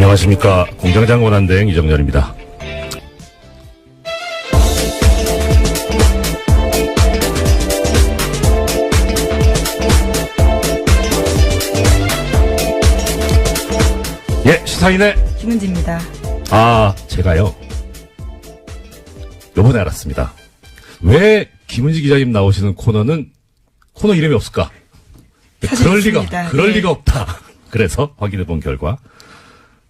안녕하십니까. 공장장 권한대행 이정렬입니다. 예, 시사인의 김은지입니다. 제가요, 요번에 알았습니다. 왜 김은지 기자님 나오시는 코너는 코너 이름이 없을까? 그럴 리가 없다. 그래서 확인해본 결과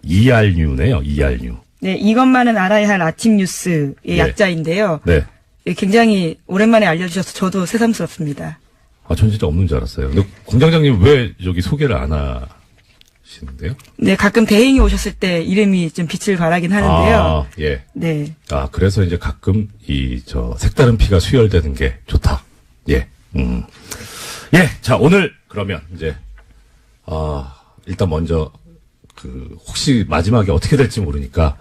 ERNew네요. ERNew. 네, 이것만은 알아야 할 아침 뉴스의 약자인데요. 네. 굉장히 오랜만에 알려주셔서 저도 새삼스럽습니다. 전 진짜 없는 줄 알았어요. 근데 공장장님 왜 여기 소개를 안 하시는데요? 네, 가끔 대행이 오셨을 때 이름이 좀 빛을 발하긴 하는데요. 예. 네. 그래서 이제 가끔 색다른 피가 수혈되는 게 좋다. 예. 예. 자, 오늘 그러면 이제 일단 먼저 혹시 마지막에 어떻게 될지 모르니까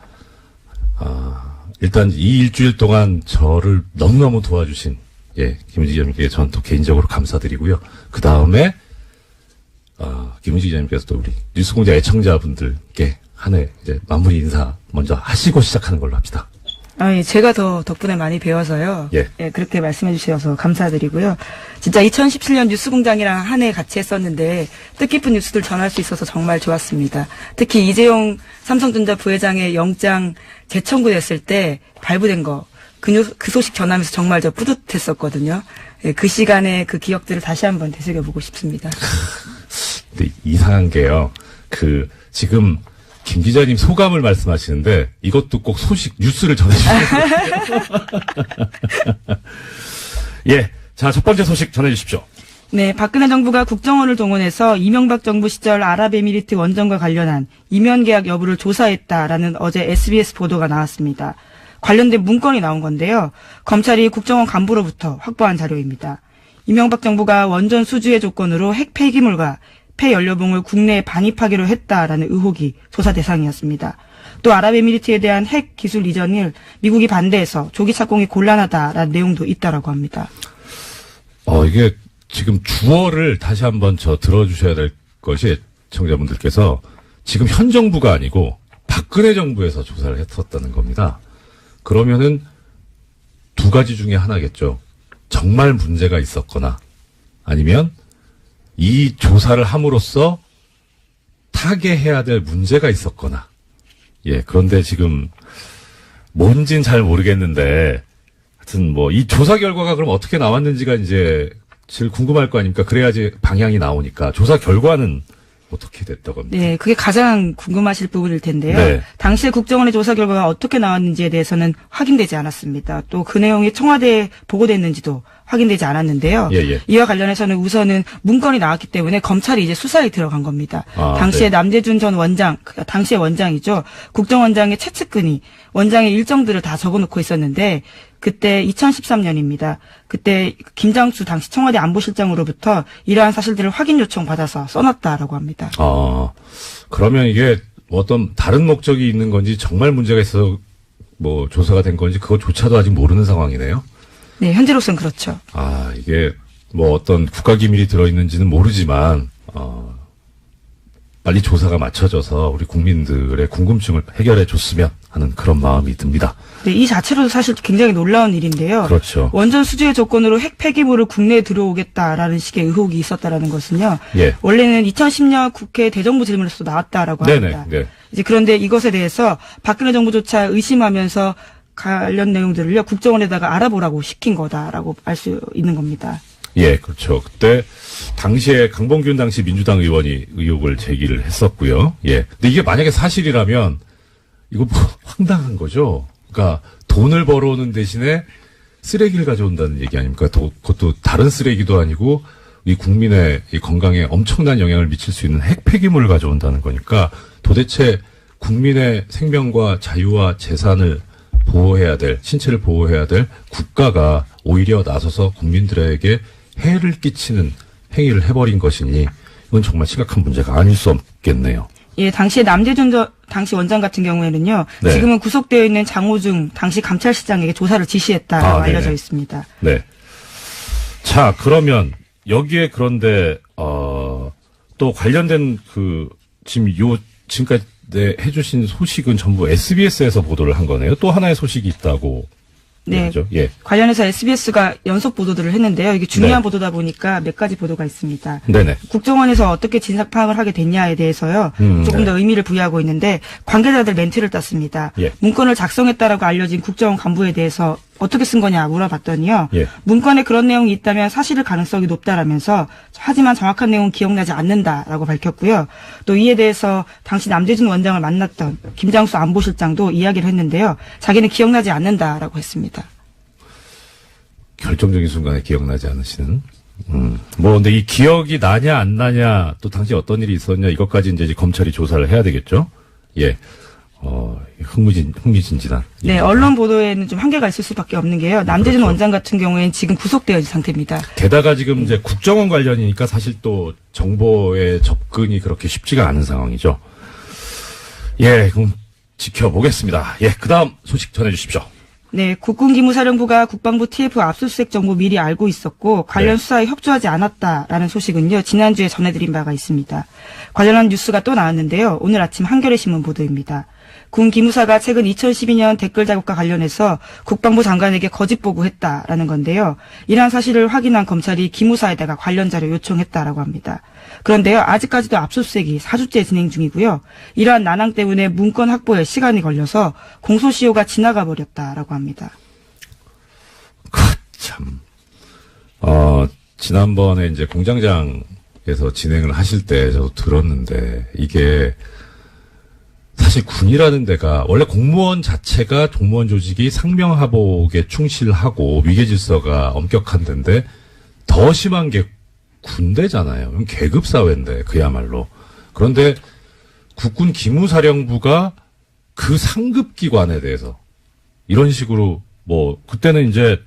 일단 이 일주일 동안 저를 너무너무 도와주신 김은지 기자님께 저는 또 개인적으로 감사드리고요. 그 다음에 김은지 기자님께서 또 우리 뉴스공장 애청자분들께 한 해 이제 마무리 인사 먼저 하시고 시작하는 걸로 합시다. 예, 제가 더 덕분에 많이 배워서요. 예. 그렇게 말씀해 주셔서 감사드리고요. 진짜 2017년 뉴스공장이랑 한 해 같이 했었는데 뜻깊은 뉴스들 전할 수 있어서 정말 좋았습니다. 특히 이재용 삼성전자 부회장의 영장 재청구됐을 때 발부된 거, 그 소식 전하면서 정말 저 뿌듯했었거든요. 예, 그 시간에 그 기억들을 다시 한번 되새겨보고 싶습니다. 근데 이상한 게요. 지금 김 기자님 소감을 말씀하시는데 이것도 꼭 뉴스를 전해주세요. 예. 자, 첫 번째 소식 전해주십시오. 네, 박근혜 정부가 국정원을 동원해서 이명박 정부 시절 아랍에미리트 원전과 관련한 이면 계약 여부를 조사했다라는 어제 SBS 보도가 나왔습니다. 관련된 문건이 나온 건데요. 검찰이 국정원 간부로부터 확보한 자료입니다. 이명박 정부가 원전 수주의 조건으로 핵 폐기물과 폐연료봉을 국내에 반입하기로 했다라는 의혹이 조사 대상이었습니다. 또 아랍에미리트에 대한 핵 기술 이전을 미국이 반대해서 조기 착공이 곤란하다라는 내용도 있다라고 합니다. 이게 지금 주어를 다시 한번 들어주셔야 될 것이 청자분들께서 지금 현 정부가 아니고 박근혜 정부에서 조사를 했었다는 겁니다. 그러면은 두 가지 중에 하나겠죠. 정말 문제가 있었거나 아니면 이 조사를 함으로써 타개해야 될 문제가 있었거나. 예, 그런데 지금 뭔진 잘 모르겠는데 하여튼 이 조사 결과가 그럼 어떻게 나왔는지가 이제 제일 궁금할 거 아닙니까? 그래야지 방향이 나오니까. 조사 결과는 어떻게 됐다고 합니까? 네, 그게 가장 궁금하실 부분일 텐데요. 네. 당시에 국정원의 조사 결과가 어떻게 나왔는지에 대해서는 확인되지 않았습니다. 또 그 내용이 청와대에 보고됐는지도 확인되지 않았는데요. 예. 이와 관련해서는 우선은 문건이 나왔기 때문에 검찰이 이제 수사에 들어간 겁니다. 당시에 남재준 전 원장, 당시의 원장이죠. 국정원장의 최측근이 원장의 일정들을 다 적어놓고 있었는데 그때 2013년입니다. 그때 김장수 당시 청와대 안보실장으로부터 이러한 사실들을 확인 요청 받아서 써놨다라고 합니다. 그러면 이게 어떤 다른 목적이 있는 건지 정말 문제가 있어서 조사가 된 건지 그것조차도 아직 모르는 상황이네요. 네, 현재로서는 그렇죠. 이게 어떤 국가기밀이 들어있는지는 모르지만 빨리 조사가 맞춰져서 우리 국민들의 궁금증을 해결해 줬으면 하는 그런 마음이 듭니다. 네, 이 자체로도 사실 굉장히 놀라운 일인데요. 그렇죠. 원전 수주의 조건으로 핵 폐기물을 국내에 들어오겠다라는 식의 의혹이 있었다라는 것은요. 예. 원래는 2010년 국회 대정부 질문에서도 나왔다라고 합니다. 네. 이제 그런데 이것에 대해서 박근혜 정부조차 의심하면서 관련 내용들을요 국정원에다가 알아보라고 시킨 거다라고 알 수 있는 겁니다. 예, 그렇죠. 그때 당시에 강봉균 당시 민주당 의원이 의혹을 제기를 했었고요. 예. 근데 이게 만약에 사실이라면 이거 황당한 거죠. 그러니까 돈을 벌어오는 대신에 쓰레기를 가져온다는 얘기 아닙니까? 그것도 다른 쓰레기도 아니고 이 국민의 이 건강에 엄청난 영향을 미칠 수 있는 핵 폐기물을 가져온다는 거니까 도대체 국민의 생명과 자유와 재산을 보호해야 될, 신체를 보호해야 될 국가가 오히려 나서서 국민들에게 해를 끼치는 행위를 해버린 것이니 이건 정말 심각한 문제가 아닐 수 없겠네요. 예, 당시에 남재준 당시 원장 같은 경우에는요. 네. 지금은 구속되어 있는 장호중 당시 감찰실장에게 조사를 지시했다라고 알려져 있습니다. 네. 자, 그러면 여기에 그런데 또 관련된 지금까지 해주신 소식은 전부 SBS에서 보도를 한 거네요. 또 하나의 소식이 있다고. 네. 얘기죠. 예. 관련해서 SBS가 연속 보도들을 했는데요. 이게 중요한 네. 보도다 보니까 몇 가지 보도가 있습니다. 네네. 국정원에서 어떻게 진상 파악을 하게 됐냐에 대해서요. 조금 네. 더 의미를 부여하고 있는데 관계자들 멘트를 땄습니다. 예. 문건을 작성했다라고 알려진 국정원 간부에 대해서 어떻게 쓴 거냐 물어봤더니요. 예. 문건에 그런 내용이 있다면 사실일 가능성이 높다라면서 하지만 정확한 내용은 기억나지 않는다라고 밝혔고요. 또 이에 대해서 당시 남재준 원장을 만났던 김장수 안보실장도 이야기를 했는데요. 자기는 기억나지 않는다라고 했습니다. 결정적인 순간에 기억나지 않으시는. 뭐, 근데 이 기억이 나냐, 안 나냐, 또 당시 어떤 일이 있었냐, 이것까지 이제 검찰이 조사를 해야 되겠죠? 예. 흥미진진한. 네, 언론 보도에는 좀 한계가 있을 수밖에 없는 게요. 남재준 그렇죠. 원장 같은 경우에는 지금 구속되어 있는 상태입니다. 게다가 지금 이제 국정원 관련이니까 사실 또 정보의 접근이 그렇게 쉽지가 않은 상황이죠. 예, 그럼 지켜보겠습니다. 예, 그 다음 소식 전해주십시오. 네, 국군기무사령부가 국방부 TF 압수수색 정보 미리 알고 있었고 관련 네. 수사에 협조하지 않았다라는 소식은요. 지난주에 전해드린 바가 있습니다. 관련한 뉴스가 또 나왔는데요. 오늘 아침 한겨레 신문 보도입니다. 군 기무사가 최근 2012년 댓글 자극과 관련해서 국방부 장관에게 거짓 보고했다라는 건데요. 이러한 사실을 확인한 검찰이 기무사에다가 관련 자료 요청했다라고 합니다. 그런데요. 아직까지도 압수수색이 4주째 진행 중이고요. 이러한 난항 때문에 문건 확보에 시간이 걸려서 공소시효가 지나가 버렸다라고 합니다. 참. 지난번에 이제 공장장에서 진행을 하실 때 저도 들었는데, 이게, 사실 군이라는 데가, 원래 공무원 자체가 공무원 조직이 상명하복에 충실하고 위계질서가 엄격한 데인데, 더 심한 게 군대잖아요. 계급사회인데, 그야말로. 그런데 국군 기무사령부가 그 상급기관에 대해서, 이런 식으로, 뭐, 그때는 이제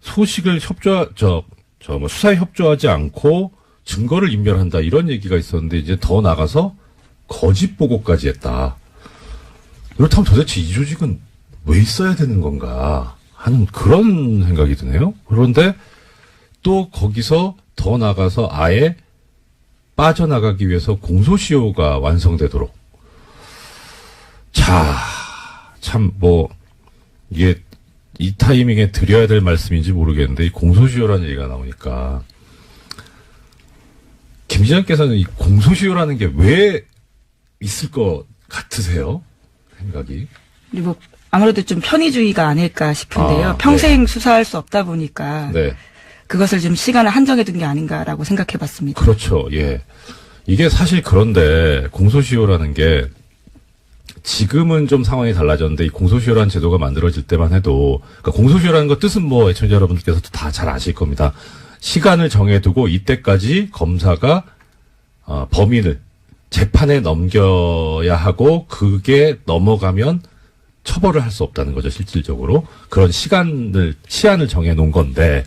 소식을 수사에 협조하지 않고 증거를 인멸한다, 이런 얘기가 있었는데, 이제 더 나가서 거짓 보고까지 했다. 그렇다면 도대체 이 조직은 왜 있어야 되는 건가 하는 그런 생각이 드네요. 그런데 또 거기서 더 나가서 아예 빠져나가기 위해서 공소시효가 완성되도록. 자, 참 이게 이 타이밍에 드려야 될 말씀인지 모르겠는데 이 공소시효라는 얘기가 나오니까 김 지장께서는 이 공소시효라는 게 왜 있을 것 같으세요? 생각이. 그리고 아무래도 좀 편의주의가 아닐까 싶은데요. 아, 평생 네. 수사할 수 없다 보니까 네. 그것을 좀 시간을 한정해 둔 게 아닌가라고 생각해 봤습니다. 그렇죠. 예. 이게 사실 그런데 공소시효라는 게 지금은 좀 상황이 달라졌는데 이 공소시효라는 제도가 만들어질 때만 해도 그러니까 공소시효라는 거 뜻은 뭐 애청자 여러분들께서도 다 잘 아실 겁니다. 시간을 정해두고 이때까지 검사가 범인을 재판에 넘겨야 하고 그게 넘어가면 처벌을 할 수 없다는 거죠. 실질적으로 그런 시한을 정해놓은 건데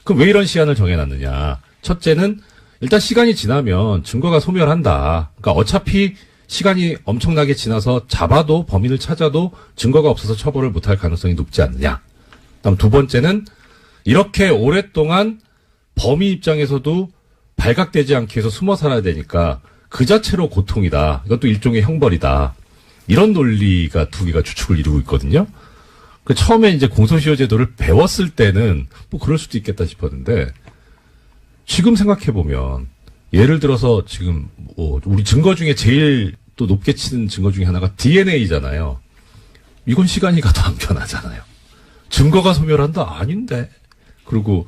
그럼 왜 이런 시한을 정해놨느냐. 첫째는 일단 시간이 지나면 증거가 소멸한다. 그러니까 어차피 시간이 엄청나게 지나서 잡아도 범인을 찾아도 증거가 없어서 처벌을 못할 가능성이 높지 않느냐. 그다음 두 번째는 이렇게 오랫동안 범인 입장에서도 발각되지 않기 위해서 숨어 살아야 되니까 그 자체로 고통이다. 이것도 일종의 형벌이다. 이런 논리가 두 개가 주축을 이루고 있거든요. 그 처음에 이제 공소시효 제도를 배웠을 때는 뭐 그럴 수도 있겠다 싶었는데 지금 생각해 보면 예를 들어서 지금 우리 증거 중에 제일 또 높게 치는 증거 중에 하나가 DNA잖아요. 이건 시간이 가도 안 변하잖아요. 증거가 소멸한다? 아닌데. 그리고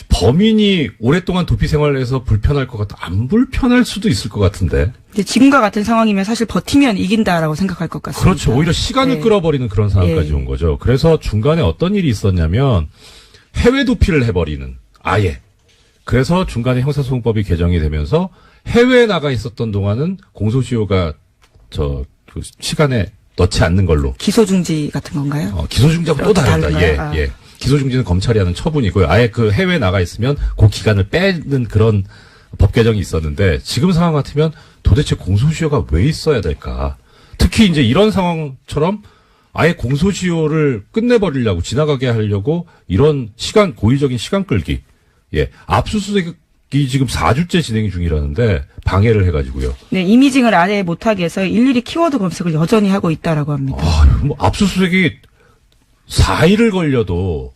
범인이 오랫동안 도피 생활을 해서 불편할 것 같다. 안 불편할 수도 있을 것 같은데. 근데 지금과 같은 상황이면 사실 버티면 이긴다라고 생각할 것 같습니다. 그렇죠. 오히려 시간을 네. 끌어버리는 그런 상황까지 예. 온 거죠. 그래서 중간에 어떤 일이 있었냐면 해외 도피를 해버리는 아예. 그래서 중간에 형사소송법이 개정이 되면서 해외에 나가 있었던 동안은 공소시효가 그 시간에 넣지 않는 걸로. 기소중지 같은 건가요? 기소중지하고 또 다르다. 다른가요? 예. 기소중지는 검찰이 하는 처분이고요. 아예 그 해외에 나가 있으면 그 기간을 빼는 그런 법 개정이 있었는데 지금 상황 같으면 도대체 공소시효가 왜 있어야 될까? 특히 이제 이런 상황처럼 아예 공소시효를 끝내버리려고 지나가게 하려고 이런 고의적인 시간 끌기. 예. 압수수색 지금 4주째 진행 중이라는데 방해를 해가지고요. 네, 이미징을 아예 못하게 해서 일일이 키워드 검색을 여전히 하고 있다라고 합니다. 뭐 압수수색이 4일을 걸려도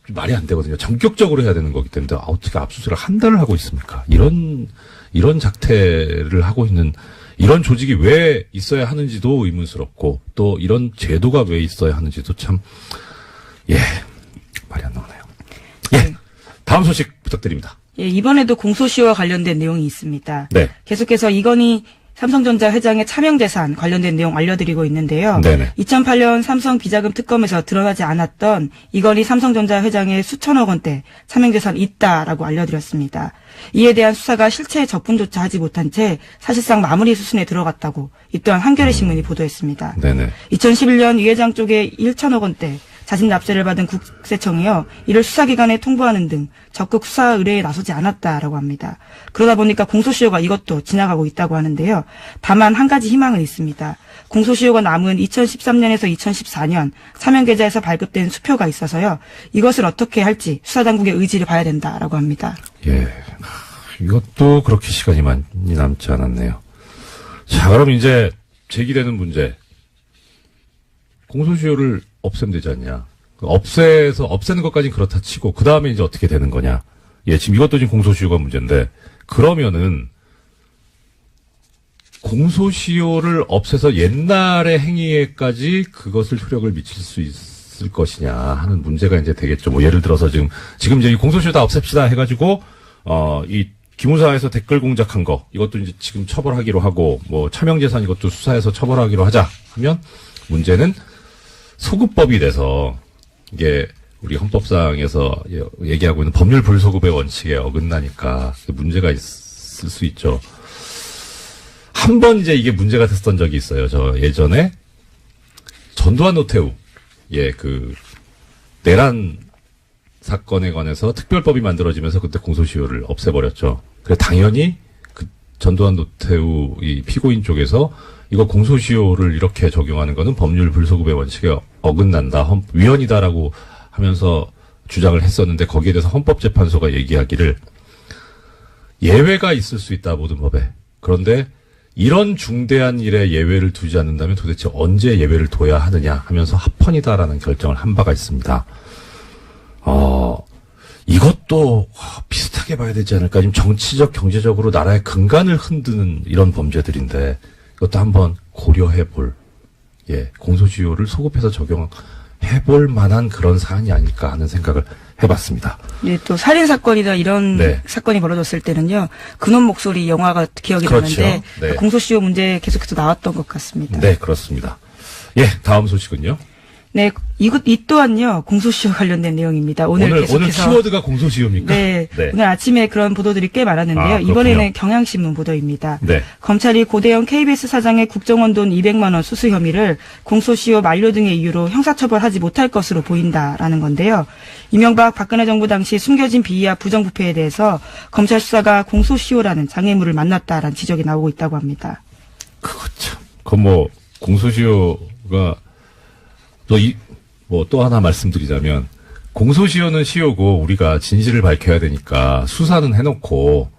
말이 안 되거든요. 전격적으로 해야 되는 거기 때문에 어떻게 압수수색을 한 달을 하고 있습니까? 이런 작태를 하고 있는 이런 조직이 왜 있어야 하는지도 의문스럽고 또 이런 제도가 왜 있어야 하는지도 참 말이 안 나오네요. 예, 다음 소식 부탁드립니다. 예, 이번에도 공소시효와 관련된 내용이 있습니다. 네. 계속해서 이건희 삼성전자 회장의 차명재산 관련된 내용 알려드리고 있는데요. 네네. 2008년 삼성 비자금 특검에서 드러나지 않았던 이건희 삼성전자 회장의 수천억 원대 차명재산이 있다라고 알려드렸습니다. 이에 대한 수사가 실체의 접근조차 하지 못한 채 사실상 마무리 수순에 들어갔다고 이 또한 한겨레 신문이 보도했습니다. 네네. 2011년 이 회장 쪽에 1천억 원대 자진 납세를 받은 국세청이요. 이를 수사기관에 통보하는 등 적극 수사 의뢰에 나서지 않았다라고 합니다. 그러다 보니까 공소시효가 이것도 지나가고 있다고 하는데요. 다만 한 가지 희망은 있습니다. 공소시효가 남은 2013년에서 2014년 사면계좌에서 발급된 수표가 있어서요. 이것을 어떻게 할지 수사당국의 의지를 봐야 된다라고 합니다. 예, 이것도 그렇게 시간이 많이 남지 않았네요. 자, 그럼 이제 제기되는 문제. 공소시효를 없애면 되지 않냐. 없애는 것까지는 그렇다 치고, 그 다음에 이제 어떻게 되는 거냐. 예, 지금 이것도 지금 공소시효가 문제인데, 그러면은, 공소시효를 없애서 옛날의 행위에까지 그것을 효력을 미칠 수 있을 것이냐 하는 문제가 이제 되겠죠. 뭐, 예를 들어서 지금 이제 이 공소시효 다 없앱시다 해가지고, 이 기무사에서 댓글 공작한 거, 이것도 이제 지금 처벌하기로 하고, 뭐, 차명재산 이것도 수사해서 처벌하기로 하자 하면, 문제는 소급법이 돼서 이게 우리 헌법상에서 얘기하고 있는 법률 불소급의 원칙에 어긋나니까 문제가 있을 수 있죠. 한 번 이제 이게 문제가 됐었던 적이 있어요. 저 예전에 전두환 노태우 내란 사건에 관해서 특별법이 만들어지면서 그때 공소시효를 없애버렸죠. 그래서 당연히 그 전두환 노태우 이 피고인 쪽에서 이거 공소시효를 이렇게 적용하는 거는 법률 불소급의 원칙에 어긋난다, 위헌이다라고 하면서 주장을 했었는데 거기에 대해서 헌법재판소가 얘기하기를 예외가 있을 수 있다, 모든 법에. 그런데 이런 중대한 일에 예외를 두지 않는다면 도대체 언제 예외를 둬야 하느냐 하면서 합헌이다라는 결정을 한 바가 있습니다. 이것도 비슷하게 봐야 되지 않을까. 지금 정치적, 경제적으로 나라의 근간을 흔드는 이런 범죄들인데 이것도 한번 고려해볼, 공소시효를 소급해서 적용해볼 만한 그런 사안이 아닐까 하는 생각을 해봤습니다. 예, 또 살인사건이나 이런 사건이 벌어졌을 때는요, 근원 목소리 영화가 기억이 그렇죠. 나는데, 네. 공소시효 문제 계속해서 나왔던 것 같습니다. 네, 그렇습니다. 예, 다음 소식은요? 네, 이 또한요, 공소시효 관련된 내용입니다. 오늘 계속해서. 키워드가 공소시효입니까? 네, 오늘 아침에 그런 보도들이 꽤 많았는데요. 이번에는 경향신문 보도입니다. 네. 검찰이 고대영 KBS 사장의 국정원 돈 200만 원 수수 혐의를 공소시효 만료 등의 이유로 형사처벌하지 못할 것으로 보인다라는 건데요. 이명박 박근혜 정부 당시 숨겨진 비위와 부정부패에 대해서 검찰 수사가 공소시효라는 장애물을 만났다라는 지적이 나오고 있다고 합니다. 그거 참. 공소시효가 또 하나 말씀드리자면, 공소시효는 시효고, 우리가 진실을 밝혀야 되니까, 수사는 해놓고,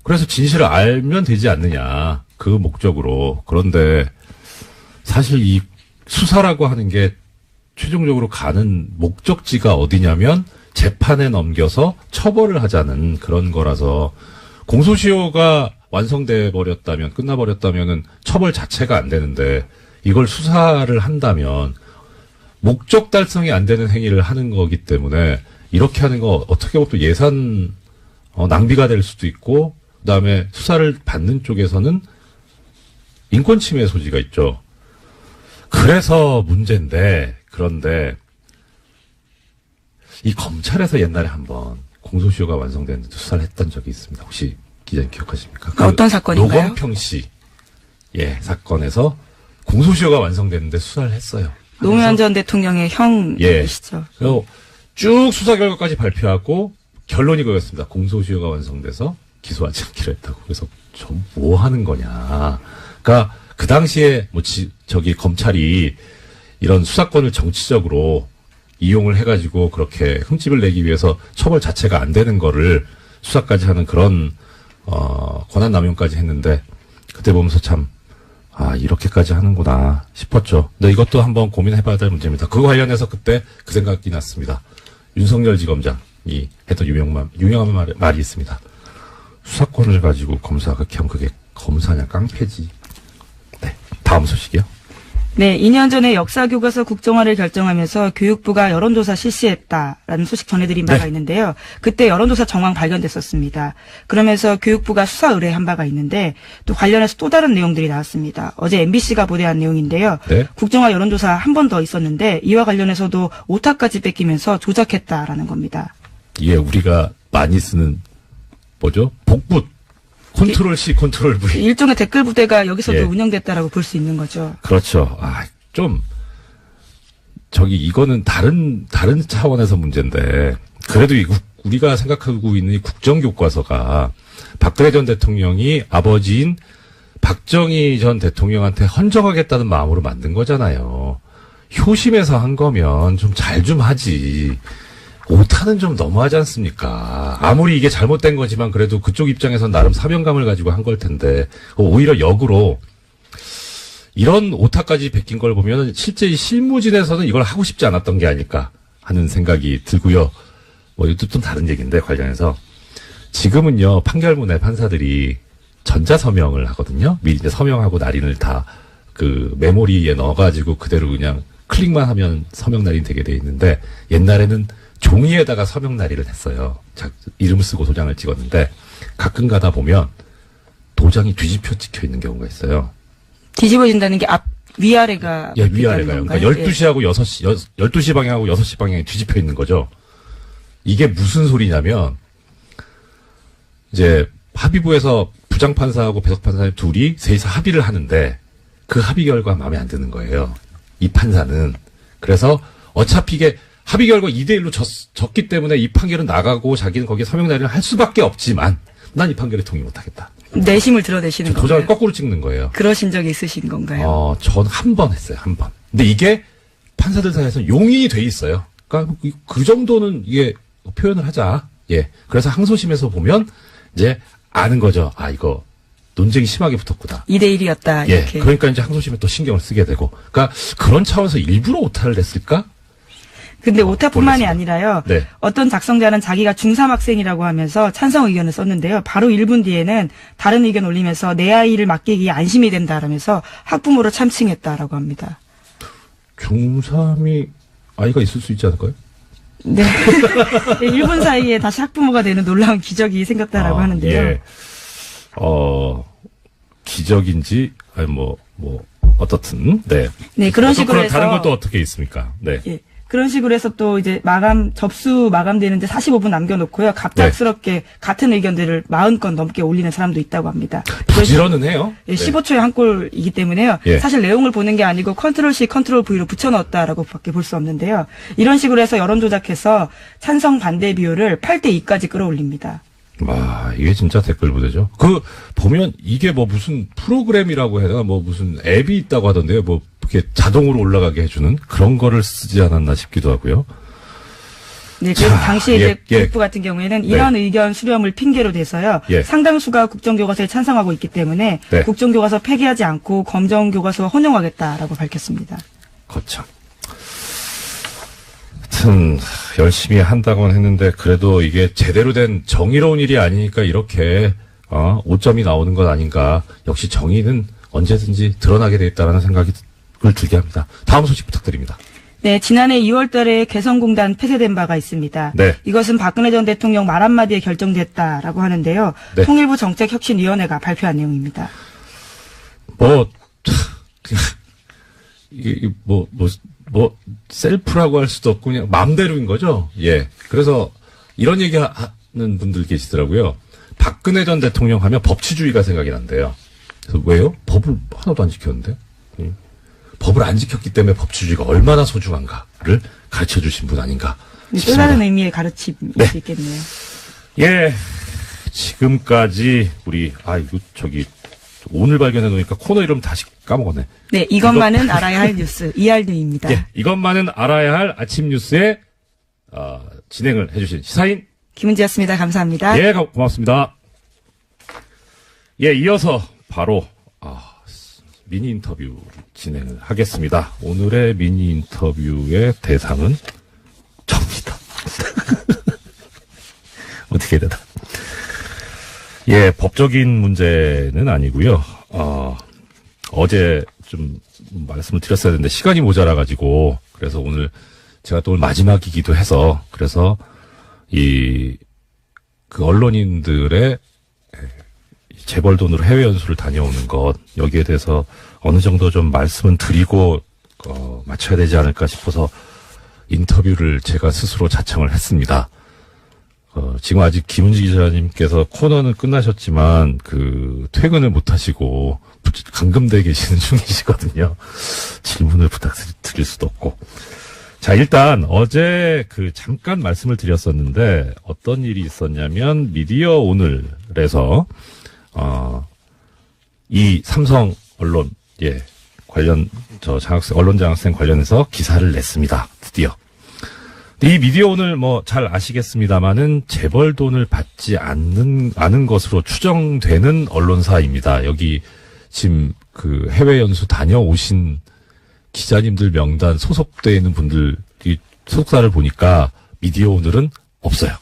그래서 진실을 알면 되지 않느냐. 그 목적으로. 그런데, 사실 이 수사라고 하는 게, 최종적으로 가는 목적지가 어디냐면, 재판에 넘겨서 처벌을 하자는 그런 거라서, 공소시효가 완성돼 버렸다면, 끝나버렸다면은, 처벌 자체가 안 되는데, 이걸 수사를 한다면 목적 달성이 안 되는 행위를 하는 거기 때문에 이렇게 하는 거 어떻게 보면 또 예산 낭비가 될 수도 있고, 그다음에 수사를 받는 쪽에서는 인권 침해 소지가 있죠. 그래서 문제인데, 그런데 이 검찰에서 옛날에 한번 공소시효가 완성되는데 수사를 했던 적이 있습니다. 혹시 기자님 기억하십니까? 어떤 사건인가요? 노건평 씨 사건에서 공소시효가 완성됐는데 수사를 했어요. 노무현 전 대통령의 형이시죠. 그래서 쭉 수사 결과까지 발표하고 결론이 그거였습니다. 공소시효가 완성돼서 기소하지 않기로 했다고. 그래서 뭐 하는 거냐. 그러니까 그 당시에 검찰이 이런 수사권을 정치적으로 이용을 해가지고 그렇게 흠집을 내기 위해서 처벌 자체가 안 되는 거를 수사까지 하는 그런 권한 남용까지 했는데 그때 보면서 참 이렇게까지 하는구나 싶었죠. 근데 이것도 한번 고민해봐야 될 문제입니다. 그거 관련해서 그때 그 생각이 났습니다. 윤석열 지검장이 했던 유명한 말이 있습니다. 수사권을 가지고 검사가 그렇게 하면 그게 검사냐 깡패지. 네, 다음 소식이요. 네, 2년 전에 역사교과서 국정화를 결정하면서 교육부가 여론조사 실시했다라는 소식 전해드린 바가 네. 있는데요. 그때 여론조사 정황 발견됐었습니다. 그러면서 교육부가 수사 의뢰한 바가 있는데 또 관련해서 또 다른 내용들이 나왔습니다. 어제 MBC가 보도한 내용인데요. 네. 국정화 여론조사 한 번 더 있었는데 이와 관련해서도 오타까지 뺏기면서 조작했다라는 겁니다. 이게 우리가 많이 쓰는 뭐죠? 복붙. 컨트롤 C, 컨트롤 V. 일종의 댓글 부대가 여기서도 예. 운영됐다라고 볼 수 있는 거죠. 그렇죠. 이거는 다른 차원에서 문제인데, 그래도 우리가 생각하고 있는 이 국정교과서가 박근혜 전 대통령이 아버지인 박정희 전 대통령한테 헌정하겠다는 마음으로 만든 거잖아요. 효심에서 한 거면 좀 잘 좀 하지. 오타는 좀 너무하지 않습니까? 아무리 이게 잘못된 거지만 그래도 그쪽 입장에선 나름 사명감을 가지고 한 걸 텐데 오히려 역으로 이런 오타까지 베낀 걸 보면 실제 이 실무진에서는 이걸 하고 싶지 않았던 게 아닐까 하는 생각이 들고요. 이것도 좀 다른 얘기인데 관련해서 지금은요 판결문에 판사들이 전자서명을 하거든요. 미리 이제 서명하고 날인을 다 그 메모리에 넣어가지고 그대로 그냥 클릭만 하면 서명 날인 되게 돼 있는데 옛날에는 종이에다가 서명 날인을 했어요. 이름 쓰고 도장을 찍었는데 가끔 가다 보면 도장이 뒤집혀 찍혀 있는 경우가 있어요. 뒤집어진다는 게 위아래가. 예, 위아래가요. 그러니까 12시하고 12시 방향하고 6시 방향이 뒤집혀 있는 거죠. 이게 무슨 소리냐면 이제 합의부에서 부장판사하고 배석판사 둘이 셋이서 합의를 하는데 그 합의 결과 마음에 안 드는 거예요. 이 판사는. 그래서 어차피 이게 합의 결과 2대1로 졌기 때문에 이 판결은 나가고 자기는 거기에 서명 날인을 할 수밖에 없지만 난 이 판결에 동의 못하겠다. 내심을 드러내시는 거예요. 도장을 거꾸로 찍는 거예요. 그러신 적이 있으신 건가요? 전 한 번 했어요. 한 번. 근데 이게 판사들 사이에서 용인이 돼 있어요. 그러니까 그 정도는 이게 표현을 하자. 예. 그래서 항소심에서 보면 이제 아는 거죠. 이거 논쟁이 심하게 붙었구나. 2대1이었다. 예. 이렇게. 그러니까 이제 항소심에 또 신경을 쓰게 되고. 그러니까 그런 차원에서 일부러 오타를 냈을까? 근데 오타뿐만이 모르겠습니다. 아니라요. 네. 어떤 작성자는 자기가 중3 학생이라고 하면서 찬성 의견을 썼는데요. 바로 1분 뒤에는 다른 의견 올리면서 내 아이를 맡기기에 안심이 된다라면서 학부모를 참칭했다라고 합니다. 중3이 아이가 있을 수 있지 않을까요? 네. 1분 사이에 다시 학부모가 되는 놀라운 기적이 생겼다라고 하는데요. 예. 기적인지, 어떻든, 네. 네, 그런 또 식으로 해서. 다른 것도 어떻게 있습니까? 네. 예. 그런 식으로 해서 또 이제 접수 마감되는데 45분 남겨놓고요. 갑작스럽게 같은 의견들을 40건 넘게 올리는 사람도 있다고 합니다. 부지런은 해요. 예, 15초에 한 골이기 때문에요. 예. 사실 내용을 보는 게 아니고 컨트롤 C, 컨트롤 V로 붙여넣었다라고 밖에 볼 수 없는데요. 이런 식으로 해서 여론 조작해서 찬성 반대 비율을 8대2까지 끌어올립니다. 이게 진짜 댓글 부대죠. 보면 이게 무슨 프로그램이라고 해야 되나, 무슨 앱이 있다고 하던데요. 이렇게 자동으로 올라가게 해주는 그런 거를 쓰지 않았나 싶기도 하고요. 네, 그래서 당시에 이제 예. 교육부 같은 경우에는 이런 의견 수렴을 핑계로 대서요. 예. 상당수가 국정교과서에 찬성하고 있기 때문에 네. 국정교과서 폐기하지 않고 검정교과서 혼용하겠다라고 밝혔습니다. 거참. 하여튼 열심히 한다고는 했는데 그래도 이게 제대로 된 정의로운 일이 아니니까 이렇게 오점이 나오는 것 아닌가. 역시 정의는 언제든지 드러나게 돼 있다라는 생각을 들게 합니다. 다음 소식 부탁드립니다. 네, 지난해 2월 달에 개성공단 폐쇄된 바가 있습니다. 네. 이것은 박근혜 전 대통령 말 한마디에 결정됐다라고 하는데요. 네. 통일부 정책혁신위원회가 발표한 내용입니다. 이게 셀프라고 할 수도 없고 그냥 마음대로인 거죠. 예. 그래서 이런 얘기 하는 분들 계시더라고요. 박근혜 전 대통령 하면 법치주의가 생각이 난대요. 그래서 왜요? 법을 하나도 안 지켰는데? 법을 안 지켰기 때문에 법치주의가 얼마나 소중한가를 가르쳐 주신 분 아닌가 또 싶습니다. 다른 의미의 가르침일 네. 수 있겠네요. 예. 지금까지 우리 오늘 발견해 놓으니까 코너 이름 다시 까먹었네. 네, 이것만은 알아야 할 뉴스 이알드입니다. 예, 이것만은 알아야 할 아침 뉴스에 진행을 해주신 시사인 김은지였습니다. 감사합니다. 예, 고맙습니다. 예, 이어서 바로 미니 인터뷰를 진행을 하겠습니다. 오늘의 미니 인터뷰의 대상은 접니다. 어떻게 되나? 예, 법적인 문제는 아니고요. 어제 좀 말씀을 드렸어야 되는데 시간이 모자라가지고 그래서 오늘 제가 또 오늘 마지막이기도 해서 그래서 그 언론인들의 재벌 돈으로 해외 연수를 다녀오는 것 여기에 대해서 어느 정도 좀 말씀은 드리고 맞춰야 되지 않을까 싶어서 인터뷰를 제가 스스로 자청을 했습니다. 지금 아직 김은지 기자님께서 코너는 끝나셨지만 퇴근을 못 하시고 감금돼 계시는 중이시거든요. 질문을 부탁드릴 수도 없고. 자, 일단 어제 잠깐 말씀을 드렸었는데 어떤 일이 있었냐면 미디어 오늘에서 이 삼성 언론 관련 언론 장학생 관련해서 기사를 냈습니다. 드디어. 이 미디어 오늘 잘 아시겠습니다만은 재벌 돈을 받지 않은 것으로 추정되는 언론사입니다. 여기 지금 해외 연수 다녀오신 기자님들 명단 소속되어 있는 분들 소속사를 보니까 미디어 오늘은 없어요.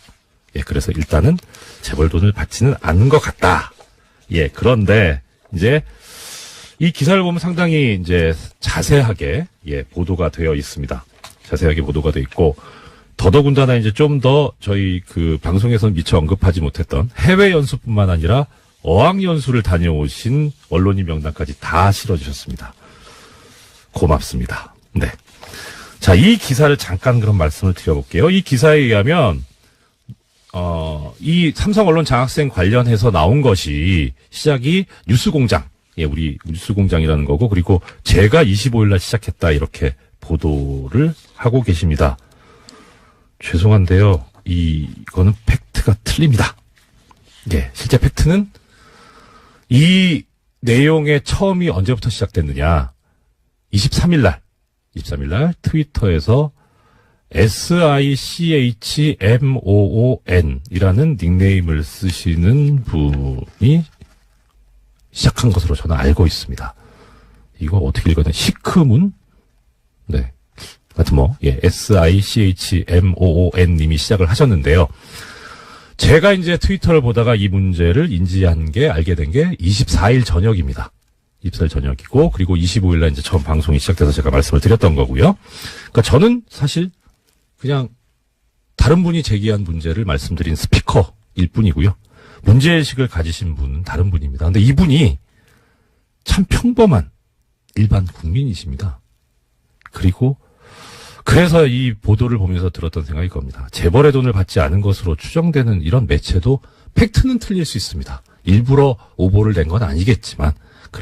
예, 그래서 일단은 재벌 돈을 받지는 않은 것 같다. 예, 그런데 이제 이 기사를 보면 상당히 이제 자세하게 보도가 되어 있습니다. 자세하게 보도가 되어 있고 더더군다나 이제 좀 더 저희 방송에서는 미처 언급하지 못했던 해외 연수뿐만 아니라 어학 연수를 다녀오신 언론인 명단까지 다 실어주셨습니다. 고맙습니다. 네. 자, 이 기사를 잠깐 그럼 말씀을 드려볼게요. 이 기사에 의하면 이 삼성 언론 장학생 관련해서 나온 것이 시작이 뉴스공장, 우리 뉴스공장이라는 거고 그리고 제가 25일날 시작했다 이렇게 보도를 하고 계십니다. 죄송한데요. 이거는 팩트가 틀립니다. 예, 실제 팩트는 이 내용의 처음이 언제부터 시작됐느냐. 23일날 트위터에서 SICHMOON 이라는 닉네임을 쓰시는 분이 시작한 것으로 저는 알고 있습니다. 이거 어떻게 읽어야 되나? 시크문? 네. 하여튼 SICHMOON 님이 시작을 하셨는데요. 제가 이제 트위터를 보다가 이 문제를 알게 된 게 24일 저녁입니다. 24일 저녁이고, 그리고 25일날 이제 처음 방송이 시작돼서 제가 말씀을 드렸던 거고요. 그러니까 저는 사실 그냥 다른 분이 제기한 문제를 말씀드린 스피커일 뿐이고요. 문제의식을 가지신 분은 다른 분입니다. 근데 이분이 참 평범한 일반 국민이십니다. 그래서 이 보도를 보면서 들었던 생각이 겁니다. 재벌의 돈을 받지 않은 것으로 추정되는 이런 매체도 팩트는 틀릴 수 있습니다. 일부러 오보를 낸 건 아니겠지만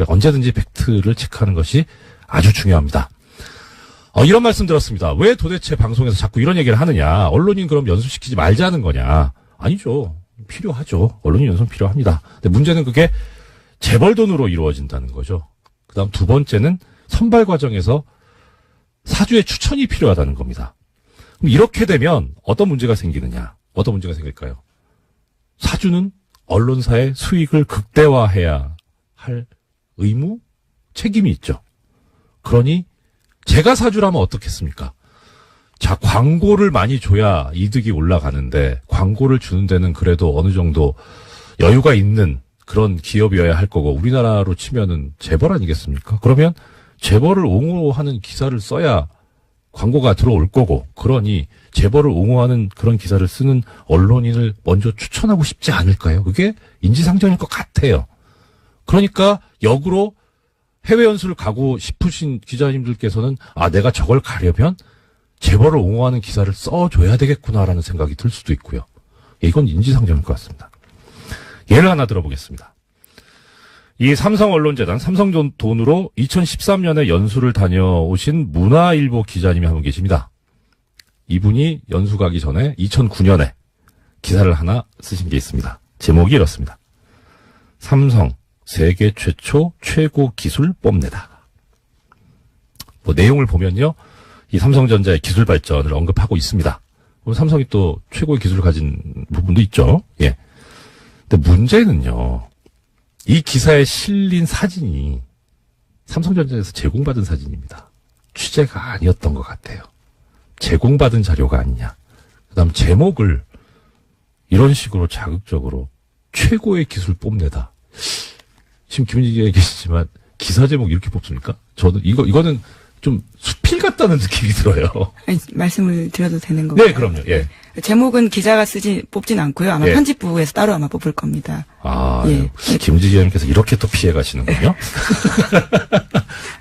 언제든지 팩트를 체크하는 것이 아주 중요합니다. 이런 말씀 들었습니다. 왜 도대체 방송에서 자꾸 이런 얘기를 하느냐. 언론인 그럼 연수시키지 말자는 거냐. 아니죠. 필요하죠. 언론인 연수는 필요합니다. 근데 문제는 그게 재벌 돈으로 이루어진다는 거죠. 그 다음 두 번째는 선발 과정에서 사주의 추천이 필요하다는 겁니다. 그럼 이렇게 되면 어떤 문제가 생기느냐? 어떤 문제가 생길까요? 사주는 언론사의 수익을 극대화해야 할 의무, 책임이 있죠. 그러니 제가 사주라면 어떻겠습니까? 자, 광고를 많이 줘야 이득이 올라가는데 광고를 주는 데는 그래도 어느 정도 여유가 있는 그런 기업이어야 할 거고 우리나라로 치면은 재벌 아니겠습니까? 그러면 재벌을 옹호하는 기사를 써야 광고가 들어올 거고 그러니 재벌을 옹호하는 그런 기사를 쓰는 언론인을 먼저 추천하고 싶지 않을까요? 그게 인지상정일 것 같아요. 그러니까 역으로 해외 연수를 가고 싶으신 기자님들께서는 내가 저걸 가려면 재벌을 옹호하는 기사를 써줘야 되겠구나라는 생각이 들 수도 있고요. 이건 인지상정일 것 같습니다. 예를 하나 들어보겠습니다. 이 삼성언론재단, 삼성 돈으로 2013년에 연수를 다녀오신 문화일보 기자님이 한 분 계십니다. 이분이 연수 가기 전에 2009년에 기사를 하나 쓰신 게 있습니다. 제목이 이렇습니다. 삼성, 세계 최초 최고 기술 뽐내다. 뭐 내용을 보면요. 이 삼성전자의 기술 발전을 언급하고 있습니다. 삼성이 또 최고의 기술을 가진 부분도 있죠. 예. 근데 문제는요. 이 기사에 실린 사진이 삼성전자에서 제공받은 사진입니다. 취재가 아니었던 것 같아요. 제공받은 자료가 아니냐. 그다음 제목을 이런 식으로 자극적으로 최고의 기술 뽐내다. 지금 김은지 계시지만 기사 제목 이렇게 뽑습니까? 저는 이거는 좀 수필 같다는 느낌이 들어요. 아니, 말씀을 드려도 되는 건가요? 네, 그럼요. 예. 제목은 기자가 뽑진 않고요. 아마 예. 편집부에서 따로 아마 뽑을 겁니다. 아, 예. 김은지 기자님께서 이렇게 또 피해 가시는군요.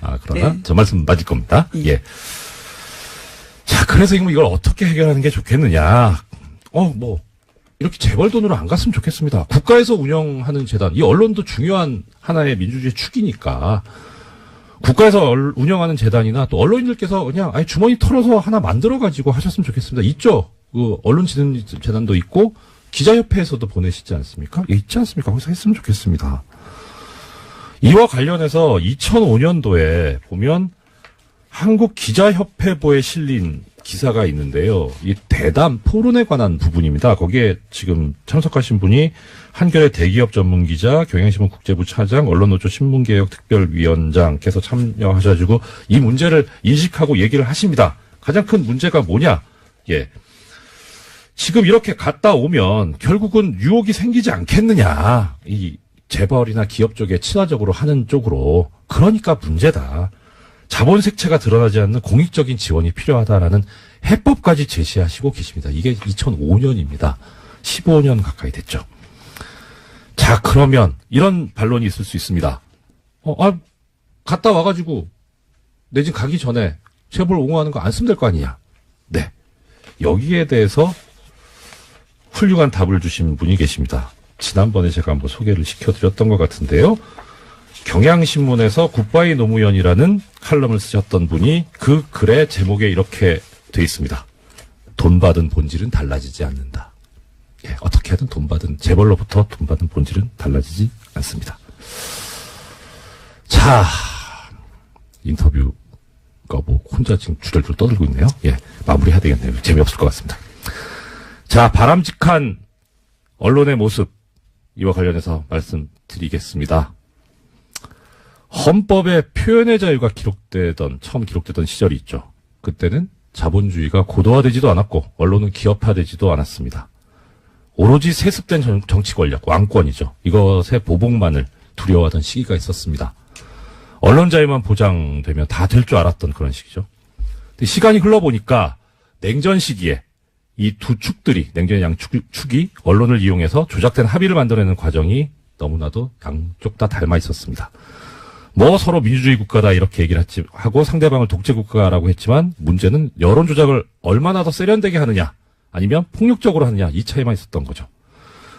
아, 그러나 네. 저 말씀 맞을 겁니다. 예. 예. 자, 그래서 이걸 어떻게 해결하는 게 좋겠느냐. 뭐 이렇게 재벌 돈으로 안 갔으면 좋겠습니다. 국가에서 운영하는 재단, 이 언론도 중요한 하나의 민주주의 축이니까 국가에서 운영하는 재단이나 또 언론인들께서 그냥 아예 주머니 털어서 하나 만들어가지고 하셨으면 좋겠습니다. 있죠. 그 언론진흥재단도 있고 기자협회에서도 보내시지 않습니까? 예, 있지 않습니까? 거기서 했으면 좋겠습니다. 이와 관련해서 2005년도에 보면 한국기자협회보에 실린 기사가 있는데요. 이 대담 토론에 관한 부분입니다. 거기에 지금 참석하신 분이 한겨레 대기업 전문기자, 경향신문 국제부 차장, 언론노조 신문개혁 특별위원장께서 참여하셔가지고 이 문제를 인식하고 얘기를 하십니다. 가장 큰 문제가 뭐냐? 예. 지금 이렇게 갔다 오면 결국은 유혹이 생기지 않겠느냐. 이 재벌이나 기업 쪽에 친화적으로 하는 쪽으로. 그러니까 문제다. 자본 색채가 드러나지 않는 공익적인 지원이 필요하다라는 해법까지 제시하시고 계십니다. 이게 2005년입니다. 15년 가까이 됐죠. 자, 그러면 이런 반론이 있을 수 있습니다. 갔다 와가지고 내 집 가기 전에 재벌 옹호하는 거 안 쓰면 될 거 아니냐. 네. 여기에 대해서 훌륭한 답을 주신 분이 계십니다. 지난번에 제가 한번 소개를 시켜드렸던 것 같은데요. 경향신문에서 굿바이 노무현이라는 칼럼을 쓰셨던 분이 그 글의 제목에 이렇게 돼 있습니다. 돈 받은 본질은 달라지지 않는다. 예, 어떻게 하든 재벌로부터 돈 받은 본질은 달라지지 않습니다. 자, 인터뷰가 뭐 혼자 지금 주절주절 떠들고 있네요. 예, 마무리해야 되겠네요. 재미없을 것 같습니다. 자, 바람직한 언론의 모습, 이와 관련해서 말씀드리겠습니다. 헌법에 표현의 자유가 처음 기록되던 시절이 있죠. 그때는 자본주의가 고도화되지도 않았고 언론은 기업화되지도 않았습니다. 오로지 세습된 정치 권력, 왕권이죠. 이것의 보복만을 두려워하던 시기가 있었습니다. 언론 자유만 보장되면 다 될 줄 알았던 그런 시기죠. 근데 시간이 흘러보니까 냉전 시기에 이 두 축들이, 냉전의 양축이 언론을 이용해서 조작된 합의를 만들어내는 과정이 너무나도 양쪽 다 닮아 있었습니다. 뭐 서로 민주주의 국가다 이렇게 얘기를 하고 상대방을 독재 국가라고 했지만 문제는 여론 조작을 얼마나 더 세련되게 하느냐 아니면 폭력적으로 하느냐 이 차이만 있었던 거죠.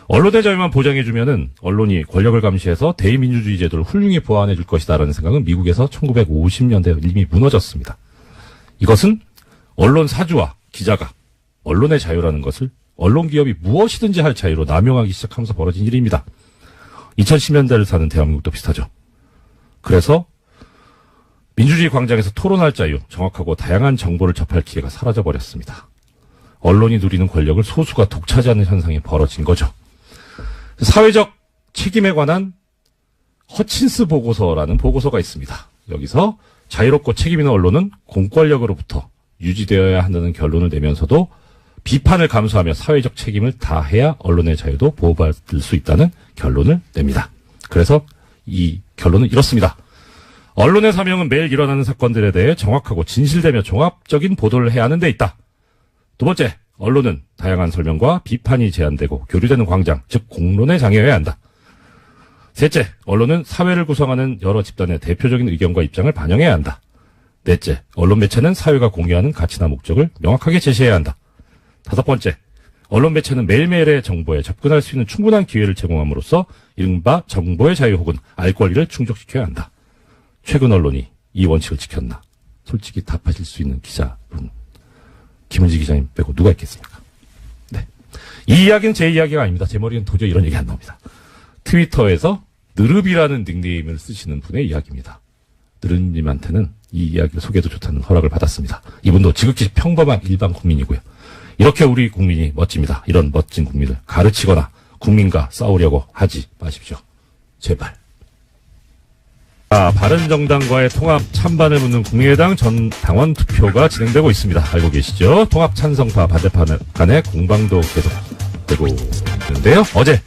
언론의 자유만 보장해주면은 언론이 권력을 감시해서 대의민주주의 제도를 훌륭히 보완해 줄 것이다라는 생각은 미국에서 1950년대에 이미 무너졌습니다. 이것은 언론 사주와 기자가 언론의 자유라는 것을 언론 기업이 무엇이든지 할 자유로 남용하기 시작하면서 벌어진 일입니다. 2010년대를 사는 대한민국도 비슷하죠. 그래서 민주주의 광장에서 토론할 자유, 정확하고 다양한 정보를 접할 기회가 사라져버렸습니다. 언론이 누리는 권력을 소수가 독차지하는 현상이 벌어진 거죠. 사회적 책임에 관한 허친스 보고서라는 보고서가 있습니다. 여기서 자유롭고 책임 있는 언론은 공권력으로부터 유지되어야 한다는 결론을 내면서도 비판을 감수하며 사회적 책임을 다해야 언론의 자유도 보호받을 수 있다는 결론을 냅니다. 그래서 이 결론은 이렇습니다. 언론의 사명은 매일 일어나는 사건들에 대해 정확하고 진실되며 종합적인 보도를 해야 하는 데 있다. 두 번째, 언론은 다양한 설명과 비판이 제한되고 교류되는 광장, 즉 공론에 장애해야 한다. 셋째, 언론은 사회를 구성하는 여러 집단의 대표적인 의견과 입장을 반영해야 한다. 넷째, 언론 매체는 사회가 공유하는 가치나 목적을 명확하게 제시해야 한다. 다섯 번째, 언론 매체는 매일매일의 정보에 접근할 수 있는 충분한 기회를 제공함으로써 이른바 정보의 자유 혹은 알 권리를 충족시켜야 한다. 최근 언론이 이 원칙을 지켰나? 솔직히 답하실 수 있는 기자분, 김은지 기자님 빼고 누가 있겠습니까? 네. 이 이야기는 제 이야기가 아닙니다. 제 머리는 도저히 이런 얘기 안 나옵니다. 트위터에서 느릅이라는 닉네임을 쓰시는 분의 이야기입니다. 느릅님한테는 이 이야기를 소개도 좋다는 허락을 받았습니다. 이분도 지극히 평범한 일반 국민이고요. 이렇게 우리 국민이 멋집니다. 이런 멋진 국민을 가르치거나 국민과 싸우려고 하지 마십시오. 제발. 바른정당과의 통합 찬반을 묻는 국민의당 전 당원 투표가 진행되고 있습니다. 알고 계시죠? 통합 찬성파 반대파 간의 공방도 계속되고 있는데요. 어제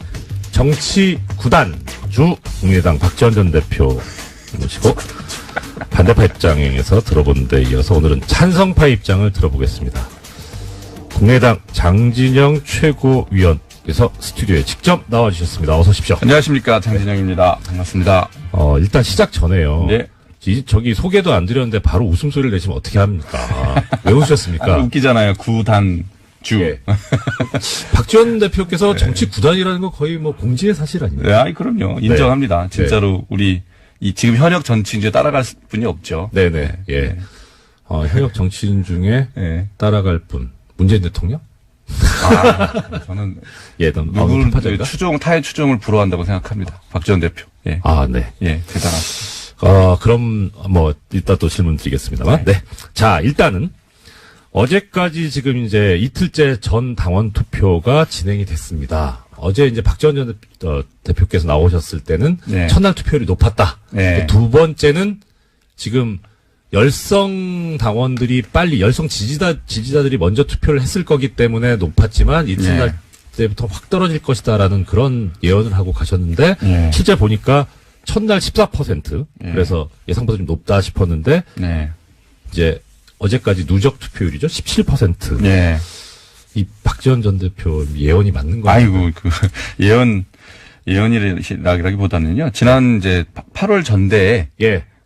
정치 9단주 국민의당 박지원 전 대표 모시고 반대파 입장에서 들어본 데 이어서 오늘은 찬성파 입장을 들어보겠습니다. 국민의당 장진영 최고위원께서 스튜디오에 직접 나와주셨습니다. 어서 오십시오. 안녕하십니까, 장진영입니다. 반갑습니다. 일단 시작 전에요. 네. 저기 소개도 안 드렸는데 바로 웃음소리를 내시면 어떻게 합니까? 왜 웃으셨습니까? 웃기잖아요. 구단주. 예. 박지원 대표께서 정치 구단이라는 거 거의 뭐 공지의 사실 아닙니까? 네, 아이, 그럼요. 인정합니다. 진짜로 우리 지금 현역 정치인주에 따라갈 분이 없죠. 네네. 예. 현역 정치인 중에 네. 따라갈 분. 문재인 대통령? 저는 예, 누구를 타의 추종을 불허한다고 생각합니다. 박지원 대표. 예. 네. 예, 대단하십니다. 그럼 뭐 이따 또 질문 드리겠습니다만. 네. 자, 일단은 어제까지 지금 이제 이틀째 전 당원 투표가 진행이 됐습니다. 어제 이제 박지원 전 대표께서 나오셨을 때는 네. 첫날 투표율이 높았다. 네. 두 번째는 지금 열성 당원들이 빨리 열성 지지자들이 먼저 투표를 했을 거기 때문에 높았지만 이튿날 때부터 확 떨어질 것이다라는 그런 예언을 하고 가셨는데 실제 보니까 첫날 14% 그래서 예상보다 좀 높다 싶었는데 이제 어제까지 누적 투표율이죠 17%. 네. 이 박지원 전 대표 예언이 맞는 거예요? 아이고 예언이라기보다는요. 지난 이제 8월 전대에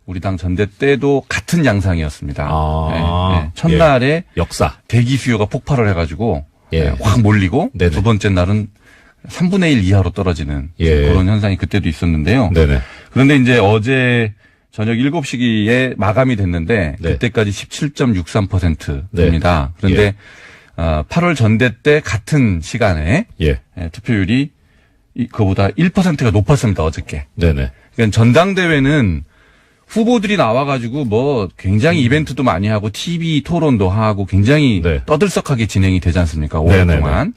우리 당 전대 때도 같은 양상이었습니다. 첫날에 역사 대기 수요가 폭발을 해가지고 확 몰리고 네네. 두 번째 날은 3분의 1 이하로 떨어지는 그런 현상이 그때도 있었는데요. 네네. 그런데 이제 어제 저녁 7시기에 마감이 됐는데 그때까지 17.63%입니다. 그런데 8월 전대 때 같은 시간에 투표율이 그보다 1%가 높았습니다. 어저께. 네네. 그러니까 전당대회는 후보들이 나와가지고 뭐 굉장히 이벤트도 많이 하고 TV 토론도 하고 굉장히 떠들썩하게 진행이 되지 않습니까? 오랫동안.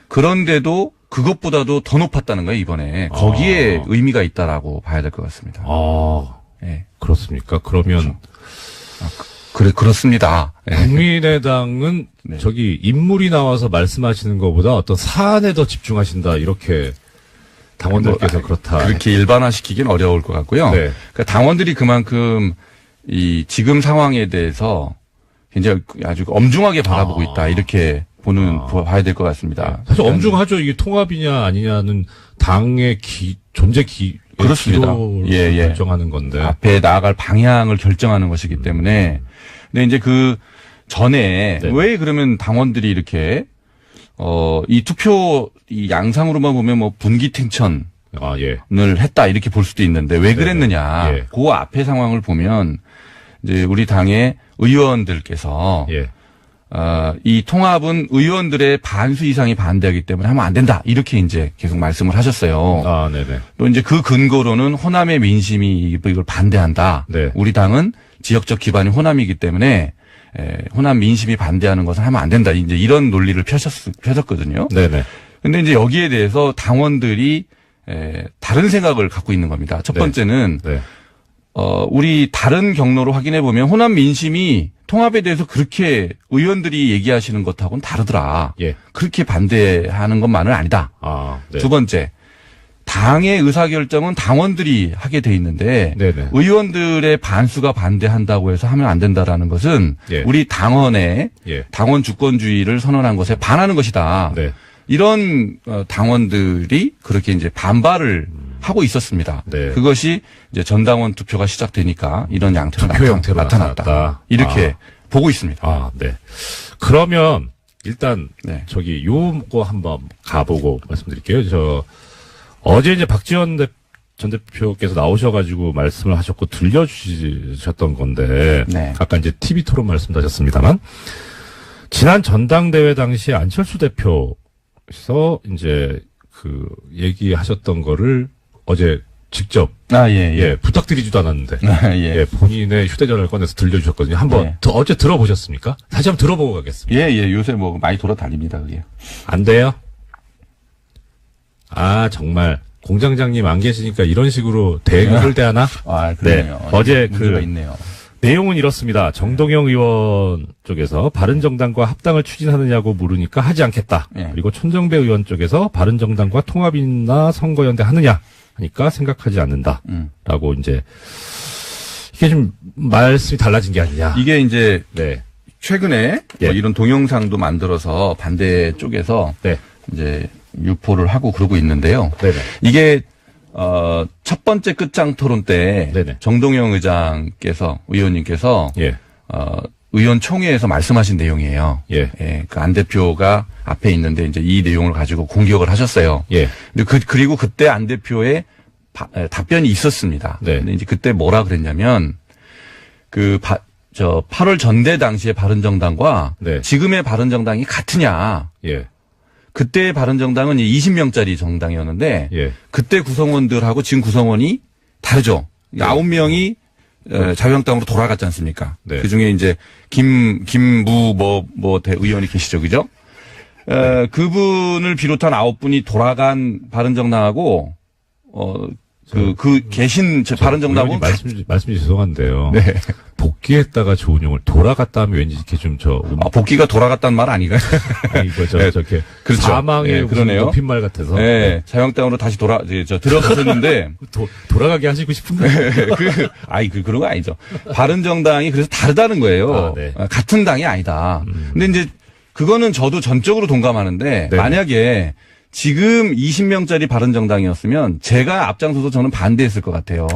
그런데도 그것보다도 더 높았다는 거예요, 이번에. 거기에 의미가 있다라고 봐야 될 것 같습니다. 그렇습니까? 그러면. 그렇습니다. 국민의당은 저기 인물이 나와서 말씀하시는 것보다 어떤 사안에 더 집중하신다, 이렇게 당원들께서 그렇다. 그렇게 일반화시키긴 어려울 것 같고요. 그러니까 당원들이 그만큼 지금 상황에 대해서 굉장히 아주 엄중하게 바라보고 있다. 이렇게 봐야 될 것 같습니다. 사실 엄중하죠. 이게 통합이냐 아니냐는 당의 존재 그렇습니다. 기로를 결정하는 건데. 앞에 나아갈 방향을 결정하는 것이기 때문에. 근데 이제 그 전에 왜 그러면 당원들이 이렇게 이 투표 이 양상으로만 보면 뭐 분기탱천을 했다 이렇게 볼 수도 있는데 왜 그랬느냐. 그 앞에 상황을 보면 이제 우리 당의 의원들께서 이 통합은 의원들의 반수 이상이 반대하기 때문에 하면 안 된다. 이렇게 이제 계속 말씀을 하셨어요. 또 이제 그 근거로는 호남의 민심이 이걸 반대한다. 우리 당은 지역적 기반이 호남이기 때문에 호남 민심이 반대하는 것은 하면 안 된다. 이제 이런 논리를 펴셨거든요. 근데 이제 여기에 대해서 당원들이 다른 생각을 갖고 있는 겁니다. 첫 번째는 우리 다른 경로로 확인해 보면 호남 민심이 통합에 대해서 그렇게 의원들이 얘기하시는 것하고는 다르더라. 그렇게 반대하는 것만은 아니다. 두 번째, 당의 의사결정은 당원들이 하게 돼 있는데 의원들의 반수가 반대한다고 해서 하면 안 된다라는 것은 우리 당원의 당원 주권주의를 선언한 것에 반하는 것이다. 이런 당원들이 그렇게 이제 반발을 하고 있었습니다. 그것이 이제 전당원 투표가 시작되니까 이런 양태로 나타났다. 이렇게 보고 있습니다. 그러면 일단 저기 요거 한번 가보고 말씀드릴게요. 어제 이제 박지원 전 대표께서 나오셔가지고 말씀을 하셨고 들려주셨던 건데 아까 이제 TV 토론 말씀하셨습니다만 지난 전당대회 당시에 안철수 대표께서 이제 그 얘기하셨던 거를 어제 직접 예. 부탁드리지도 않았는데 예. 예, 본인의 휴대전화를 꺼내서 들려주셨거든요. 한번 예. 어제 들어보셨습니까? 다시 한번 들어보고 가겠습니다. 예. 요새 뭐 많이 돌아다닙니다, 그게. 안 돼요? 아, 정말 공장장님 안 계시니까 이런 식으로 대응을 대하나? 그러네요. 네. 어제 문제가 있네요. 내용은 이렇습니다. 정동영 의원 쪽에서 바른정당과 합당을 추진하느냐고 물으니까 하지 않겠다. 예. 그리고 천정배 의원 쪽에서 바른정당과 통합이나 선거연대 하느냐 하니까 생각하지 않는다. 라고 이제 이게 좀 말씀이 달라진 게 아니냐. 이게 이제 네. 최근에 예. 뭐 이런 동영상도 만들어서 반대 쪽에서 네. 이제 유포를 하고 그러고 있는데요. 네네. 이게 첫 번째 끝장 토론 때 네네. 정동영 의원님께서 예. 의원총회에서 말씀하신 내용이에요. 예. 그 안 대표가 앞에 있는데 이제 이 내용을 가지고 공격을 하셨어요. 예. 근데 그리고 그때 안 대표의 답변이 있었습니다. 네. 근데 이제 그때 뭐라 그랬냐면 8월 전대 당시의 바른정당과 네. 지금의 바른정당이 같으냐. 예. 그때 바른정당은 20명짜리 정당이었는데 예. 그때 구성원들하고 지금 구성원이 다르죠. 9명이 자유한국당으로 돌아갔지 않습니까? 네. 그중에 이제 김무 대의원이 계시죠, 그죠? 그분을 비롯한 9분이 돌아간 바른정당하고 계신 바른정당하고 말씀이 죄송한데요. 네. 복귀했다가 좋은 용을 돌아갔다 하면 왠지 이렇게 좀 복귀가 돌아갔다는 말 아닌가요? 이거 네. 저렇게 그렇죠. 사망의 네, 그러네요. 높임말 같아서 네. 자유한국당으로 다시 들어가셨는데 돌아가게 하시고 싶은데 그런 거 아니죠. 바른정당이 그래서 다르다는 거예요. 네. 같은 당이 아니다. 근데 이제 그거는 저도 전적으로 동감하는데 네. 만약에 지금 20명짜리 바른정당이었으면 제가 앞장서서 저는 반대했을 것 같아요.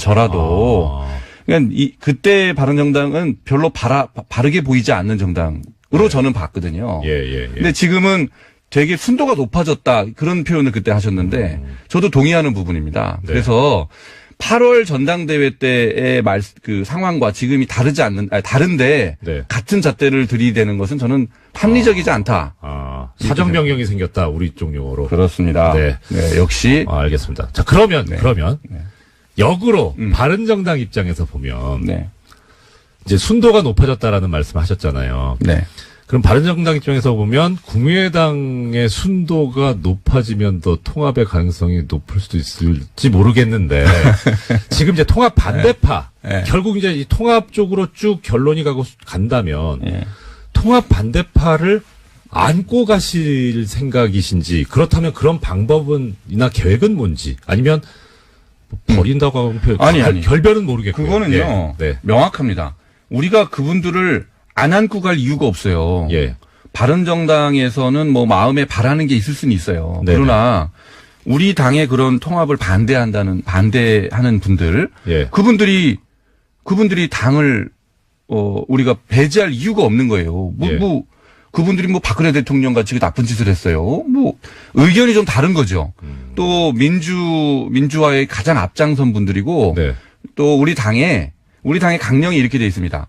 저라도. 그러니까 그때 바른정당은 별로 바르게 보이지 않는 정당으로 저는 봤거든요. 예. 근데 지금은 되게 순도가 높아졌다 그런 표현을 그때 하셨는데 저도 동의하는 부분입니다. 네. 그래서 8월 전당대회 때의 그 상황과 지금이 다른데 네. 같은 잣대를 들이대는 것은 저는 합리적이지 않다. 사정 변경이 생겼다 우리 쪽 용어로. 그렇습니다. 네. 역시 알겠습니다. 자 그러면 역으로 바른정당 입장에서 보면 네. 이제 순도가 높아졌다라는 말씀하셨잖아요. 네. 그럼 바른정당 입장에서 보면 국민의당의 순도가 높아지면 더 통합의 가능성이 높을 수도 있을지 모르겠는데 지금 이제 통합 반대파 네. 결국 이제 이 통합 쪽으로 쭉 결론이 간다면 네. 통합 반대파를 안고 가실 생각이신지 그렇다면 그런 방법은이나 계획은 뭔지 아니면 버린다고 하면 아니. 결별은 모르겠고요. 그거는요. 네. 명확합니다. 우리가 그분들을 안 안고 갈 이유가 없어요. 예. 바른정당에서는 뭐 마음에 바라는 게 있을 수는 있어요. 네네. 그러나 우리 당의 그런 통합을 반대하는 분들, 예. 그분들이 당을 우리가 배제할 이유가 없는 거예요. 그분들이 박근혜 대통령 같이 나쁜 짓을 했어요. 의견이 좀 다른 거죠. 또 민주화의 가장 앞장선 분들이고 네. 또 우리 당의 강령이 이렇게 돼 있습니다.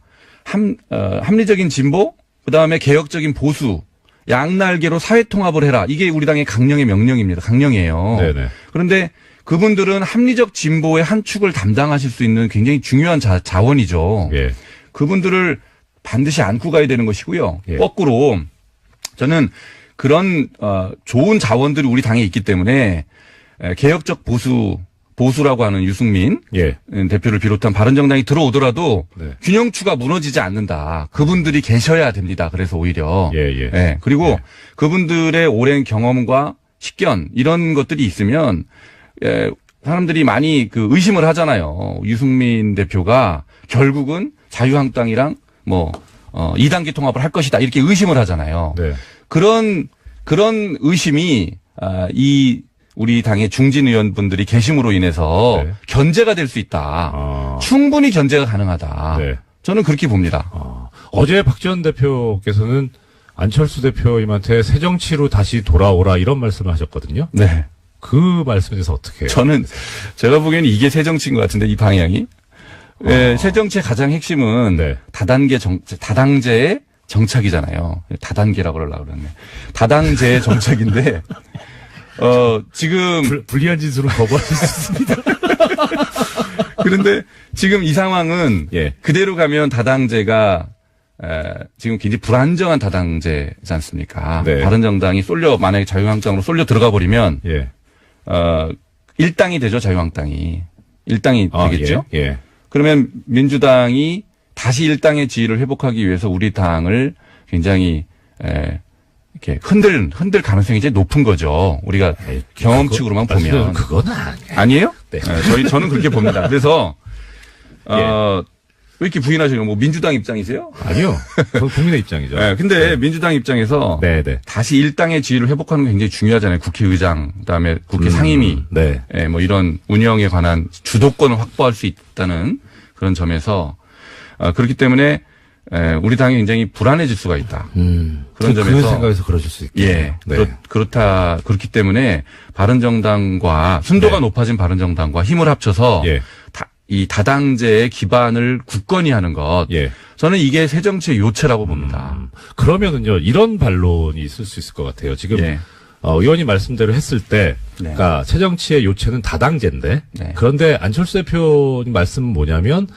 합리적인 진보, 그다음에 개혁적인 보수, 양날개로 사회 통합을 해라. 이게 우리 당의 강령의 명령입니다. 강령이에요. 네네. 그런데 그분들은 합리적 진보의 한 축을 담당하실 수 있는 굉장히 중요한 자원이죠. 예. 그분들을 반드시 안고 가야 되는 것이고요. 예. 거꾸로 저는 그런 좋은 자원들이 우리 당에 있기 때문에 개혁적 보수라고 하는 유승민 대표를 비롯한 바른정당이 들어오더라도 네. 균형추가 무너지지 않는다. 그분들이 계셔야 됩니다. 그래서 오히려. 예. 그리고 그분들의 오랜 경험과 식견 이런 것들이 있으면 사람들이 많이 의심을 하잖아요. 유승민 대표가 결국은 자유한국당이랑 2단계 통합을 할 것이다. 이렇게 의심을 하잖아요. 네. 그런 의심이 우리 당의 중진 의원분들이 계심으로 인해서 네. 견제가 될 수 있다. 충분히 견제가 가능하다. 네. 저는 그렇게 봅니다. 어제 박지원 대표께서는 안철수 대표님한테 새 정치로 다시 돌아오라 이런 말씀을 하셨거든요. 네. 그 말씀에 대해서 어떻게 해요? 저는 제가 보기에는 이게 새 정치인 것 같은데 이 방향이. 새 정치의 가장 핵심은 네. 다당제의 정착이잖아요. 다단계라고 그러려고 그랬네. 다당제의 정착인데 지금 불리한 짓으로 거부하실 수 있습니다. 그런데 지금 이 상황은 예. 그대로 가면 다당제가 지금 굉장히 불안정한 다당제지 않습니까? 네. 바른정당이 만약에 자유한국당으로 쏠려 들어가 버리면 예. 일당이 되죠, 자유한국당이. 일당이 되겠죠? 예. 그러면 민주당이 다시 일당의 지위를 회복하기 위해서 우리 당을 굉장히 이렇게 흔들 가능성이 이제 높은 거죠. 우리가 경험칙으로만 보면. 그건 아니에요. 아니에요? 네. 저는 그렇게 봅니다. 그래서 왜 이렇게 부인하시는 뭐 민주당 입장이세요? 아니요. 그건 국민의 입장이죠. 네, 근데 민주당 입장에서 네, 네. 다시 일당의 지위를 회복하는 게 굉장히 중요하잖아요. 국회의장, 그다음에 국회 상임위, 네. 뭐 이런 운영에 관한 주도권을 확보할 수 있다는 그런 점에서 그렇기 때문에 우리 당이 굉장히 불안해질 수가 있다. 그런 점에서 그런 생각에서 그러실 수 있겠네요. 예, 네. 그렇기 때문에 바른정당과 순도가 네. 높아진 바른정당과 힘을 합쳐서 예. 이 다당제의 기반을 굳건히 하는 것. 예. 저는 이게 새 정치의 요체라고 봅니다. 그러면은요, 이런 반론이 있을 수 있을 것 같아요. 지금, 예. 의원이 말씀대로 했을 때, 네. 그러니까 새정치의 요체는 다당제인데, 네. 그런데 안철수 대표님 말씀은 뭐냐면,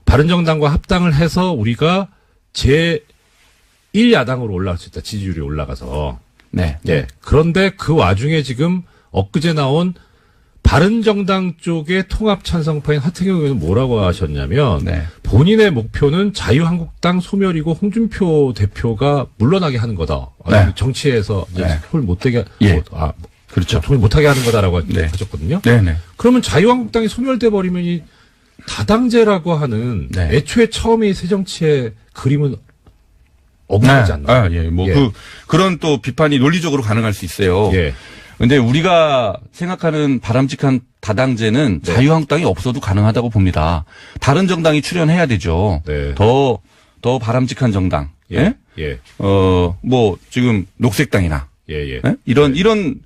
바른정당과 합당을 해서 우리가 제1야당으로 올라갈 수 있다. 지지율이 올라가서. 네. 예. 그런데 그 와중에 지금 엊그제 나온 바른정당 쪽의 통합 찬성파인 하태경 의원은 뭐라고 하셨냐면 네. 본인의 목표는 자유한국당 소멸이고 홍준표 대표가 물러나게 하는 거다. 네. 정치에서 이제 네. 손을 못되게 그렇죠. 손을 못하게 하는 거다라고 네. 하셨거든요. 네네. 그러면 자유한국당이 소멸돼 버리면 이 다당제라고 하는 네. 애초에 처음에 새 정치의 그림은 엉망이지 않나? 예. 뭐 예. 그런 또 비판이 논리적으로 가능할 수 있어요. 예. 근데 우리가 생각하는 바람직한 다당제는 네. 자유한국당이 없어도 가능하다고 봅니다. 다른 정당이 출연해야 되죠. 네. 더 바람직한 정당. 예. 예. 뭐 지금 녹색당이나 예. 예. 예? 이런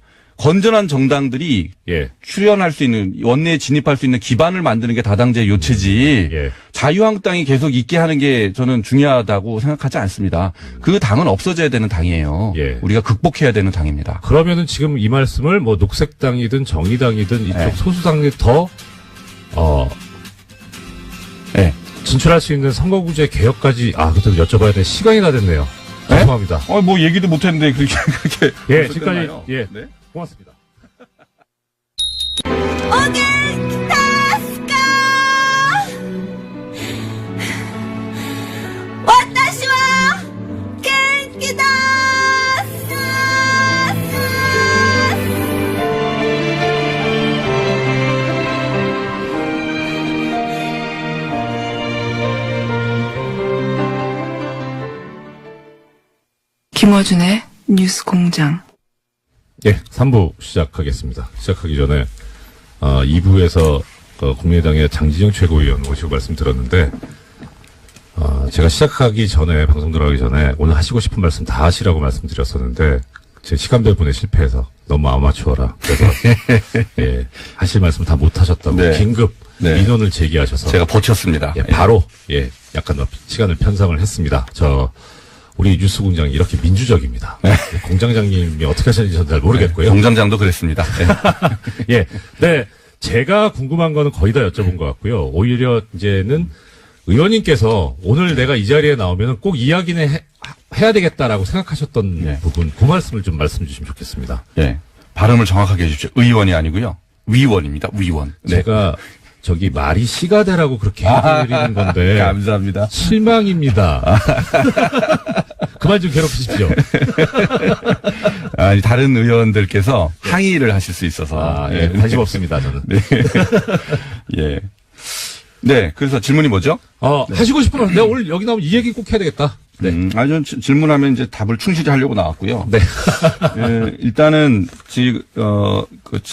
건전한 정당들이 예. 출연할 수 있는 원내에 진입할 수 있는 기반을 만드는 게 다당제 요체지. 예. 자유한국당이 계속 있게 하는 게 저는 중요하다고 생각하지 않습니다. 그 당은 없어져야 되는 당이에요. 예. 우리가 극복해야 되는 당입니다. 그러면은 지금 이 말씀을 뭐 녹색당이든 정의당이든 이쪽 네. 소수당이 더 네. 진출할 수 있는 선거구제 개혁까지 그것도 여쭤봐야 돼. 시간이 다 됐네요. 네? 죄송합니다. 뭐 얘기도 못 했는데 그렇게 예, 벌써 지금까지 끝나요? 예. 네? 고맙습니다. お元気ですか私は元気です김어준의 뉴스 공장. 예, 3부 시작하겠습니다. 시작하기 전에 2부에서 국민의당의 장지영 최고위원 모시고 말씀 들었는데 제가 시작하기 전에 방송 들어가기 전에 오늘 하시고 싶은 말씀 다 하시라고 말씀드렸었는데 제 시간별 분에 실패해서 너무 아마추어라 그래서 예, 하실 말씀 다 못하셨다고 네. 긴급 네. 민원을 제기하셔서 제가 버텼습니다. 예, 바로 약간 시간을 편성을 했습니다. 우리 뉴스 공장이 이렇게 민주적입니다. 공장장님이 어떻게 하시는지 저는 잘 모르겠고요. 공장장도 그랬습니다. 예. 네. 제가 궁금한 거는 거의 다 여쭤본 것 같고요. 오히려 이제는 의원님께서 오늘 내가 이 자리에 나오면 꼭 이야기는 해야 되겠다라고 생각하셨던 네. 부분, 그 말씀을 좀 말씀 주시면 좋겠습니다. 예. 발음을 정확하게 해주십시오. 의원이 아니고요. 위원입니다. 위원. 네. 제가 저기 말이 시가 되라고 그렇게 해드리는 건데. 감사합니다. 실망입니다. 그만 좀 괴롭히십시오. 다른 의원들께서 항의를 하실 수 있어서. 예, 관심 없습니다, 저는. 네. 예. 네. 그래서 질문이 뭐죠? 하시고 싶은 말, 내가 오늘 여기 나오면 이 얘기 꼭 해야 되겠다. 네. 전 질문하면 이제 답을 충실히 하려고 나왔고요. 네. 예, 일단은 지금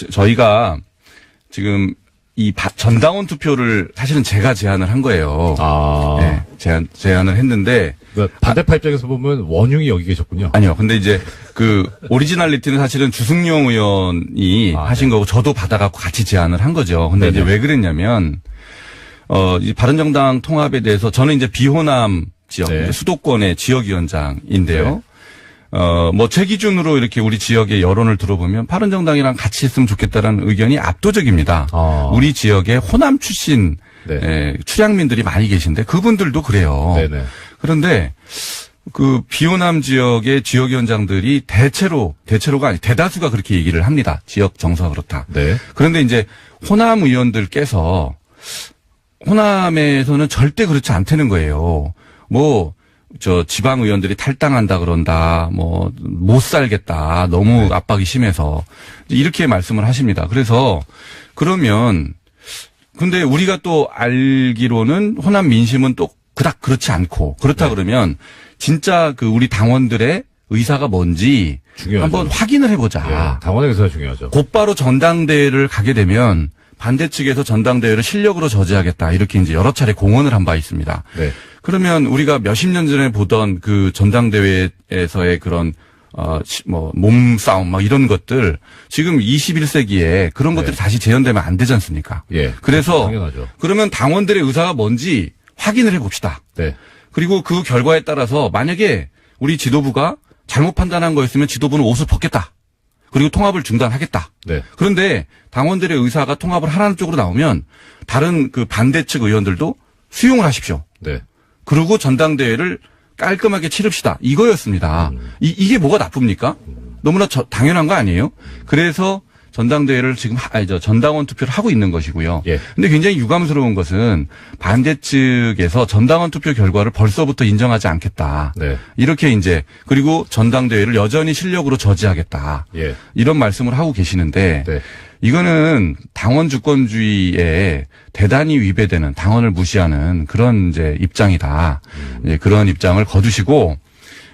저희가 지금 이 전당원 투표를 사실은 제가 제안을 한 거예요. 네. 제안을 했는데 반대파 입장에서 보면 원흉이 여기 계셨군요. 아니요. 근데 이제 오리지널리티는 사실은 주승용 의원이 하신 거고 저도 받아갖고 같이 제안을 한 거죠. 근데 네네. 이제 왜 그랬냐면 이 바른정당 통합에 대해서 저는 이제 비호남 지역 네. 수도권의 지역위원장인데요. 뭐 제 기준으로 이렇게 우리 지역의 여론을 들어보면 바른정당이랑 같이 있으면 좋겠다라는 의견이 압도적입니다. 우리 지역에 호남 출신 네. 출향민들이 많이 계신데 그분들도 그래요. 네네. 그런데 그 비호남 지역의 지역위원장들이 대체로가 아니 대다수가 그렇게 얘기를 합니다. 지역 정서가 그렇다. 네. 그런데 이제 호남 의원들께서 호남에서는 절대 그렇지 않다는 거예요. 지방 의원들이 탈당한다 그런다, 못 살겠다, 너무 압박이 심해서. 이렇게 말씀을 하십니다. 그래서, 근데 우리가 또 알기로는 호남 민심은 또 그닥 그렇지 않고, 그렇다 그러면, 진짜 우리 당원들의 의사가 뭔지, 중요하죠. 한번 확인을 해보자. 예, 당원의 의사가 중요하죠. 곧바로 전당대회를 가게 되면, 반대 측에서 전당대회를 실력으로 저지하겠다. 이렇게 이제 여러 차례 공언을 한 바 있습니다. 네. 그러면 우리가 몇십 년 전에 보던 그 전당대회에서의 그런, 몸싸움, 이런 것들, 지금 21세기에 그런 네. 것들이 다시 재현되면 안 되지 않습니까? 예. 그래서, 당연하죠. 그러면 당원들의 의사가 뭔지 확인을 해 봅시다. 네. 그리고 그 결과에 따라서 만약에 우리 지도부가 잘못 판단한 거였으면 지도부는 옷을 벗겠다. 그리고 통합을 중단하겠다. 네. 그런데 당원들의 의사가 통합을 하라는 쪽으로 나오면 다른 그 반대측 의원들도 수용을 하십시오. 네. 그리고 전당대회를 깔끔하게 치릅시다. 이거였습니다. 이게 뭐가 나쁩니까? 너무나 당연한 거 아니에요? 그래서 전당대회를 지금 전당원 투표를 하고 있는 것이고요. 예. 근데 굉장히 유감스러운 것은 반대 측에서 전당원 투표 결과를 벌써부터 인정하지 않겠다. 네. 이렇게 그리고 전당대회를 여전히 실력으로 저지하겠다. 예. 이런 말씀을 하고 계시는데 네. 이거는 당원 주권주의에 대단히 위배되는 당원을 무시하는 그런 입장이다. 그런 입장을 거두시고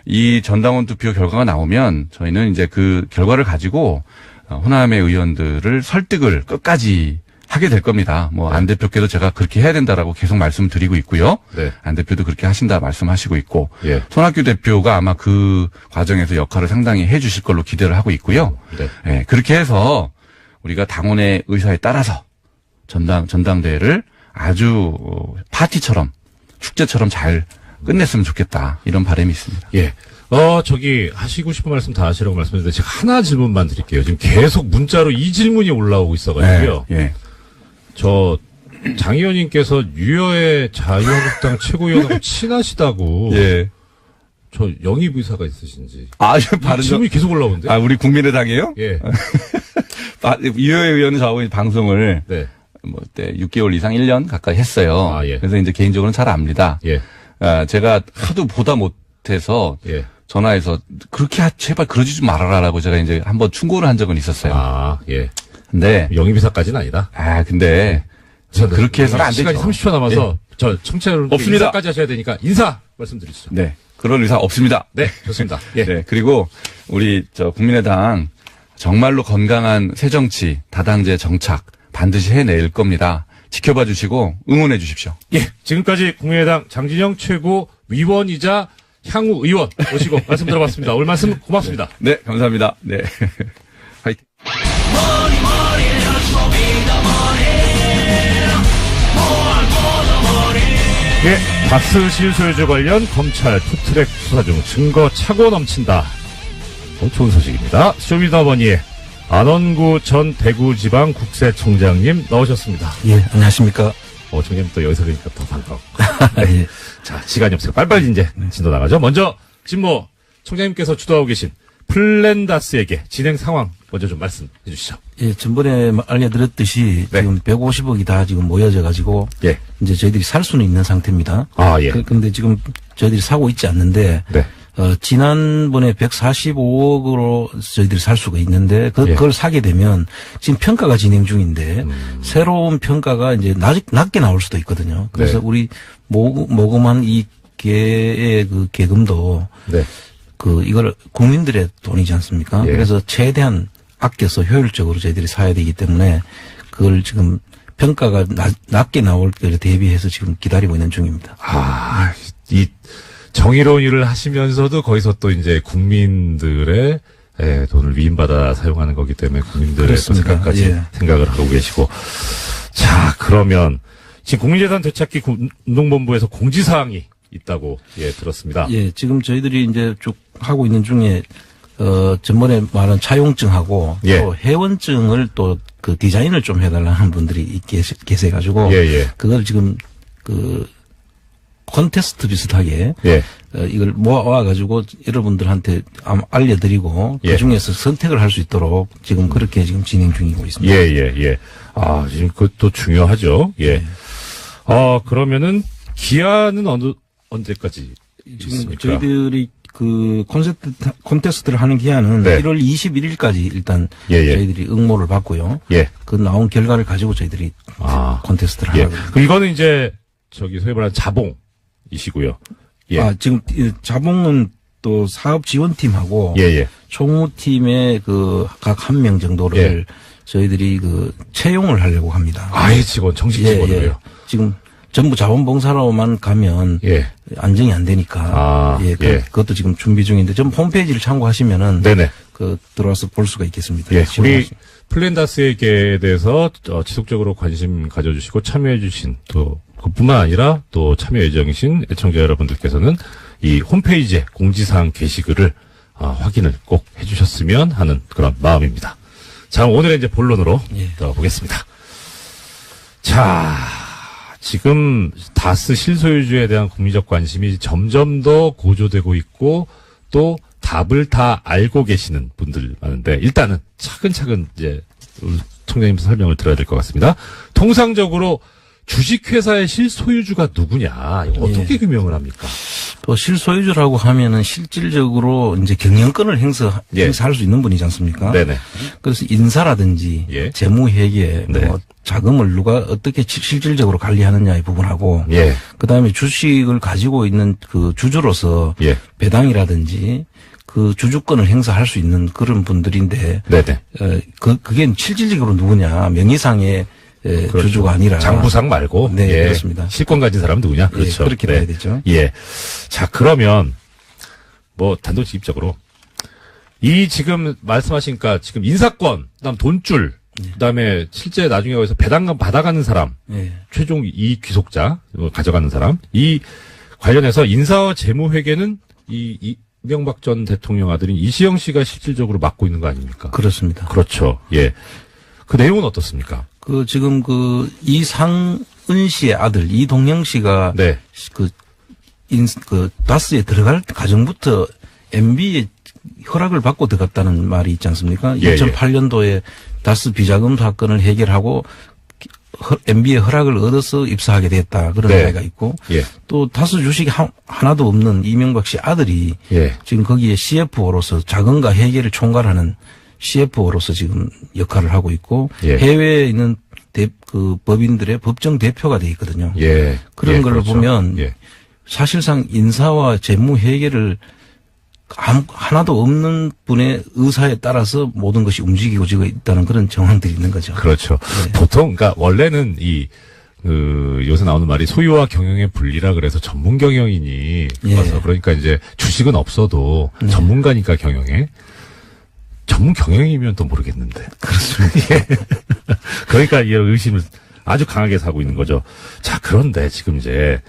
이 전당원 투표 결과가 나오면 저희는 그 결과를 가지고 호남의 의원들을 설득을 끝까지 하게 될 겁니다. 안 대표께도 제가 그렇게 해야 된다라고 계속 말씀드리고 있고요. 네. 안 대표도 그렇게 하신다 말씀하시고 있고 예. 손학규 대표가 아마 그 과정에서 역할을 상당히 해 주실 걸로 기대를 하고 있고요. 네. 예, 그렇게 해서 우리가 당원의 의사에 따라서 전당대회를 아주 파티처럼 축제처럼 잘 끝냈으면 좋겠다. 이런 바람이 있습니다. 예. 하시고 싶은 말씀 다 하시라고 말씀드렸는데 제가 하나 질문만 드릴게요. 지금 계속 문자로 이 질문이 올라오고 있어가지고요. 예. 장 의원님께서 유여의 자유한국당 최고위원하고 친하시다고. 예. 영입 의사가 있으신지. 바른 질문이 계속 올라오는데. 우리 국민의당이에요? 예. 유효 의원은 저하고 방송을 네. 6개월 이상 1년 가까이 했어요. 예. 그래서 이제 개인적으로는 잘 압니다. 예. 제가 하도 보다 못해서 예. 전화해서 그렇게 제발 그러지 좀 말아라라고 제가 이제 한번 충고를 한 적은 있었어요. 예. 근데 영입 의사까지는 아니다. 근데 그렇게 해서는 안 시간이 되죠. 30초 남아서 청취자 여러분 없습니다. 인사까지 하셔야 되니까 인사 말씀드리시죠. 네. 그런 의사 없습니다. 네, 좋습니다. 예. 네. 그리고 우리 국민의당 정말로 건강한 새정치, 다당제 정착 반드시 해낼 겁니다. 지켜봐 주시고 응원해 주십시오. 예. 지금까지 국민의당 장진영 최고 위원이자 향후 의원 오시고 말씀 들어봤습니다. 오늘 말씀 고맙습니다. 네, 감사합니다. 네. 화이팅. 예. 다스 실소유주 관련 검찰 투트랙 수사 중 증거 차고 넘친다. 좋은 소식입니다. 쇼미더머니의 안원구 전 대구지방국세청장님 나오셨습니다. 예, 안녕하십니까. 청장님 또 여기서 그러니까 더 반가워. 예. 자, 시간이 없어요. 빨리빨리 이제 진도 나가죠. 먼저 지금 청장님께서 주도하고 계신 플랜다스에게 진행 상황 먼저 좀 말씀해 주시죠. 예, 전번에 알려드렸듯이 네. 지금 150억이 다 지금 모여져 가지고 예. 이제 저희들이 살 수는 있는 상태입니다. 예. 근데 지금 저희들이 사고 있지 않는데 네. 지난번에 145억으로 저희들이 살 수가 있는데 그걸 사게 되면 지금 평가가 진행 중인데 새로운 평가가 이제 낮게 나올 수도 있거든요. 그래서 네. 우리 모금한 이 개의 계금도 네. 이걸 국민들의 돈이지 않습니까? 예. 그래서 최대한 아껴서 효율적으로 저희들이 사야 되기 때문에 그걸 지금 평가가 낮게 나올 때를 대비해서 지금 기다리고 있는 중입니다. 이 정의로운 일을 하시면서도 거기서 또 이제 국민들의 돈을 위임받아 사용하는 거기 때문에 국민들의 그렇습니다. 생각까지 예. 생각을 하고 계시고. 자, 그러면 지금 국민재산 되찾기 운동본부에서 공지사항이 있다고 들었습니다. 예, 지금 저희들이 이제 쭉 하고 있는 중에 전번에 말한 차용증하고 예. 또 회원증을 또 그 디자인을 좀 해달라는 분들이 계세가지고 그걸 지금 그 콘테스트 비슷하게 예. 이걸 모아가지고 여러분들한테 알려드리고 예. 그 중에서 선택을 할 수 있도록 지금 그렇게 지금 진행 중이고 있습니다. 예. 아, 지금 그것도 중요하죠. 예. 그러면은 기한은 언제까지 지금 있습니까? 저희들이 그 콘테스트를 하는 기한은 네. 1월 21일까지 일단 예. 저희들이 응모를 받고요. 예. 그 나온 결과를 가지고 저희들이 콘테스트를 예. 하고 있습니다. 그럼 이거는 이제 소위 말하는 자봉이시고요. 예. 지금 이 자봉은 또 사업 지원팀하고 예. 총무팀의 그 각 한 명 정도를 예. 저희들이 그 채용을 하려고 합니다. 아예 직원, 정식 직원으로요. 지금 전부 자원봉사로만 가면 예. 안정이 안 되니까 그것도 지금 준비 중인데 좀 홈페이지를 참고하시면은 네네. 그 들어와서 볼 수가 있겠습니다. 예. 우리 플랜다스에게 대해서 지속적으로 관심 가져주시고 참여해주신 또 그뿐만 아니라 또 참여 예정이신 애청자 여러분들께서는 이 홈페이지에 공지사항 게시글을 확인을 꼭 해주셨으면 하는 그런 마음입니다. 자, 오늘의 이제 본론으로 들어보겠습니다. 자, 지금 다스 실소유주에 대한 국민적 관심이 점점 더 고조되고 있고 또 답을 다 알고 계시는 분들 많은데 일단은 차근차근 이제 총장님 설명을 들어야 될 것 같습니다. 통상적으로 주식회사의 실소유주가 누구냐? 이거 어떻게 규명을 합니까? 또 실소유주라고 하면은 실질적으로 이제 경영권을 행사할 수 있는 분이지 않습니까? 네네. 그래서 인사라든지 재무회계, 뭐 자금을 누가 어떻게 실질적으로 관리하느냐의 부분하고, 그 다음에 주식을 가지고 있는 그 주주로서 배당이라든지 그 주주권을 행사할 수 있는 그런 분들인데, 그게 실질적으로 누구냐? 명의상의 그렇죠. 주주가 아니라 장부상 말고 그렇습니다. 실권 가진 사람은 누구냐? 그렇죠. 그렇게 봐야 되죠. 자, 그러면 뭐 단도직입적으로 이 지금 말씀하시니까 지금 인사권, 그다음 돈줄, 그다음에 실제 나중에 거기서 배당금 받아가는 사람, 최종 이익 귀속자 가져가는 사람, 이 관련해서 인사와 재무회계는 이명박 전 대통령 아들인 이시영 씨가 실질적으로 맡고 있는 거 아닙니까? 그렇습니다. 그렇죠. 예. 그 내용은 어떻습니까? 지금 이상은 씨의 아들 이동영 씨가 다스에 들어갈 과정부터 MB의 허락을 받고 들어갔다는 말이 있지 않습니까? 2008년도에 다스 비자금 사건을 해결하고 MB의 허락을 얻어서 입사하게 됐다. 그런 이야기가 있고 또 다스 주식이 하나도 없는 이명박 씨 아들이 지금 거기에 CFO로서 자금과 회계를 총괄하는 CFO로서 지금 역할을 하고 있고 해외에 있는 그 법인들의 법정 대표가 돼 있거든요. 그런 걸로 그렇죠. 보면 사실상 인사와 재무 회계를 하나도 없는 분의 의사에 따라서 모든 것이 움직이고 있다는 그런 정황들이 있는 거죠. 그렇죠. 보통 그러니까 원래는 요새 나오는 말이 소유와 경영의 분리라 그래서 전문 경영인이 와서 그러니까 이제 주식은 없어도 전문가니까 경영에. 전문 경영이면 또 모르겠는데. 그렇습니다. 그러니까 이 의심을 아주 강하게 사고 있는 거죠. 자, 그런데 지금 이제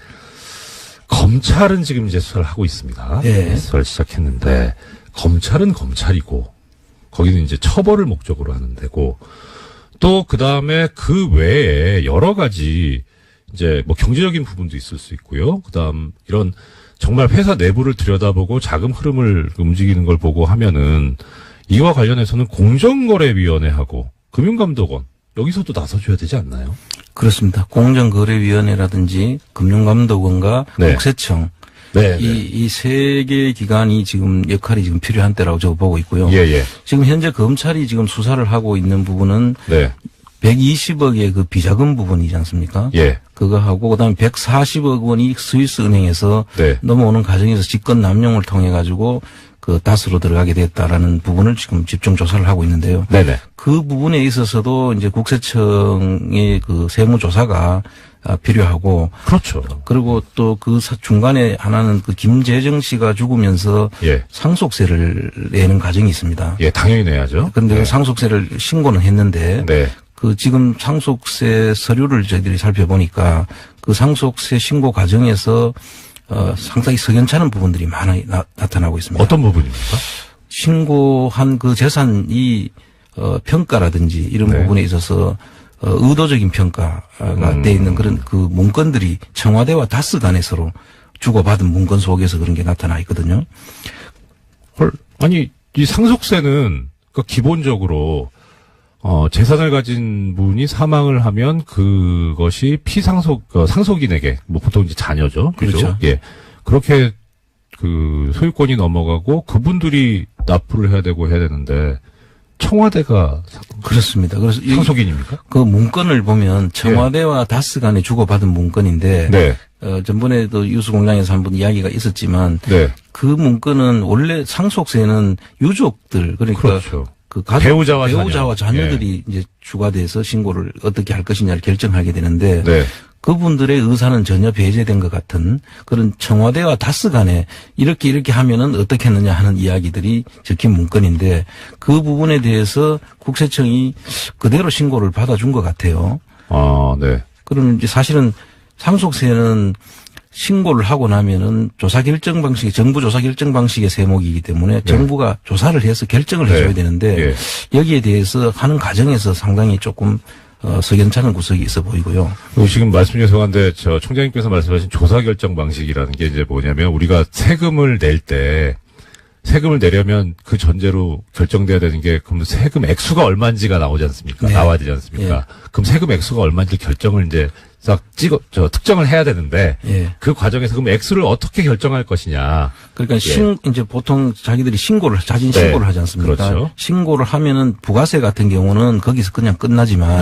검찰은 지금 이제 수사를 하고 있습니다. 수사를 시작했는데 검찰은 검찰이고 거기는 이제 처벌을 목적으로 하는 데고 또 그다음에 그 외에 여러 가지 이제 뭐 경제적인 부분도 있을 수 있고요. 그다음 이런 정말 회사 내부를 들여다보고 자금 흐름을 움직이는 걸 보고 하면은 이와 관련해서는 공정거래위원회하고 금융감독원 여기서도 나서줘야 되지 않나요? 그렇습니다. 공정거래위원회라든지 금융감독원과 국세청 이 세 개의 기관이 지금 역할이 지금 필요한 때라고 저도 보고 있고요. 지금 현재 검찰이 지금 수사를 하고 있는 부분은 120억의 그 비자금 부분이지 않습니까? 그거 하고 그다음에 140억 원이 스위스 은행에서 넘어오는 과정에서 직권 남용을 통해 가지고 그 다스로 들어가게 됐다라는 부분을 지금 집중 조사를 하고 있는데요. 그 부분에 있어서도 이제 국세청의 그 세무조사가 필요하고. 그렇죠. 그리고 또 그 중간에 하나는 그 김재정 씨가 죽으면서 상속세를 내는 과정이 있습니다. 당연히 내야죠. 그런데 그 상속세를 신고는 했는데. 그 지금 상속세 서류를 저희들이 살펴보니까 그 상속세 신고 과정에서 상당히 석연찮은 부분들이 많이 나타나고 있습니다. 어떤 부분입니까? 신고한 그 재산이 평가라든지 이런 네. 부분에 있어서 의도적인 평가가 돼 있는 그런 그 문건들이 청와대와 다스 간에 서로 주고받은 문건 속에서 그런 게 나타나 있거든요. 아니 이 상속세는 그러니까 기본적으로 재산을 가진 분이 사망을 하면 그것이 상속인에게 뭐 보통 이제 자녀죠. 그죠? 그렇죠. 예. 그렇게 그 소유권이 넘어가고 그분들이 납부를 해야 되는데 청와대가 그렇습니다. 그래서 상속인입니까? 그 문건을 보면 청와대와 다스 간에 주고받은 문건인데 네. 전번에도 유수공장에서 한번 이야기가 있었지만 네. 그 문건은 원래 상속세는 유족들 그러니까 그렇죠. 그 가족, 배우자와 자녀들이 이제 주가돼서 신고를 어떻게 할 것이냐를 결정하게 되는데 네. 그분들의 의사는 전혀 배제된 것 같은 그런 청와대와 다스 간에 이렇게 하면은 어떻게 했느냐 하는 이야기들이 적힌 문건인데 그 부분에 대해서 국세청이 그대로 신고를 받아준 것 같아요. 아, 네. 그러면 이제 사실은 상속세는 신고를 하고 나면은 정부 조사 결정 방식의 세목이기 때문에 정부가 조사를 해서 결정을 해줘야 되는데 여기에 대해서 하는 과정에서 상당히 조금 석연찮은 구석이 있어 보이고요. 지금 말씀 죄송한데 저 총장님께서 말씀하신 조사 결정 방식이라는 게 이제 뭐냐면 우리가 세금을 내려면 그 전제로 결정돼야 되는 게 그럼 세금 액수가 얼마인지가 나오지 않습니까? 네. 나와야 되지 않습니까? 그럼 세금 액수가 얼마인지 결정을 이제 싹 특정을 해야 되는데 그 과정에서 그럼 액수를 어떻게 결정할 것이냐. 그러니까 이제 보통 자기들이 자진 신고를 하지 않습니까? 그렇죠. 신고를 하면은 부가세 같은 경우는 거기서 그냥 끝나지만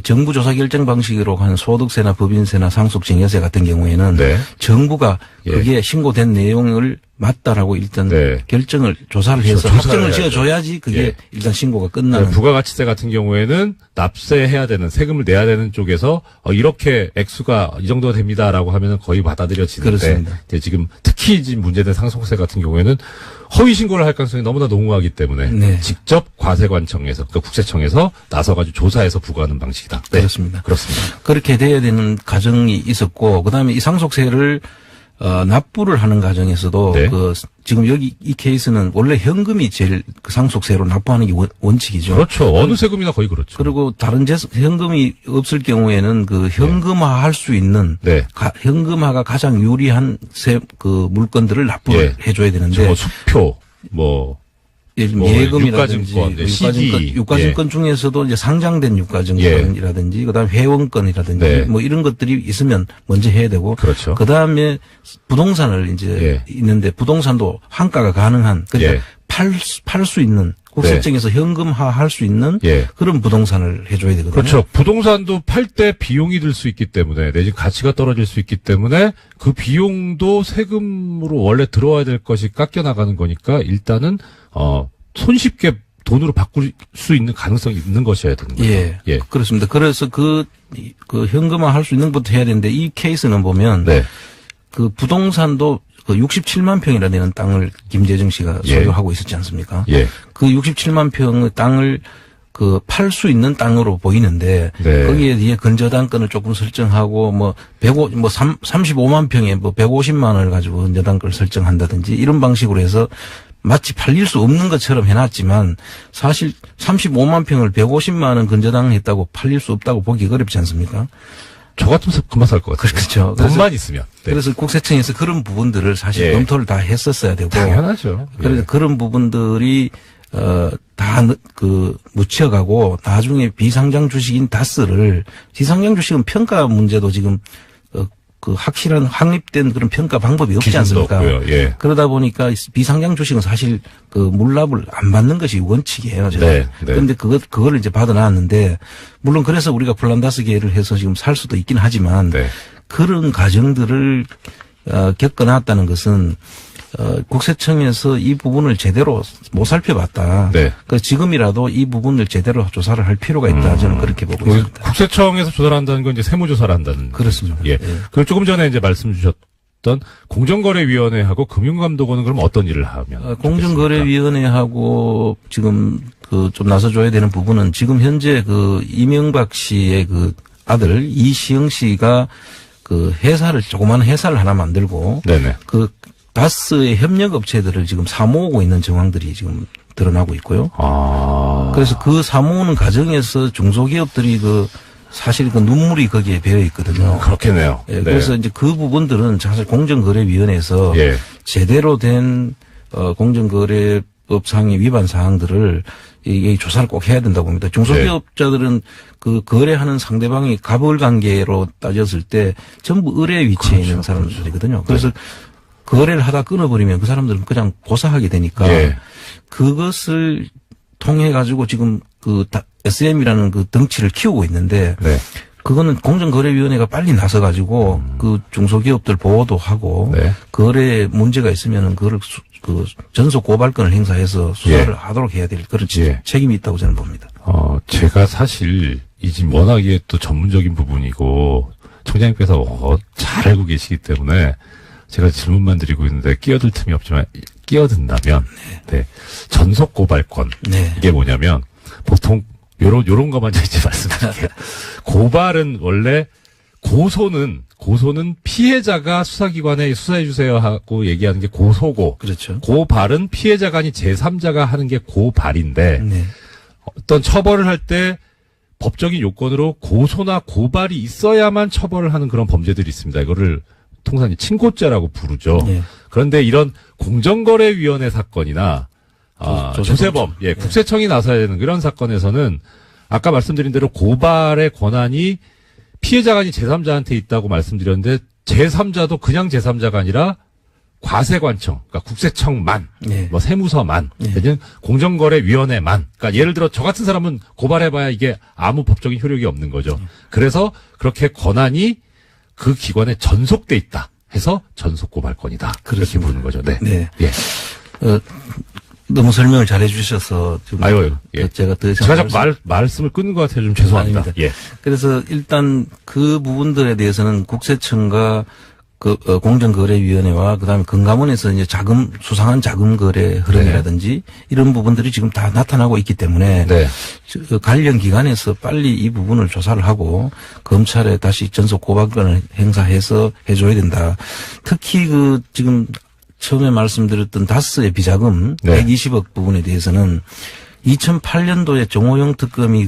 정부 조사 결정 방식으로 한 소득세나 법인세나 상속증여세 같은 경우에는 정부가 그게 신고된 내용을 맞다라고 일단 조사를 해서 확정을 지어줘야지 그게 일단 신고가 끝나는. 부가가치세 같은 경우에는 납세해야 되는 세금을 내야 되는 쪽에서 이렇게 액수가 이 정도 됩니다라고 하면은 거의 받아들여지는데 그렇습니다. 이제 지금 특히 지금 문제된 상속세 같은 경우에는 허위 신고를 할 가능성이 너무나 농후하기 때문에 직접 과세관청에서 그러니까 국세청에서 나서가지고 조사해서 부과하는 방식이다. 그렇습니다. 그렇습니다. 그렇게 돼야 되는 과정이 있었고 그다음에 이 상속세를 납부를 하는 과정에서도 지금 여기 이 케이스는 원래 현금이 제일 그 상속세로 납부하는 게 원칙이죠. 그렇죠. 어느 세금이나 거의 그렇죠. 그리고 다른 현금이 없을 경우에는 그 현금화할 수 있는 현금화가 가장 유리한 그 물건들을 납부를 해줘야 되는데 수표 예금이라든지 CD, 유가증권 중에서도 이제 상장된 유가증권이라든지 그다음에 회원권이라든지 뭐 이런 것들이 있으면 먼저 해야 되고 그렇죠. 그다음에 부동산을 이제 있는데 부동산도 환가가 가능한 그러니까 팔 수 있는 국세청에서 현금화할 수 있는 그런 부동산을 해줘야 되거든요. 그렇죠. 부동산도 팔 때 비용이 들 수 있기 때문에 내지 가치가 떨어질 수 있기 때문에 그 비용도 세금으로 원래 들어와야 될 것이 깎여 나가는 거니까 일단은 손쉽게 돈으로 바꿀 수 있는 가능성이 있는 것이어야 되는 거죠. 그렇습니다. 그래서 그 현금화 할 수 있는 것부터 해야 되는데 이 케이스는 보면 그 부동산도 그 67만 평이나 되는 땅을 김재정 씨가 소유하고 있었지 않습니까? 그 67만 평의 땅을 그 팔 수 있는 땅으로 보이는데 거기에 뒤에 건저당권을 조금 설정하고 35만 평에 150만 원을 가지고 건저당권을 설정한다든지 이런 방식으로 해서 마치 팔릴 수 없는 것처럼 해놨지만 사실 35만 평을 150만 원 건저당했다고 팔릴 수 없다고 보기 어렵지 않습니까? 저 같으면 금방 살 것 같아요. 그렇죠. 돈만 있으면. 그래서 국세청에서 그런 부분들을 사실 검토를 다 했었어야 되고. 당연하죠. 그래서 그런 부분들이 다 묻혀가고 나중에 비상장 주식인 다스를 비상장 주식은 평가 문제도 지금 그 확실한 확립된 그런 평가 방법이 없지 않습니까? 그러다 보니까 비상장 주식은 사실 그 물납을 안 받는 것이 원칙이에요. 그런데 그거를 이제 받아놨는데 물론 그래서 우리가 플란다스계를 해서 지금 살 수도 있긴 하지만 그런 과정들을 겪어놨다는 것은 국세청에서 이 부분을 제대로 못 살펴봤다. 그래서 지금이라도 이 부분을 제대로 조사를 할 필요가 있다. 저는 그렇게 보고 있습니다. 국세청에서 조사를 한다는 건 이제 세무조사를 한다는. 그렇습니다. 그리고 조금 전에 이제 말씀 주셨던 공정거래위원회하고 금융감독원은 그럼 어떤 일을 하면? 공정거래위원회하고 지금 좀 나서줘야 되는 부분은 지금 현재 이명박 씨의 아들 이시영 씨가 그 회사를 조그마한 회사를 하나 만들고 네네. 그 다스의 협력 업체들을 지금 사모으고 있는 정황들이 지금 드러나고 있고요. 그래서 그 사모으는 과정에서 중소기업들이 사실 눈물이 거기에 배어 있거든요. 그렇겠네요. 예, 그래서 이제 그 부분들은 사실 공정거래위원회에서 예. 제대로 된 공정거래법상의 위반 사항들을 이 조사를 꼭 해야 된다고 봅니다. 중소기업자들은 그 거래하는 상대방이 갑을 관계로 따졌을 때 전부 의뢰 위치에 있는 사람들이거든요. 그래서 거래를 하다 끊어버리면 그 사람들은 그냥 고사하게 되니까 그것을 통해 가지고 지금 SM이라는 그 덩치를 키우고 있는데 그거는 공정거래위원회가 빨리 나서 가지고 그 중소기업들 보호도 하고 거래 문제가 있으면은 그거를 전속 고발권을 행사해서 수사를 하도록 해야 될 그런 책임이 있다고 저는 봅니다. 제가 사실 이 집 워낙에 또 전문적인 부분이고 총장님께서 잘 알고 계시기 때문에 제가 질문만 드리고 있는데 끼어들 틈이 없지만 끼어든다면 전속 고발권 이게 뭐냐면 보통 요런 것만 이제 말씀드릴게요. 고발은 원래 고소는 피해자가 수사기관에 수사해 주세요 하고 얘기하는 게 고소고 그렇죠. 고발은 피해자가 아닌 제3자가 하는 게 고발인데 어떤 처벌을 할 때 법적인 요건으로 고소나 고발이 있어야만 처벌을 하는 그런 범죄들이 있습니다. 이거를 통상 친고죄라고 부르죠. 그런데 이런 공정거래위원회 사건이나 조세범, 국세청이 나서야 되는 그런 사건에서는 아까 말씀드린 대로 고발의 권한이 피해자가 아닌 제3자한테 있다고 말씀드렸는데 제3자도 그냥 제3자가 아니라 과세관청, 그러니까 국세청만, 뭐 세무서만, 공정거래위원회만. 그러니까 예를 들어 저 같은 사람은 고발해봐야 이게 아무 법적인 효력이 없는 거죠. 그래서 그렇게 권한이 그 기관에 전속돼 있다 해서 전속고발권이다. 그렇게 부르는 거죠. 너무 설명을 잘 해주셔서 좀 제가 자꾸 말씀을 끊는 것 같아요. 좀 죄송합니다. 그래서 일단 그 부분들에 대해서는 국세청과 공정거래위원회와 그다음에 금감원에서 이제 수상한 자금 거래 흐름이라든지 이런 부분들이 지금 다 나타나고 있기 때문에 관련 기관에서 빨리 이 부분을 조사를 하고 검찰에 다시 전속 고발권을 행사해서 해줘야 된다. 특히 지금 처음에 말씀드렸던 다스의 비자금 120억 부분에 대해서는 2008년도에 정호영 특검이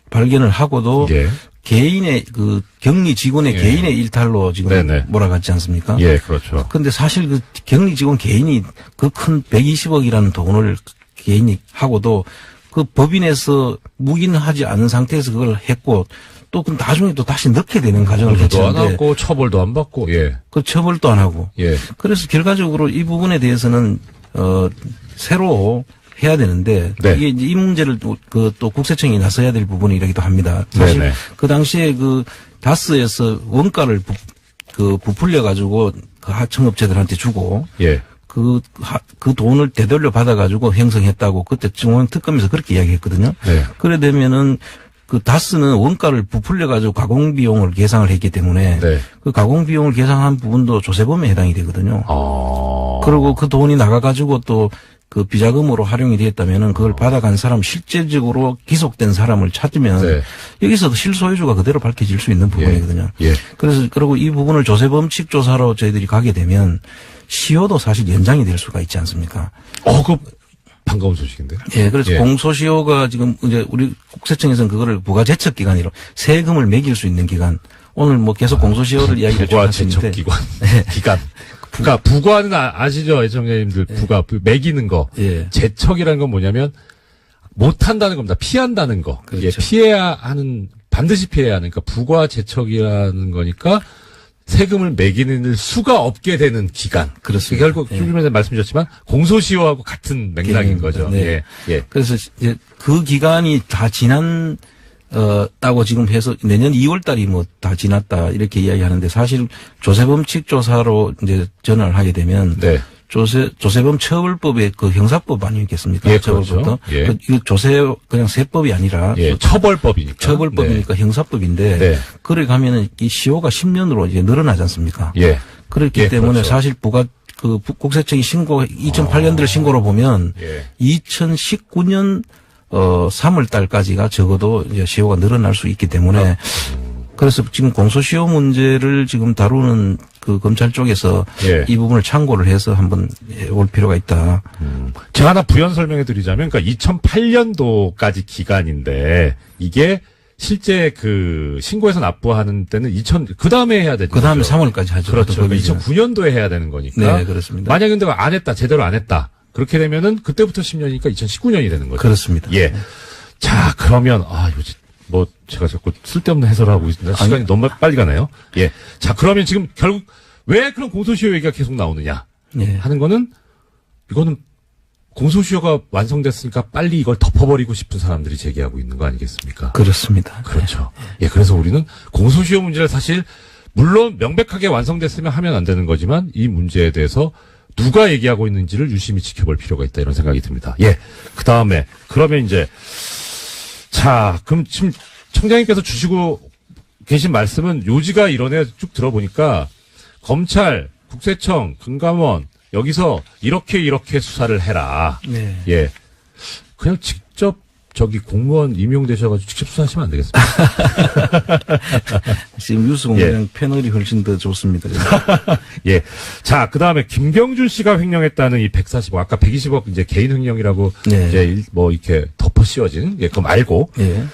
발견을 하고도 개인의 격리 직원의 개인의 일탈로 지금 몰아갔지 않습니까? 그렇죠. 근데 사실 격리 직원 개인이 큰 120억이라는 돈을 개인이 하고도 그 법인에서 묵인하지 않은 상태에서 그걸 했고 또 나중에 또 다시 넣게 되는 과정을 거치는데 안 하고 처벌도 안 받고 그 처벌도 안 하고 그래서 결과적으로 이 부분에 대해서는 새로 해야 되는데 이게 이제 이 문제를 또 국세청이 나서야 될 부분이라기도 합니다. 사실 그 당시에 다스에서 원가를 부풀려 가지고 그 하청업체들한테 주고 그 돈을 되돌려 받아 가지고 형성했다고 그때 정호영 특검에서 그렇게 이야기했거든요. 그래 되면은 다스는 원가를 부풀려 가지고 가공 비용을 계상을 했기 때문에 그 가공 비용을 계상한 부분도 조세범에 해당이 되거든요. 그리고 그 돈이 나가 가지고 또 비자금으로 활용이 되었다면은 그걸 받아간 사람 실제적으로 기속된 사람을 찾으면 여기서도 실소유주가 그대로 밝혀질 수 있는 부분이거든요. 그래서 그리고 이 부분을 조세범칙 조사로 저희들이 가게 되면 시효도 사실 연장이 될 수가 있지 않습니까? 반가운 소식인데요. 그래서 공소시효가 지금 이제 우리 국세청에서는 그거를 부가제척 기간으로 세금을 매길 수 있는 기간. 오늘 뭐 계속 공소시효를 이야기를 좀 하시는데. 기간. 그러니까 부과는 아시죠, 애청자님들. 부과 매기는 거. 제척이라는 건 뭐냐면 못한다는 겁니다. 피한다는 거. 그렇죠. 반드시 피해야 하는. 그러니까 부과제척이라는 거니까 세금을 매기는 수가 없게 되는 기간. 그렇습니다. 결국 좀 전에 말씀드렸지만 공소시효하고 같은 맥락인 거죠. 그래서 이제 그 기간이 다 따고 지금 해서 내년 2월 달이 다 지났다 이렇게 이야기하는데 사실 조세범칙 조사로 이제 전환을 하게 되면 조세범 처벌법의 형사법 아니겠습니까? 처벌법도. 이거 그냥 세법이 아니라. 처벌법이니까. 처벌법이니까 형사법인데. 그래 가면은 이 시효가 10년으로 이제 늘어나지 않습니까? 그렇기 때문에 사실 국세청이 2008년도를 신고로 보면 2019년 3월 달까지가 적어도 이제 시효가 늘어날 수 있기 때문에 그래서 지금 공소시효 문제를 지금 다루는 그 검찰 쪽에서 예. 이 부분을 참고를 해서 한번 올 필요가 있다. 제가 하나 부연 설명해 드리자면, 그러니까 2008년도까지 기간인데, 이게 실제 그 신고해서 납부하는 때는 그 다음에 해야 되죠. 그 다음에 3월까지 하죠. 그렇죠. 그러니까 2009년도에 해야 되는 거니까. 네, 그렇습니다. 만약에 근데 안 했다, 제대로 안 했다. 그렇게 되면은 그때부터 10년이니까 2019년이 되는 거죠. 그렇습니다. 예. 자, 그러면, 요즘, 제가 자꾸 쓸데없는 해설을 하고 있습니다. 시간이 너무 빨리 가나요? 예. 자, 그러면 지금 결국 왜 그런 공소시효 얘기가 계속 나오느냐? 예. 하는 거는, 이거는 공소시효가 완성됐으니까 빨리 이걸 덮어버리고 싶은 사람들이 제기하고 있는 거 아니겠습니까? 그렇습니다. 그렇죠. 예, 그래서 우리는 공소시효 문제를 사실, 물론 명백하게 완성됐으면 하면 안 되는 거지만, 이 문제에 대해서 누가 얘기하고 있는지를 유심히 지켜볼 필요가 있다, 이런 생각이 듭니다. 예. 그 다음에, 그러면 이제, 자, 그럼 지금 청장님께서 주시고 계신 말씀은 요지가 이러네 쭉 들어보니까 검찰, 국세청, 금감원 여기서 이렇게 수사를 해라. 네. 예. 그냥 직접 공무원 임용되셔가지고 직접 수사하시면 안 되겠습니까? 지금 뉴스 공장 패널이 훨씬 더 좋습니다. 예. 자, 그 다음에 김경준 씨가 횡령했다는 이 140억, 아까 120억 이제 개인 횡령이라고 네. 이제 이렇게 덮어 씌워진, 그거 말고. 예.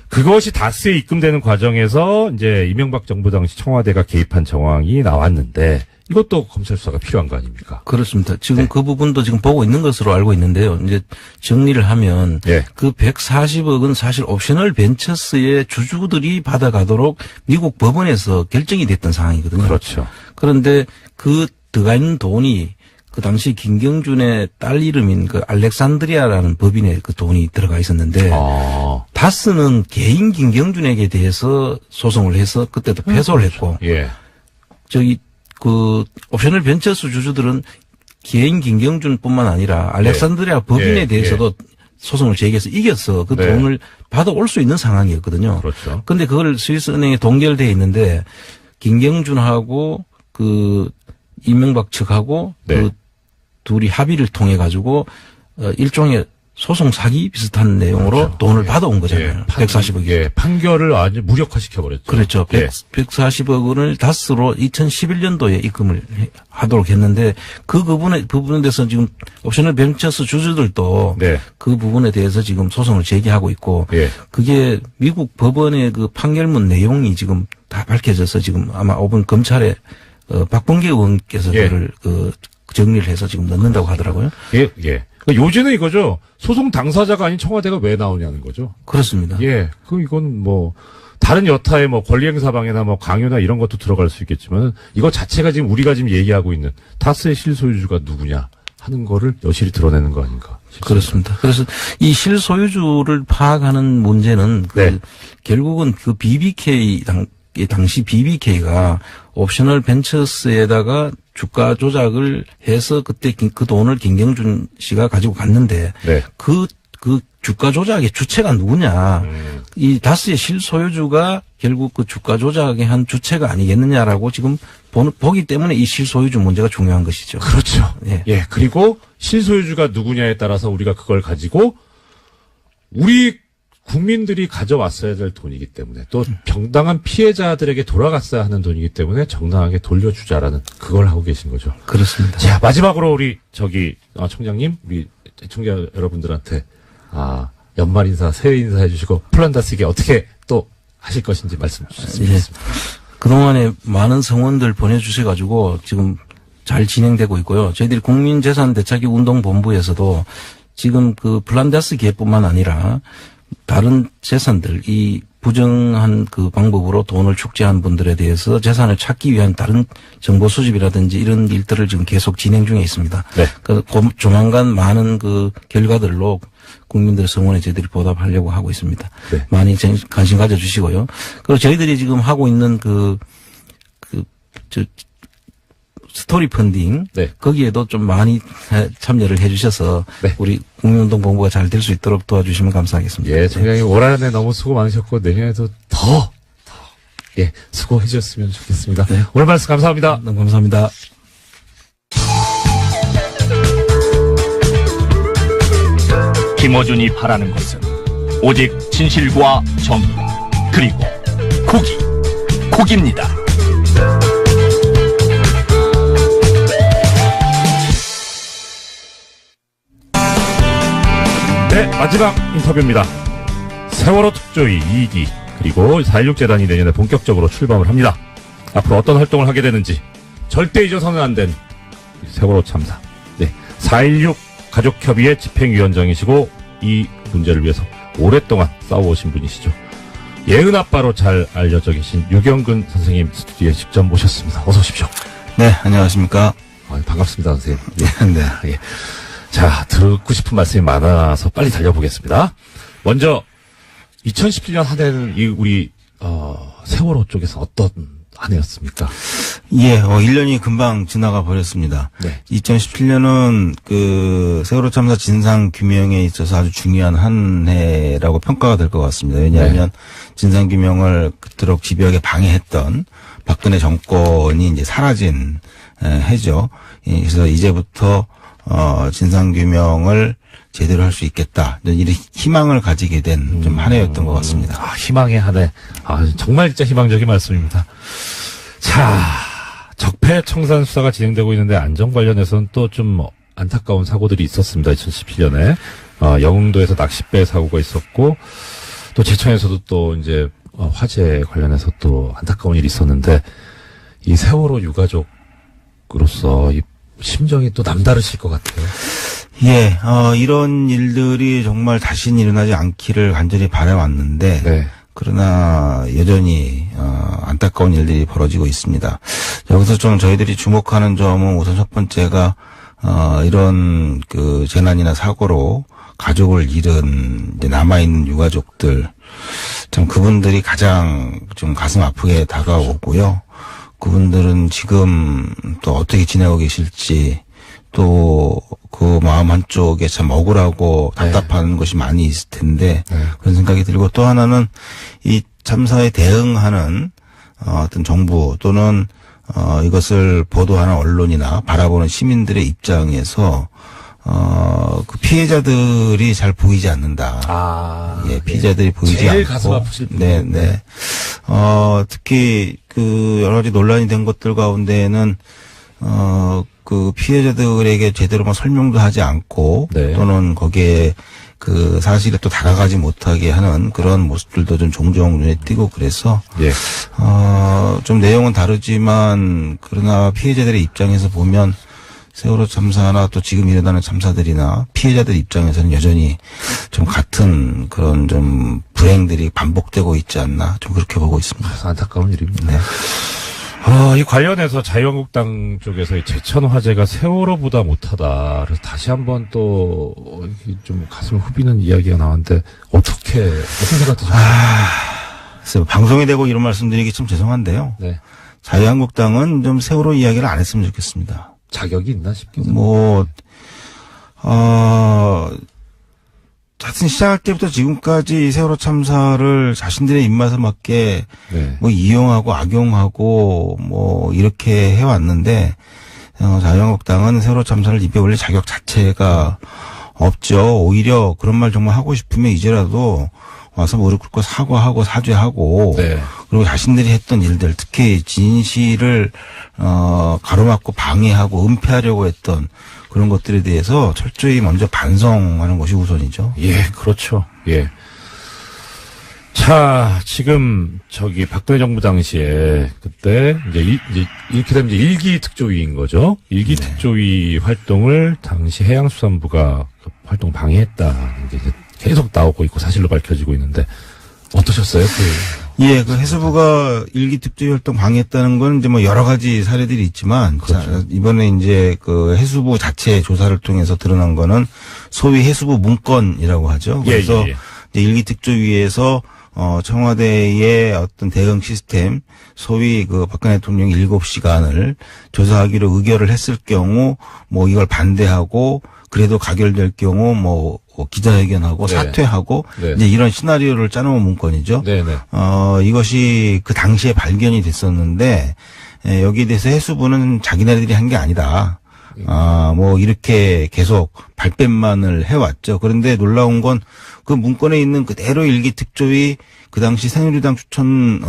그것이 다스에 입금되는 과정에서 이제 이명박 정부 당시 청와대가 개입한 정황이 나왔는데 이것도 검찰 수사가 필요한 거 아닙니까? 그렇습니다. 지금 네. 그 부분도 지금 보고 있는 것으로 알고 있는데요. 이제 정리를 하면 예. 그 140억은 사실 옵셔널 벤처스의 주주들이 받아가도록 미국 법원에서 결정이 됐던 상황이거든요. 그렇죠. 그런데 그 들어가 있는 돈이 그 당시 김경준의 딸 이름인 그 알렉산드리아라는 법인의 그 돈이 들어가 있었는데 다스는 개인 김경준에게 대해서 소송을 해서 그때도 패소를 했고 예. 그 옵셔널 벤처스 주주들은 개인 김경준뿐만 아니라 알렉산드리아 법인에 대해서도 소송을 제기해서 이겨서 그 돈을 받아올 수 있는 상황이었거든요. 그렇죠. 근데 그걸 스위스 은행에 동결돼 있는데 김경준하고 그 이명박 측하고 그 둘이 합의를 통해 가지고 일종의 소송 사기 비슷한 내용으로 그렇죠. 돈을 받아온 거잖아요. 140억이. 예, 판결을 아주 무력화시켜버렸죠. 그렇죠. 140억 원을 다스로 2011년도에 입금을 하도록 했는데 그 부분에 대해서 지금 옵셔널 벤처스 주주들도 그 부분에 대해서 지금 소송을 제기하고 있고 그게 미국 법원의 그 판결문 내용이 지금 다 밝혀져서 지금 아마 이번 검찰에 박범계 의원께서 그를 정리를 해서 지금 넣는다고 하더라고요. 예. 그러니까 요지는 이거죠. 소송 당사자가 아닌 청와대가 왜 나오냐는 거죠. 그렇습니다. 예. 이건 다른 여타의 권리행사방해나 강요나 이런 것도 들어갈 수 있겠지만 이거 자체가 지금 우리가 지금 얘기하고 있는 다스의 실소유주가 누구냐 하는 거를 여실히 드러내는 거 아닌가 싶습니다. 그렇습니다. 그래서 이 실소유주를 파악하는 문제는 결국은 그 BBK 당시 BBK가 옵셔널 벤처스에다가 주가 조작을 해서 그때 그 돈을 김경준 씨가 가지고 갔는데 그 주가 조작의 주체가 누구냐. 이 다스의 실소유주가 결국 그 주가 조작의 한 주체가 아니겠느냐라고 지금 보기 때문에 이 실소유주 문제가 중요한 것이죠. 그렇죠. 예. 그리고 실소유주가 누구냐에 따라서 우리가 그걸 가지고 우리 국민들이 가져왔어야 될 돈이기 때문에 또 정당한 피해자들에게 돌아갔어야 하는 돈이기 때문에 정당하게 돌려주자라는 그걸 하고 계신 거죠. 그렇습니다. 자, 마지막으로 우리 청장님, 우리 청자 여러분들한테 연말 인사, 새해 인사 해주시고 플란다스에게 어떻게 또 하실 것인지 말씀 주셨으면 좋겠습니다. 그동안에 많은 성원들 보내주셔가지고 지금 잘 진행되고 있고요. 저희들이 국민재산 되찾기 운동본부에서도 지금 그 플란다스 기획뿐만 아니라 다른 재산들, 이 부정한 그 방법으로 돈을 축제한 분들에 대해서 재산을 찾기 위한 다른 정보 수집이라든지 이런 일들을 지금 계속 진행 중에 있습니다. 조만간 많은 그 결과들로 국민들의 성원에 저희들이 보답하려고 하고 있습니다. 많이 관심 가져주시고요. 그리고 저희들이 지금 하고 있는 스토리 펀딩 거기에도 좀 많이 참여를 해주셔서 우리 국민운동본부가 잘 될 수 있도록 도와주시면 감사하겠습니다. 예, 청장님 올 한해 너무 수고 많으셨고 내년에도 더 수고해 주셨으면 좋겠습니다. 오늘 말씀 감사합니다. 너무 감사합니다. 김어준이 바라는 것은 오직 진실과 정의 그리고 국위. 폭입니다. 네, 마지막 인터뷰입니다. 세월호 특조위 2기 그리고 4.16 재단이 내년에 본격적으로 출범을 합니다. 앞으로 어떤 활동을 하게 되는지 절대 잊어서는 안 된 세월호 참사. 네, 4.16 가족협의회 집행위원장이시고 이 문제를 위해서 오랫동안 싸워오신 분이시죠. 예은 아빠로 잘 알려져 계신 유경근 선생님 스튜디오에 직접 모셨습니다. 어서 오십시오. 네, 안녕하십니까. 반갑습니다, 선생님. 네. 예. 자, 듣고 싶은 말씀이 많아서 빨리 달려보겠습니다. 먼저 2017년 한 해는 우리 세월호 쪽에서 어떤 한 해였습니까? 예, 1년이 금방 지나가 버렸습니다. 네. 2017년은 그 세월호 참사 진상 규명에 있어서 아주 중요한 한 해라고 평가가 될 것 같습니다. 왜냐하면 진상 규명을 그토록 집요하게 방해했던 박근혜 정권이 이제 사라진 해죠. 그래서 이제부터 진상 규명을 제대로 할 수 있겠다. 이런 희망을 가지게 된 좀 한 해였던 것 같습니다. 희망의 한 해. 정말 진짜 희망적인 말씀입니다. 자, 적폐청산 수사가 진행되고 있는데 안전 관련해서는 또 좀 안타까운 사고들이 있었습니다. 2017년에. 영흥도에서 낚싯배 사고가 있었고, 또 제천에서도 또 이제 화재 관련해서 또 안타까운 일이 있었는데, 이 세월호 유가족으로서 이 심정이 또 남다르실 것 같아요. 예, 이런 일들이 정말 다시는 일어나지 않기를 간절히 바라왔는데, 네. 그러나 여전히 안타까운 일들이 벌어지고 있습니다. 여기서 좀 저희들이 주목하는 점은 우선 첫 번째가 이런 그 재난이나 사고로 가족을 잃은 이제 남아있는 유가족들, 참 그분들이 가장 좀 가슴 아프게 다가오고요. 그분들은 지금 또 어떻게 지내고 계실지, 또 그 마음 한쪽에 참 억울하고 답답한 것이 많이 있을 텐데 그런 생각이 들고, 또 하나는 이 참사에 대응하는 어떤 정부 또는 이것을 보도하는 언론이나 바라보는 시민들의 입장에서 그 피해자들이 잘 보이지 않는다. 예, 피해자들이 보이지 제일 않고. 가슴 아프실 분. 네. 특히 그 여러 가지 논란이 된 것들 가운데에는 그 피해자들에게 제대로 설명도 하지 않고 또는 거기에 그 사실에 또 다가가지 못하게 하는 그런 모습들도 좀 종종 눈에 띄고 그래서 좀 내용은 다르지만 그러나 피해자들의 입장에서 보면 세월호 참사나 또 지금 일어나는 참사들이나 피해자들 입장에서는 여전히 좀 같은 그런 좀 불행들이 반복되고 있지 않나 좀 그렇게 보고 있습니다. 안타까운 일입니다. 네. 이 관련해서 자유한국당 쪽에서 이 제천 화재가 세월호보다 못하다. 그래서 다시 한번 또 좀 가슴을 후비는 이야기가 나왔는데 어떤 생각 드십니까? 글쎄요, 방송에 대고 이런 말씀드리기 좀 죄송한데요. 네. 자유한국당은 좀 세월호 이야기를 안 했으면 좋겠습니다. 자격이 있나 싶기도 하고. 하여튼 시작할 때부터 지금까지 세월호 참사를 자신들의 입맛에 맞게 이용하고 악용하고 이렇게 해왔는데, 자유한국당은 세월호 참사를 입에 올릴 자격 자체가 없죠. 오히려 그런 말 정말 하고 싶으면 이제라도 와서 무릎 꿇고 사과하고 사죄하고, 그리고 자신들이 했던 일들, 특히 진실을 가로막고 방해하고 은폐하려고 했던 그런 것들에 대해서 철저히 먼저 반성하는 것이 우선이죠. 예, 그렇죠. 예. 자, 지금 박근혜 정부 당시에 그때 이제 이렇게 되면 이제 1기 특조위인 거죠. 1기 특조위 활동을 당시 해양수산부가 그 활동 방해했다는 게 이제 계속 나오고 있고 사실로 밝혀지고 있는데 어떠셨어요? 예, 그 해수부가 1기 특조위 활동 방해했다는 건 이제 여러 가지 사례들이 있지만, 이번에 이제 그 해수부 자체 조사를 통해서 드러난 거는 소위 해수부 문건이라고 하죠. 그래서 이제 1기 특조위에서 청와대의 어떤 대응 시스템, 소위 그 박근혜 대통령이 7시간을 조사하기로 의결을 했을 경우, 이걸 반대하고, 그래도 가결될 경우 기자회견하고 사퇴하고 이제 이런 시나리오를 짜놓은 문건이죠. 이것이 그 당시에 발견이 됐었는데 여기에 대해서 해수부는 자기네들이 한 게 아니다. 뭐 이렇게 계속 발뺌만을 해왔죠. 그런데 놀라운 건 그 문건에 있는 그대로 일기 특조위 그 당시 새누리당 추천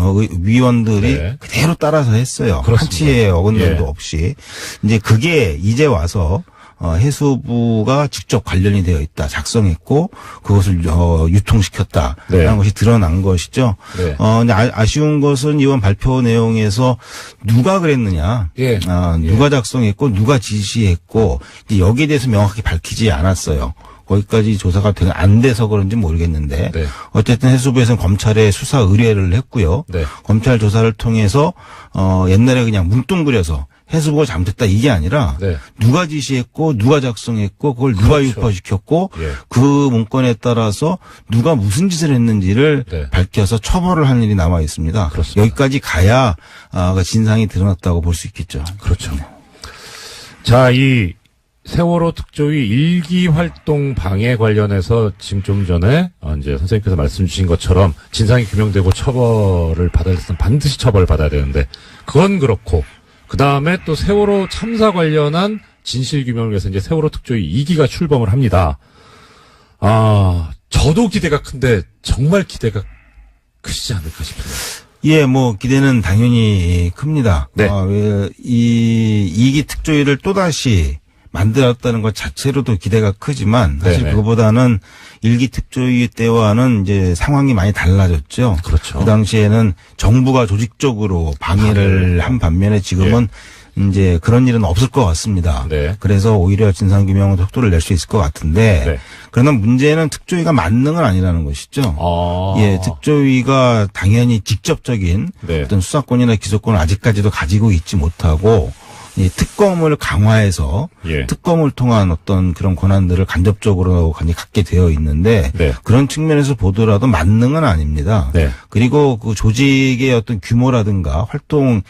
위원들이 네. 그대로 따라서 했어요. 그렇습니다. 한치의 어긋남도 예. 없이. 이제 그게 이제 와서 해수부가 직접 관련이 되어 있다, 작성했고 그것을 유통시켰다라는 네. 것이 드러난 것이죠. 네. 근데 아쉬운 것은 이번 발표 내용에서 누가 그랬느냐, 예. 누가 작성했고 누가 지시했고 이제 여기에 대해서 명확히 밝히지 않았어요. 거기까지 조사가 안 돼서 그런지 모르겠는데 네. 어쨌든 해수부에서는 검찰에 수사 의뢰를 했고요. 네. 검찰 조사를 통해서 옛날에 그냥 뭉뚱그려서 해수부가 잘못했다 이게 아니라 네. 누가 지시했고 누가 작성했고 그걸 누가 그렇죠. 유포시켰고 예. 그 문건에 따라서 누가 무슨 짓을 했는지를 네. 밝혀서 처벌을 할 일이 남아 있습니다. 그렇습니다. 여기까지 가야 진상이 드러났다고 볼 수 있겠죠. 그렇죠. 자, 이 세월호 특조위 일기 활동 방해 관련해서 지금 좀 전에 이제 선생님께서 말씀 주신 것처럼 진상이 규명되고 처벌을 받아야 되면 반드시 처벌을 받아야 되는데 그건 그렇고 그 다음에 또 세월호 참사 관련한 진실 규명을 위해서 이제 세월호 특조위 2기가 출범을 합니다. 저도 기대가 큰데 정말 기대가 크시지 않을까 싶습니다. 예, 뭐 기대는 당연히 큽니다. 네. 이 2기 특조위를 또다시 만들었다는 것 자체로도 기대가 크지만 사실 네네. 그거보다는 1기 특조위 때와는 이제 상황이 많이 달라졌죠. 그렇죠. 그 당시에는 정부가 조직적으로 방해를 한 반면에 지금은 이제 그런 일은 없을 것 같습니다. 네. 그래서 오히려 진상규명은 속도를 낼 수 있을 것 같은데 네. 그러나 문제는 특조위가 만능은 아니라는 것이죠. 예, 특조위가 당연히 직접적인 네. 어떤 수사권이나 기소권을 아직까지도 가지고 있지 못하고 이 특검을 강화해서 예. 특검을 통한 어떤 그런 권한들을 간접적으로 갖게 되어 있는데 네. 그런 측면에서 보더라도 만능은 아닙니다. 네. 그리고 그 조직의 어떤 규모라든가 활동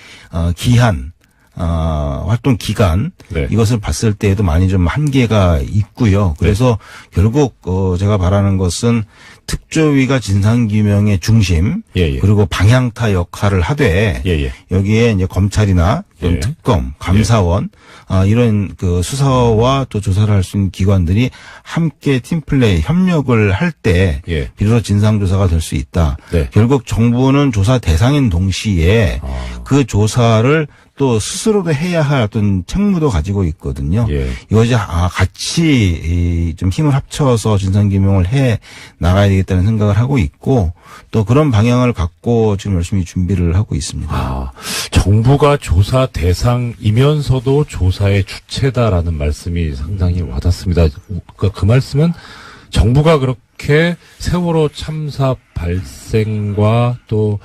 기한 활동 기간 네. 이것을 봤을 때에도 많이 좀 한계가 있고요. 그래서 결국 제가 바라는 것은 특조위가 진상규명의 중심 예. 그리고 방향타 역할을 하되 예. 여기에 이제 검찰이나 또는 예. 특검, 감사원 이런 그 수사와 또 조사를 할 수 있는 기관들이 함께 팀플레이 협력을 할 때 예. 비로소 진상조사가 될 수 있다. 네. 결국 정부는 조사 대상인 동시에 그 조사를 또 스스로도 해야 할 어떤 책무도 가지고 있거든요. 예. 이것이 같이 좀 힘을 합쳐서 진상규명을 해 나가야 되겠다는 생각을 하고 있고 또 그런 방향을 갖고 지금 열심히 준비를 하고 있습니다. 정부가 조사 대상이면서도 조사의 주체다라는 말씀이 상당히 와닿습니다. 그 말씀은 정부가 그렇게 세월호 참사 발생과 또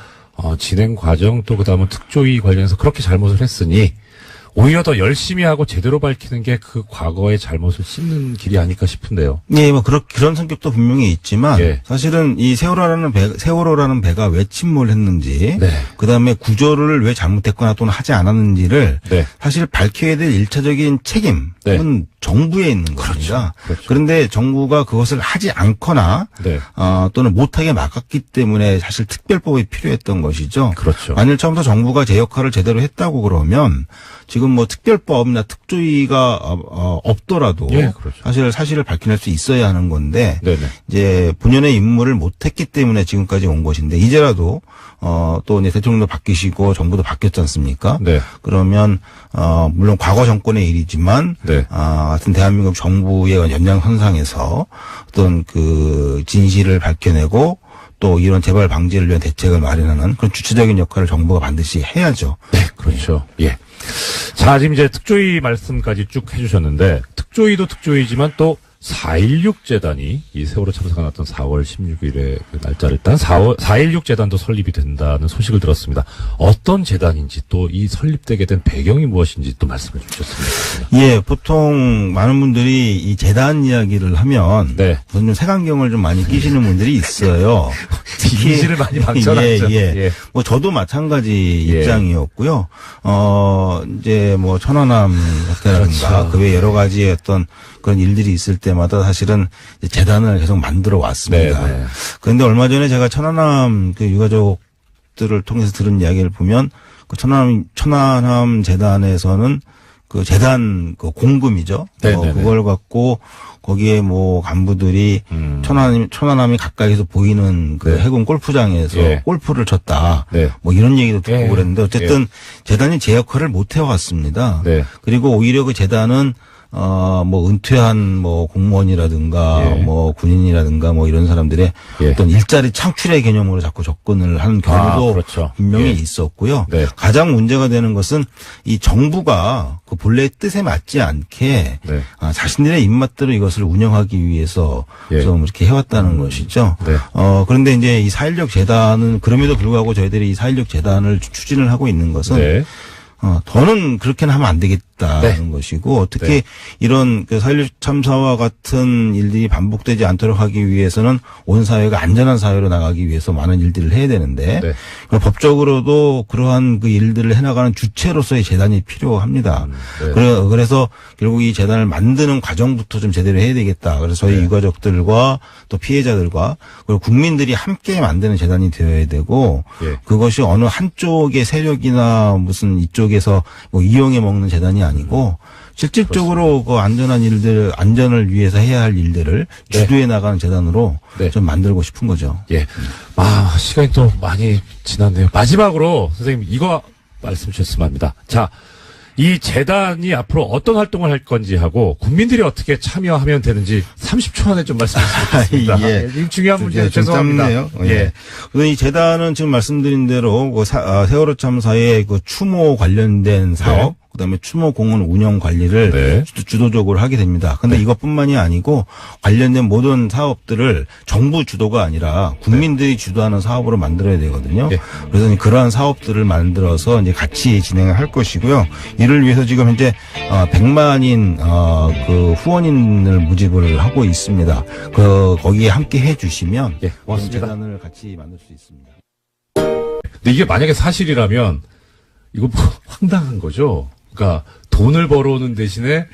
진행 과정 또 그다음에 특조위 관련해서 그렇게 잘못을 했으니 오히려 더 열심히 하고 제대로 밝히는 게 그 과거의 잘못을 씻는 길이 아닐까 싶은데요. 네, 뭐 그런 성격도 분명히 있지만 예. 사실은 이 세월호라는 배가 왜 침몰했는지, 네. 그다음에 구조를 왜 잘못했거나 또는 하지 않았는지를 네. 사실 밝혀야 될 일차적인 책임은 네. 정부에 있는 겁니다. 그렇죠. 그런데 정부가 그것을 하지 않거나 네. 또는 못하게 막았기 때문에 사실 특별법이 필요했던 것이죠. 그렇죠. 만일 처음부터 정부가 제 역할을 제대로 했다고 그러면 지금 뭐 특별법이나 특조위가 없더라도 예, 그렇죠. 사실을 밝혀낼 수 있어야 하는 건데 네네. 이제 본연의 임무를 못했기 때문에 지금까지 온 것인데 이제라도 또 이제 대통령도 바뀌시고 정부도 바뀌었지 않습니까? 네. 그러면 물론 과거 정권의 일이지만 네. 하여튼 대한민국 정부의 연장선상에서 어떤 그 진실을 밝혀내고 또 이런 재발 방지를 위한 대책을 마련하는 그런 주체적인 역할을 정부가 반드시 해야죠. 네, 그렇죠. 예. 자, 지금 이제 특조위 말씀까지 쭉 해주셨는데, 특조위도 특조위지만 또 4.16 재단이 이 세월호 참사가 났던 4월 16일에 그 날짜를 딴 4.16 재단도 설립이 된다는 소식을 들었습니다. 어떤 재단인지 또 이 설립되게 된 배경이 무엇인지 또 말씀해 주셨습니다. 예, 보통 많은 분들이 이 재단 이야기를 하면 네. 우선 좀 색안경을 좀 많이 끼시는 분들이 있어요. 이미지를 많이 망쳐놨죠. 예. 뭐 저도 마찬가지 예. 입장이었고요. 이제 뭐 천안함 사태라든가 그렇죠. 그 외 여러 가지의 어떤 그런 일들이 있을 때마다 사실은 재단을 계속 만들어 왔습니다. 네. 그런데 얼마 전에 제가 천안함 그 유가족들을 통해서 들은 이야기를 보면 그 천안함 재단에서는 그 재단 그 공금이죠. 그걸 갖고 거기에 뭐 간부들이 천안함이 가까이서 보이는 그 해군 골프장에서 골프를 쳤다. 뭐 이런 얘기도 듣고 그랬는데 어쨌든 재단이 제 역할을 못 해왔습니다. 그리고 오히려 그 재단은 뭐 은퇴한 뭐 공무원이라든가 뭐 군인이라든가 뭐 이런 사람들의 어떤 일자리 창출의 개념으로 자꾸 접근을 하는 경우도 그렇죠. 분명히 있었고요. 가장 문제가 되는 것은 이 정부가 그 본래의 뜻에 맞지 않게 자신들의 입맛대로 이것을 운영하기 위해서 좀 이렇게 해왔다는 것이죠. 그런데 이제 이 4.16 재단은 그럼에도 불구하고 저희들이 이 4.16 재단을 추진을 하고 있는 것은 더는 그렇게는 하면 안 되겠다는 것이고, 특히 이런 그 4.16 참사와 같은 일들이 반복되지 않도록 하기 위해서는 온 사회가 안전한 사회로 나가기 위해서 많은 일들을 해야 되는데, 법적으로도 그러한 그 일들을 해나가는 주체로서의 재단이 필요합니다. 그래서 결국 이 재단을 만드는 과정부터 좀 제대로 해야 되겠다. 그래서 저희 유가족들과 또 피해자들과 그리고 국민들이 함께 만드는 재단이 되어야 되고, 그것이 어느 한쪽의 세력이나 무슨 이쪽에서 뭐 이용해 먹는 재단이 아니고 실질적으로 그 안전한 일들, 안전을 위해서 해야 할 일들을 주도해 나가는 재단으로 좀 만들고 싶은 거죠. 시간이 또 많이 지났네요. 마지막으로 선생님 이거 말씀 주셨으면 합니다. 자, 이 재단이 앞으로 어떤 활동을 할 건지 하고 국민들이 어떻게 참여하면 되는지 30초 안에 좀 말씀해 주시겠습니다. 중요한 문제는 죄송합니다. 우선 이 재단은 지금 말씀드린 대로 그 세월호 참사의 그 추모 관련된 사업, 그다음에 추모 공원 운영 관리를 주도적으로 하게 됩니다. 근데 이것뿐만이 아니고 관련된 모든 사업들을 정부 주도가 아니라 국민들이 주도하는 사업으로 만들어야 되거든요. 그래서 그러한 사업들을 만들어서 이제 같이 진행을 할 것이고요. 이를 위해서 지금 현재 100만인 그 후원인을 모집을 하고 있습니다. 거기에 함께 해주시면 재단을 같이 만들 수 있습니다. 근데 이게 만약에 사실이라면 이거 뭐 황당한 거죠. 그러니까 돈을 벌어오는 대신에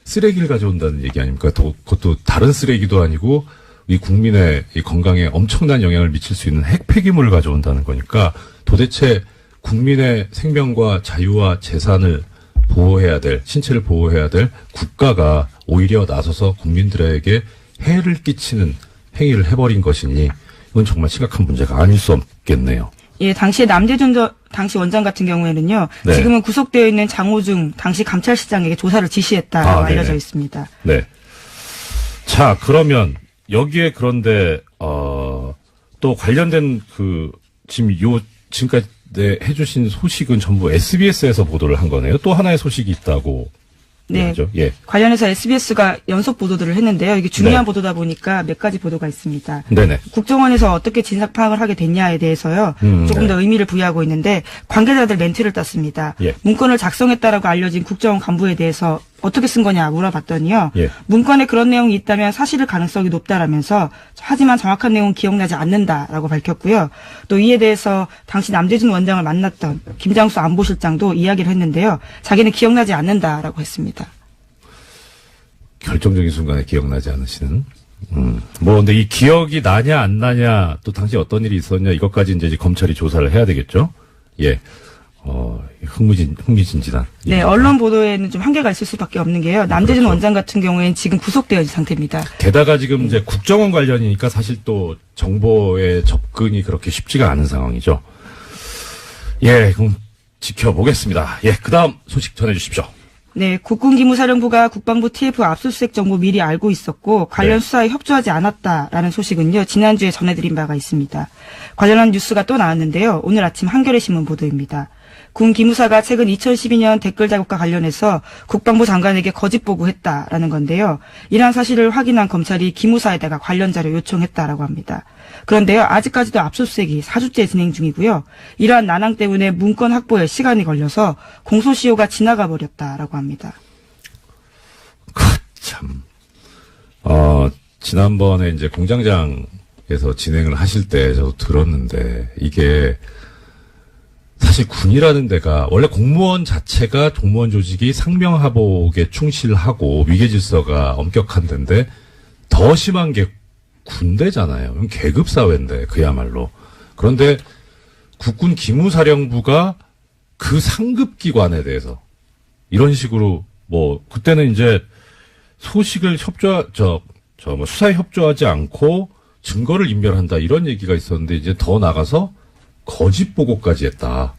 쓰레기를 가져온다는 얘기 아닙니까? 그것도 다른 쓰레기도 아니고 이 국민의 이 건강에 엄청난 영향을 미칠 수 있는 핵 폐기물을 가져온다는 거니까 도대체 국민의 생명과 자유와 재산을 보호해야 될, 신체를 보호해야 될 국가가 오히려 나서서 국민들에게 해를 끼치는 행위를 해버린 것이니 이건 정말 심각한 문제가 아닐 수 없겠네요. 당시 남대준 당시 원장 같은 경우에는요. 지금은 구속되어 있는 장호중 당시 감찰실장에게 조사를 지시했다고 알려져 있습니다. 자, 그러면 여기에 그런데 또 관련된 그 지금까지 해주신 소식은 전부 SBS에서 보도를 한 거네요. 또 하나의 소식이 있다고. 관련해서 SBS가 연속 보도들을 했는데요. 이게 중요한 보도다 보니까 몇 가지 보도가 있습니다. 국정원에서 어떻게 진상 파악을 하게 됐냐에 대해서요. 조금 더 의미를 부여하고 있는데 관계자들 멘트를 땄습니다. 문건을 작성했다라고 알려진 국정원 간부에 대해서 어떻게 쓴 거냐 물어봤더니요. 문건에 그런 내용이 있다면 사실일 가능성이 높다라면서 하지만 정확한 내용은 기억나지 않는다라고 밝혔고요. 또 이에 대해서 당시 남대준 원장을 만났던 김장수 안보실장도 이야기를 했는데요. 자기는 기억나지 않는다라고 했습니다. 결정적인 순간에 기억나지 않으시는? 뭐 근데 이 기억이 나냐 안 나냐 또 당시 어떤 일이 있었냐 이것까지 이제 검찰이 조사를 해야 되겠죠? 흥미진진한. 언론 보도에는 좀 한계가 있을 수밖에 없는 게요. 남대준 원장 같은 경우에는 지금 구속되어 있는 상태입니다. 게다가 지금 이제 국정원 관련이니까 사실 또 정보의 접근이 그렇게 쉽지가 않은 상황이죠. 그럼 지켜보겠습니다. 그 다음 소식 전해주십시오. 국군기무사령부가 국방부 TF 압수수색 정보 미리 알고 있었고 관련 수사에 협조하지 않았다라는 소식은요. 지난주에 전해드린 바가 있습니다. 관련한 뉴스가 또 나왔는데요. 오늘 아침 한겨레 신문 보도입니다. 군 기무사가 최근 2012년 댓글 작업과 관련해서 국방부 장관에게 거짓 보고했다라는 건데요. 이러한 사실을 확인한 검찰이 기무사에다가 관련 자료 요청했다라고 합니다. 그런데요. 아직까지도 압수수색이 4주째 진행 중이고요. 이러한 난항 때문에 문건 확보에 시간이 걸려서 공소시효가 지나가 버렸다라고 합니다. 참. 지난번에 이제 공장장에서 진행을 하실 때 저도 들었는데 이게 사실 군이라는 데가 원래 공무원 자체가 공무원 조직이 상명하복에 충실하고 위계질서가 엄격한 데인데 더 심한 게 군대잖아요. 계급 사회인데 그야말로. 그런데 국군 기무사령부가 그 상급 기관에 대해서 이런 식으로 뭐 그때는 이제 소식을 수사에 협조하지 않고 증거를 인멸한다 이런 얘기가 있었는데 이제 더 나가서 거짓 보고까지 했다.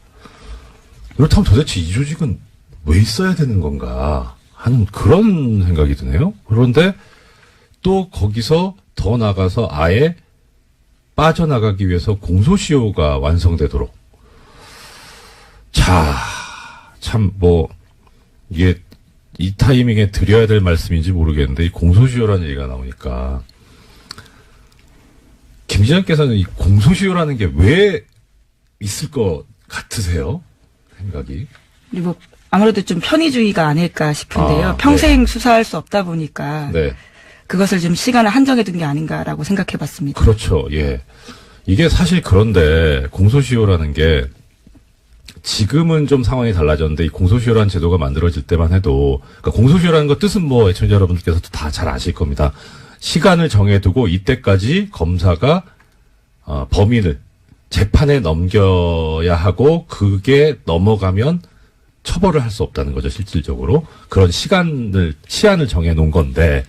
그렇다면 도대체 이 조직은 왜 있어야 되는 건가 하는 그런 생각이 드네요. 그런데 또 거기서 더 나가서 아예 빠져나가기 위해서 공소시효가 완성되도록. 자, 참 이게 이 타이밍에 드려야 될 말씀인지 모르겠는데 이 공소시효라는 얘기가 나오니까 김 지장께서는 이 공소시효라는 게 왜 있을 것 같으세요? 생각이. 그리고 아무래도 좀 편의주의가 아닐까 싶은데요. 평생 수사할 수 없다 보니까 그것을 좀 시간을 한정해 둔 게 아닌가라고 생각해 봤습니다. 그렇죠. 예. 이게 사실 그런데 공소시효라는 게 지금은 좀 상황이 달라졌는데 이 공소시효라는 제도가 만들어질 때만 해도 그러니까 공소시효라는 거 뜻은 애청자 여러분들께서도 다 잘 아실 겁니다. 시간을 정해두고 이때까지 검사가 범인을 재판에 넘겨야 하고 그게 넘어가면 처벌을 할 수 없다는 거죠. 실질적으로 그런 시한을 정해놓은 건데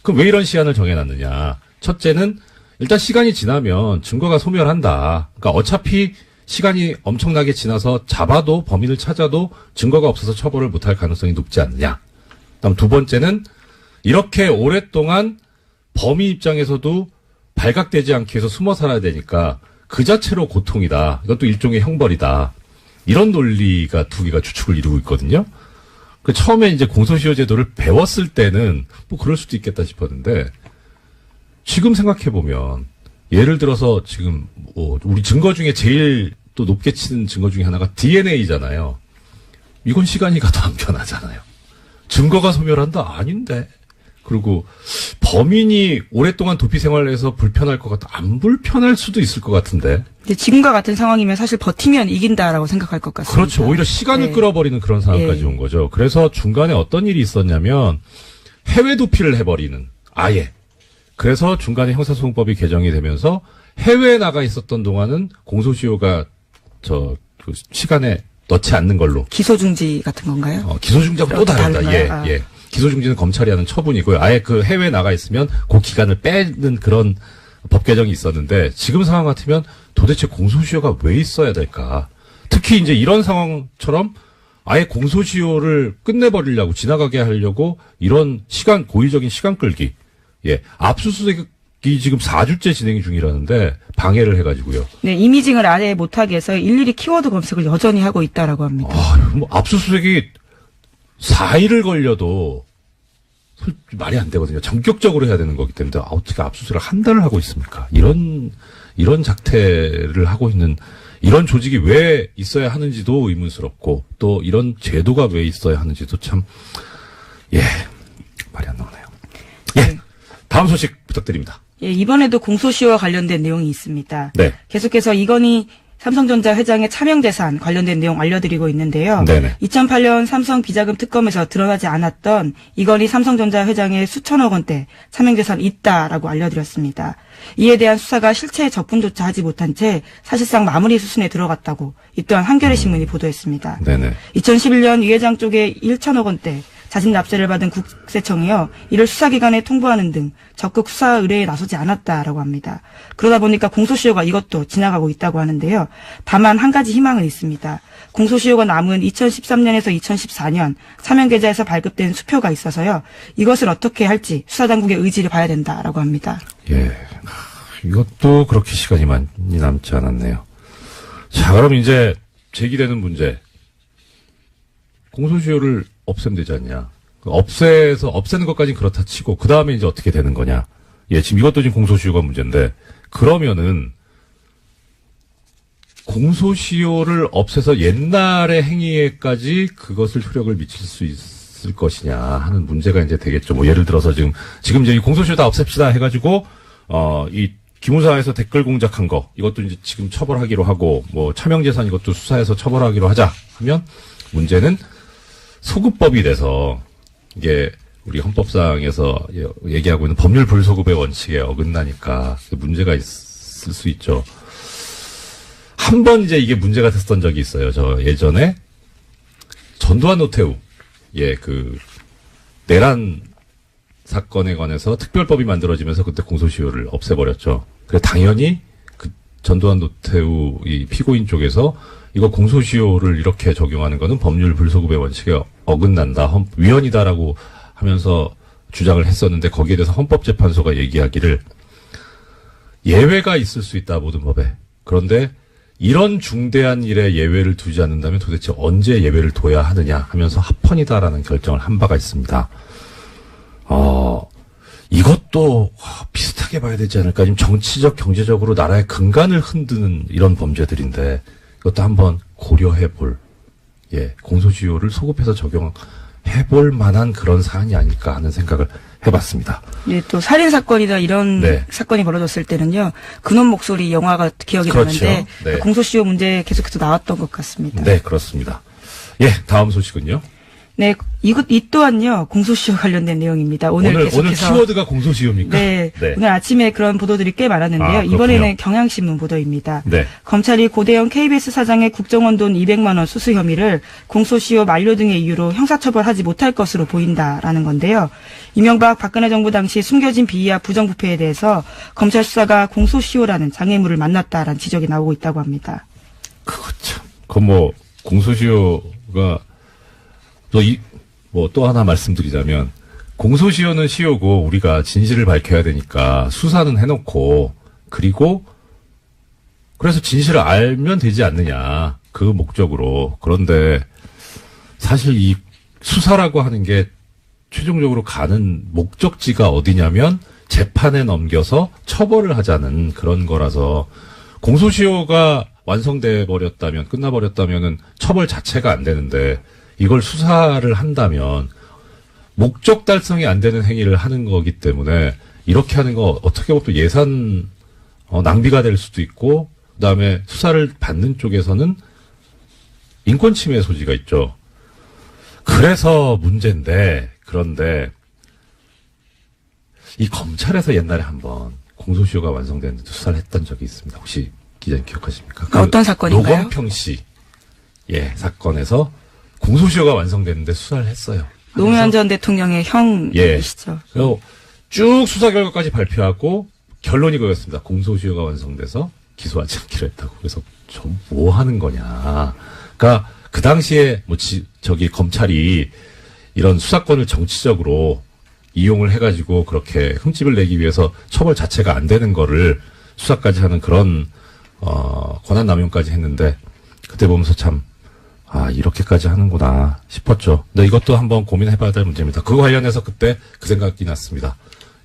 그럼 왜 이런 시한을 정해놨느냐. 첫째는 일단 시간이 지나면 증거가 소멸한다. 그러니까 어차피 시간이 엄청나게 지나서 잡아도 범인을 찾아도 증거가 없어서 처벌을 못할 가능성이 높지 않느냐. 그다음 두 번째는 이렇게 오랫동안 범인 입장에서도 발각되지 않기 위해서 숨어 살아야 되니까 그 자체로 고통이다. 이것도 일종의 형벌이다. 이런 논리가 두 개가 주축을 이루고 있거든요. 그 처음에 이제 공소시효 제도를 배웠을 때는 그럴 수도 있겠다 싶었는데 지금 생각해 보면 예를 들어서 지금 우리 증거 중에 제일 또 높게 치는 증거 중에 하나가 DNA잖아요. 이건 시간이 가도 안 변하잖아요. 증거가 소멸한다? 아닌데. 그리고 범인이 오랫동안 도피 생활을 해서 불편할 것 같다. 안 불편할 수도 있을 것 같은데. 근데 지금과 같은 상황이면 사실 버티면 이긴다라고 생각할 것 같습니다. 그렇죠. 오히려 시간을 끌어버리는 그런 상황까지 온 거죠. 그래서 중간에 어떤 일이 있었냐면 해외 도피를 해버리는 아예. 그래서 중간에 형사소송법이 개정이 되면서 해외에 나가 있었던 동안은 공소시효가 그 시간에 넣지 않는 걸로. 기소중지 같은 건가요? 기소중지하고 또 다르다. 예. 기소중지는 검찰이 하는 처분이고요. 아예 그 해외에 나가 있으면 그 기간을 빼는 그런 법 개정이 있었는데 지금 상황 같으면 도대체 공소시효가 왜 있어야 될까? 특히 이제 이런 상황처럼 아예 공소시효를 끝내버리려고 지나가게 하려고 이런 고의적인 시간 끌기. 예. 압수수색이 지금 4주째 진행 중이라는데 방해를 해가지고요. 네, 이미징을 아예 못하게 해서 일일이 키워드 검색을 여전히 하고 있다라고 합니다. 압수수색이 4일을 걸려도 말이 안 되거든요. 전격적으로 해야 되는 거기 때문에 어떻게 압수수색을 한 달을 하고 있습니까? 이런 작태를 하고 있는 이런 조직이 왜 있어야 하는지도 의문스럽고 또 이런 제도가 왜 있어야 하는지도 참 말이 안 나오네요. 다음 소식 부탁드립니다. 이번에도 공소시효와 관련된 내용이 있습니다. 네. 계속해서 이건희 삼성전자 회장의 차명재산 관련된 내용 알려드리고 있는데요. 네네. 2008년 삼성 비자금 특검에서 드러나지 않았던 이건희 삼성전자 회장의 수천억 원대 차명재산이 있다라고 알려드렸습니다. 이에 대한 수사가 실체의 접근조차 하지 못한 채 사실상 마무리 수순에 들어갔다고 이 또한 한겨레 신문이 보도했습니다. 네네. 2011년 이 회장 쪽에 1천억 원대 자진 납세를 받은 국세청이요. 이를 수사기관에 통보하는 등 적극 수사 의뢰에 나서지 않았다라고 합니다. 그러다 보니까 공소시효가 이것도 지나가고 있다고 하는데요. 다만 한 가지 희망은 있습니다. 공소시효가 남은 2013년에서 2014년 사면계좌에서 발급된 수표가 있어서요. 이것을 어떻게 할지 수사당국의 의지를 봐야 된다라고 합니다. 예, 이것도 그렇게 시간이 많이 남지 않았네요. 자, 그럼 이제 제기되는 문제. 공소시효를 없애면 되지 않냐. 없애는 것까지는 그렇다 치고, 그 다음에 이제 어떻게 되는 거냐. 예, 지금 이것도 지금 공소시효가 문제인데, 그러면은, 공소시효를 없애서 옛날의 행위에까지 그것을 효력을 미칠 수 있을 것이냐 하는 문제가 이제 되겠죠. 예를 들어서 지금 이제 이 공소시효 다 없앱시다 해가지고, 이 기무사에서 댓글 공작한 거, 이것도 이제 지금 처벌하기로 하고, 차명재산 이것도 수사해서 처벌하기로 하자 하면, 문제는 소급법이 돼서 이게 우리 헌법상에서 얘기하고 있는 법률 불소급의 원칙에 어긋나니까 문제가 있을 수 있죠. 한 번 이제 이게 문제가 됐었던 적이 있어요. 저 예전에 전두환 노태우 내란 사건에 관해서 특별법이 만들어지면서 그때 공소시효를 없애버렸죠. 그래 당연히 그 전두환 노태우 이 피고인 쪽에서 이거 공소시효를 이렇게 적용하는 거는 법률 불소급의 원칙에 어긋난다, 위헌이다라고 하면서 주장을 했었는데 거기에 대해서 헌법재판소가 얘기하기를 예외가 있을 수 있다, 모든 법에. 그런데 이런 중대한 일에 예외를 두지 않는다면 도대체 언제 예외를 둬야 하느냐 하면서 합헌이다라는 결정을 한 바가 있습니다. 이것도 비슷하게 봐야 되지 않을까. 지금 정치적, 경제적으로 나라의 근간을 흔드는 이런 범죄들인데 이것도 한번 고려해볼, 공소시효를 소급해서 적용해볼 만한 그런 사안이 아닐까 하는 생각을 해봤습니다. 예, 또 살인 사건이나 이런 사건이 벌어졌을 때는요, 근원 목소리 영화가 기억이 나는데 공소시효 문제 계속해서 나왔던 것 같습니다. 네, 그렇습니다. 다음 소식은요. 네, 이 또한요, 공소시효 관련된 내용입니다. 오늘 키워드가 공소시효입니까? 네, 오늘 아침에 그런 보도들이 꽤 많았는데요. 이번에는 경향신문 보도입니다. 검찰이 고대영 KBS 사장의 국정원 돈 200만 원 수수 혐의를 공소시효 만료 등의 이유로 형사처벌하지 못할 것으로 보인다라는 건데요. 이명박 박근혜 정부 당시 숨겨진 비위와 부정부패에 대해서 검찰 수사가 공소시효라는 장애물을 만났다라는 지적이 나오고 있다고 합니다. 그거 참, 공소시효가 또 하나 말씀드리자면, 공소시효는 시효고, 우리가 진실을 밝혀야 되니까, 수사는 해놓고, 그래서 진실을 알면 되지 않느냐. 그 목적으로. 그런데, 사실 이 수사라고 하는 게, 최종적으로 가는 목적지가 어디냐면, 재판에 넘겨서 처벌을 하자는 그런 거라서, 공소시효가 완성돼 버렸다면, 끝나버렸다면은, 처벌 자체가 안 되는데, 이걸 수사를 한다면 목적 달성이 안 되는 행위를 하는 거기 때문에 이렇게 하는 거 어떻게 보면 또 예산 낭비가 될 수도 있고, 그다음에 수사를 받는 쪽에서는 인권 침해 소지가 있죠. 그래서 문제인데, 그런데 이 검찰에서 옛날에 한번 공소시효가 완성됐는데 수사를 했던 적이 있습니다. 혹시 기자님 기억하십니까? 어떤 사건인가요? 노건평 씨 사건에서 공소시효가 완성됐는데 수사를 했어요. 노무현 전 대통령의 형이시죠. 그리고 쭉 수사 결과까지 발표하고 결론이 그거였습니다. 공소시효가 완성돼서 기소하지 않기로 했다고. 그래서 좀 뭐 하는 거냐. 그러니까 그 당시에 검찰이 이런 수사권을 정치적으로 이용을 해가지고 그렇게 흠집을 내기 위해서 처벌 자체가 안 되는 거를 수사까지 하는 그런 권한 남용까지 했는데, 그때 보면서 참 이렇게까지 하는구나 싶었죠. 근데 이것도 한번 고민해봐야 될 문제입니다. 그거 관련해서 그때 그 생각이 났습니다.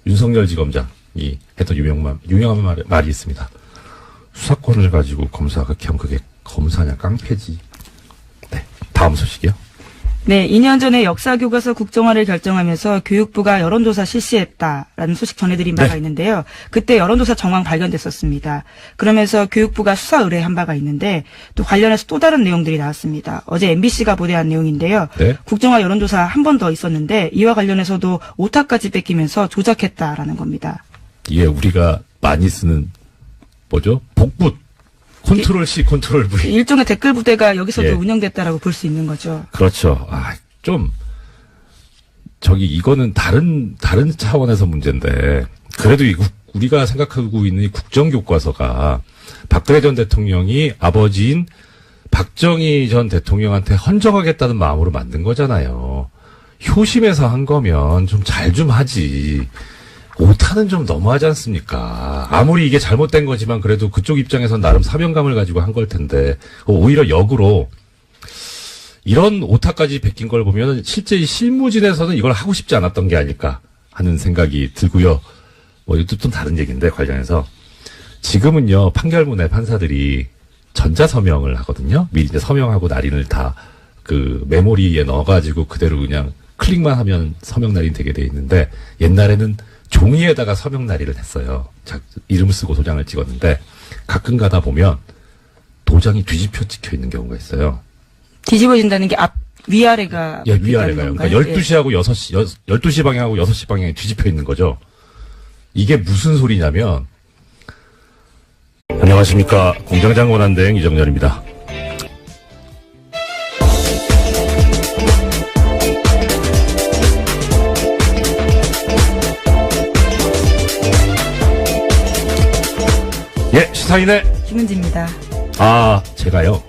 윤석열 지검장이 했던 유명한 말이 있습니다. 수사권을 가지고 검사가 그렇게 하면 그게 검사냐, 깡패지. 네, 다음 소식이요. 네, 2년 전에 역사교과서 국정화를 결정하면서 교육부가 여론조사 실시했다라는 소식 전해드린 바가 있는데요. 그때 여론조사 정황 발견됐었습니다. 그러면서 교육부가 수사 의뢰한 바가 있는데 또 관련해서 또 다른 내용들이 나왔습니다. 어제 MBC가 보도한 내용인데요. 국정화 여론조사 한 번 더 있었는데 이와 관련해서도 오타까지 뺏기면서 조작했다라는 겁니다. 우리가 많이 쓰는 복붙. 컨트롤 C, 컨트롤 V. 일종의 댓글 부대가 여기서도 운영됐다라고 볼 수 있는 거죠. 그렇죠. 이거는 다른 차원에서 문제인데, 그래도 우리가 생각하고 있는 이 국정교과서가 박근혜 전 대통령이 아버지인 박정희 전 대통령한테 헌정하겠다는 마음으로 만든 거잖아요. 효심에서 한 거면 좀 잘 좀 하지. 오타는 좀 너무하지 않습니까? 아무리 이게 잘못된 거지만 그래도 그쪽 입장에선 나름 사명감을 가지고 한 걸 텐데, 오히려 역으로 이런 오타까지 베낀 걸 보면 실제 이 실무진에서는 이걸 하고 싶지 않았던 게 아닐까 하는 생각이 들고요. 이것도 좀 다른 얘기인데, 관련해서 지금은요, 판결문에 판사들이 전자서명을 하거든요. 미리 이제 서명하고 날인을 다 그 메모리에 넣어가지고 그대로 그냥 클릭만 하면 서명 날인 되게 돼 있는데, 옛날에는 종이에다가 서명 날인을 했어요. 이름을 쓰고 도장을 찍었는데, 가끔 가다 보면 도장이 뒤집혀 찍혀 있는 경우가 있어요. 뒤집어진다는 게 위아래가. 위아래가요. 그러니까 12시하고 12시 방향하고 6시 방향에 뒤집혀 있는 거죠. 이게 무슨 소리냐면, 안녕하십니까. 공장장 권한대행 이정렬입니다. 시사인의 김은지입니다. 제가요.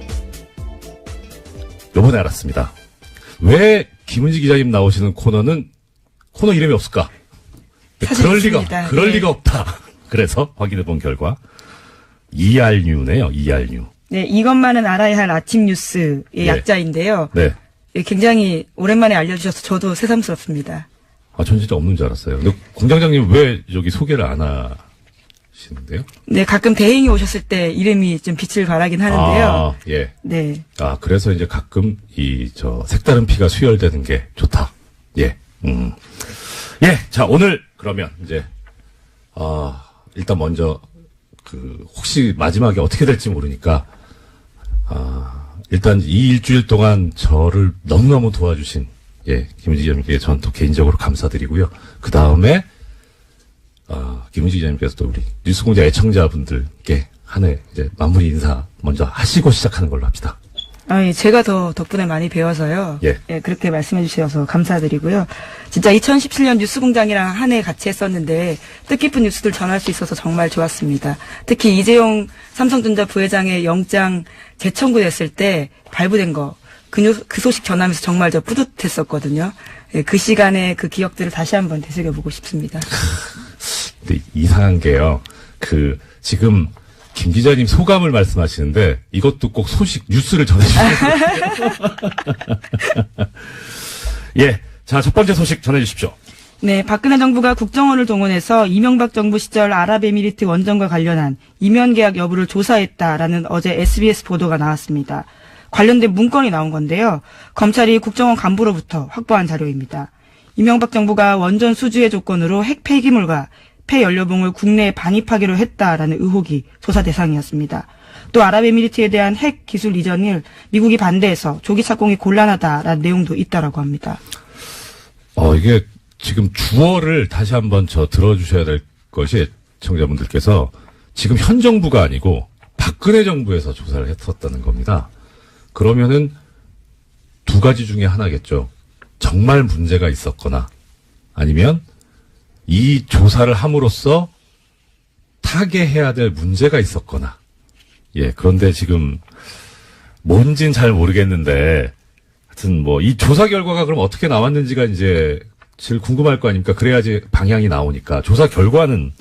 요번에 알았습니다. 왜 김은지 기자님 나오시는 코너는 코너 이름이 없을까? 그럴 리가 없다. 그래서 확인해본 결과 ERNew네요. ERNew. 네, 이것만은 알아야 할 아침 뉴스의 약자인데요. 네. 굉장히 오랜만에 알려주셔서 저도 새삼스럽습니다. 전 진짜 없는 줄 알았어요. 근데 공장장님 왜 여기 소개를 안 하시는데요? 네, 가끔 대행이 오셨을 때 이름이 좀 빛을 발하긴 하는데요. 예. 네. 그래서 이제 가끔 색다른 피가 수혈되는 게 좋다. 예. 예. 자, 오늘 그러면 이제, 일단 먼저, 혹시 마지막에 어떻게 될지 모르니까, 일단 이 일주일 동안 저를 너무너무 도와주신, 김은지 기자님께 전 또 개인적으로 감사드리고요. 그 다음에, 김은지 기자님께서 또 우리 뉴스공장 애청자분들께 한 해 이제 마무리 인사 먼저 하시고 시작하는 걸로 합시다. 예, 제가 더 덕분에 많이 배워서요. 예. 그렇게 말씀해 주셔서 감사드리고요. 진짜 2017년 뉴스공장이랑 한 해 같이 했었는데 뜻깊은 뉴스들 전할 수 있어서 정말 좋았습니다. 특히 이재용 삼성전자 부회장의 영장 재청구됐을 때 발부된 거, 그 소식 전하면서 정말 저 뿌듯했었거든요. 예, 그 시간에 그 기억들을 다시 한번 되새겨보고 싶습니다. 근데 이상한 게요. 지금 김 기자님 소감을 말씀하시는데 이것도 꼭 뉴스를 전해주세요. 예. 자, 첫 번째 소식 전해주십시오. 네, 박근혜 정부가 국정원을 동원해서 이명박 정부 시절 아랍에미리트 원전과 관련한 이면 계약 여부를 조사했다라는 어제 SBS 보도가 나왔습니다. 관련된 문건이 나온 건데요. 검찰이 국정원 간부로부터 확보한 자료입니다. 이명박 정부가 원전 수주의 조건으로 핵 폐기물과 폐연료봉을 국내에 반입하기로 했다라는 의혹이 조사 대상이었습니다. 또 아랍에미리트에 대한 핵 기술 이전을 미국이 반대해서 조기 착공이 곤란하다라는 내용도 있다라고 합니다. 이게 지금 주어를 다시 한번 들어주셔야 될 것이 청자분들께서 지금 현 정부가 아니고 박근혜 정부에서 조사를 했었다는 겁니다. 그러면은 두 가지 중에 하나겠죠. 정말 문제가 있었거나 아니면 이 조사를 함으로써 타개해야 될 문제가 있었거나. 예, 그런데 지금 뭔진 잘 모르겠는데 하여튼 이 조사 결과가 그럼 어떻게 나왔는지가 이제 제일 궁금할 거 아닙니까? 그래야지 방향이 나오니까. 조사 결과는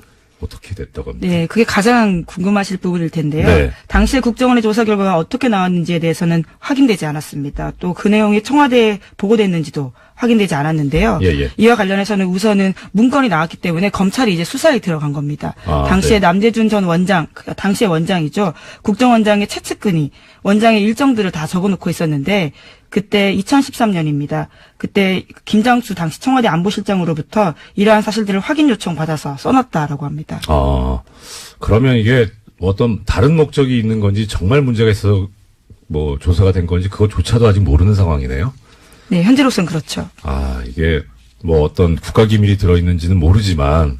어떻게 됐다고 합니까? 네, 그게 가장 궁금하실 부분일 텐데요. 네. 당시에 국정원의 조사 결과가 어떻게 나왔는지에 대해서는 확인되지 않았습니다. 또 그 내용이 청와대에 보고됐는지도 확인되지 않았는데요. 예. 이와 관련해서는 우선은 문건이 나왔기 때문에 검찰이 이제 수사에 들어간 겁니다. 당시에 네. 남재준 전 원장, 당시의 원장이죠. 국정원장의 최측근이 원장의 일정들을 다 적어놓고 있었는데 그때 2013년입니다. 그때 김장수 당시 청와대 안보실장으로부터 이러한 사실들을 확인 요청 받아서 써놨다라고 합니다. 그러면 이게 어떤 다른 목적이 있는 건지 정말 문제가 있어서 조사가 된 건지 그것조차도 아직 모르는 상황이네요. 네, 현재로서는 그렇죠. 이게 어떤 국가기밀이 들어있는지는 모르지만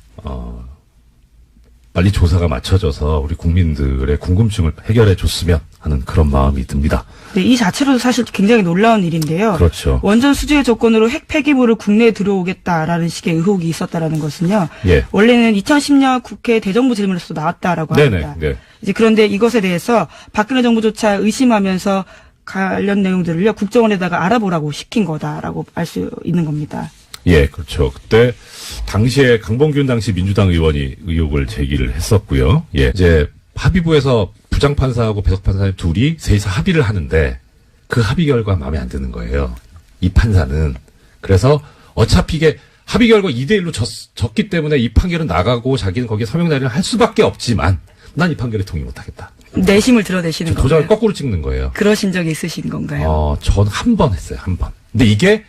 빨리 조사가 맞춰져서 우리 국민들의 궁금증을 해결해 줬으면 하는 그런 마음이 듭니다. 네, 이 자체로도 사실 굉장히 놀라운 일인데요. 그렇죠. 원전 수주의 조건으로 핵 폐기물을 국내에 들어오겠다라는 식의 의혹이 있었다라는 것은요. 예. 원래는 2010년 국회 대정부 질문에서도 나왔다라고 합니다. 네. 이제 그런데 이것에 대해서 박근혜 정부조차 의심하면서 관련 내용들을요 국정원에다가 알아보라고 시킨 거다라고 알 수 있는 겁니다. 예, 그렇죠. 그때 당시에 강봉균 당시 민주당 의원이 의혹을 제기를 했었고요. 예, 이제 합의부에서 부장판사하고 배석판사 둘이 셋이서 합의를 하는데 그 합의 결과 마음에 안 드는 거예요. 이 판사는. 그래서 어차피 이게 합의 결과 2대1로 졌기 때문에 이 판결은 나가고 자기는 거기에 서명 날인을 할 수밖에 없지만 난 이 판결에 동의 못하겠다. 내심을 드러내시는 건가요? 도장을 거꾸로 찍는 거예요. 그러신 적이 있으신 건가요? 전 한 번 했어요. 한 번. 근데 이게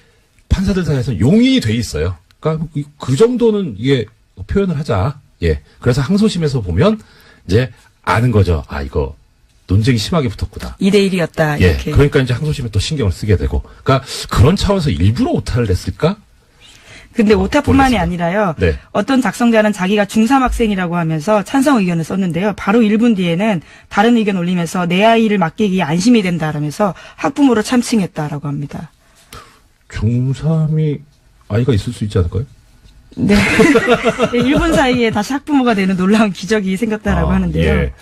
판사들 사이에서 용인이 돼 있어요. 그러니까 그 정도는 이게 표현을 하자. 예. 그래서 항소심에서 보면 이제 아는 거죠. 이거 논쟁이 심하게 붙었구나. 2대1이었다. 예. 이렇게. 그러니까 이제 항소심에 또 신경을 쓰게 되고. 그러니까 그런 차원에서 일부러 오타를 냈을까? 근데 오타뿐만이 모르겠습니다. 아니라요. 네. 어떤 작성자는 자기가 중3 학생이라고 하면서 찬성 의견을 썼는데요. 바로 1분 뒤에는 다른 의견 올리면서 내 아이를 맡기기에 안심이 된다라면서 학부모를 참칭했다라고 합니다. 중3이 아이가 있을 수 있지 않을까요? 네. 1분 사이에 다시 학부모가 되는 놀라운 기적이 생겼다라고 하는데요. 예.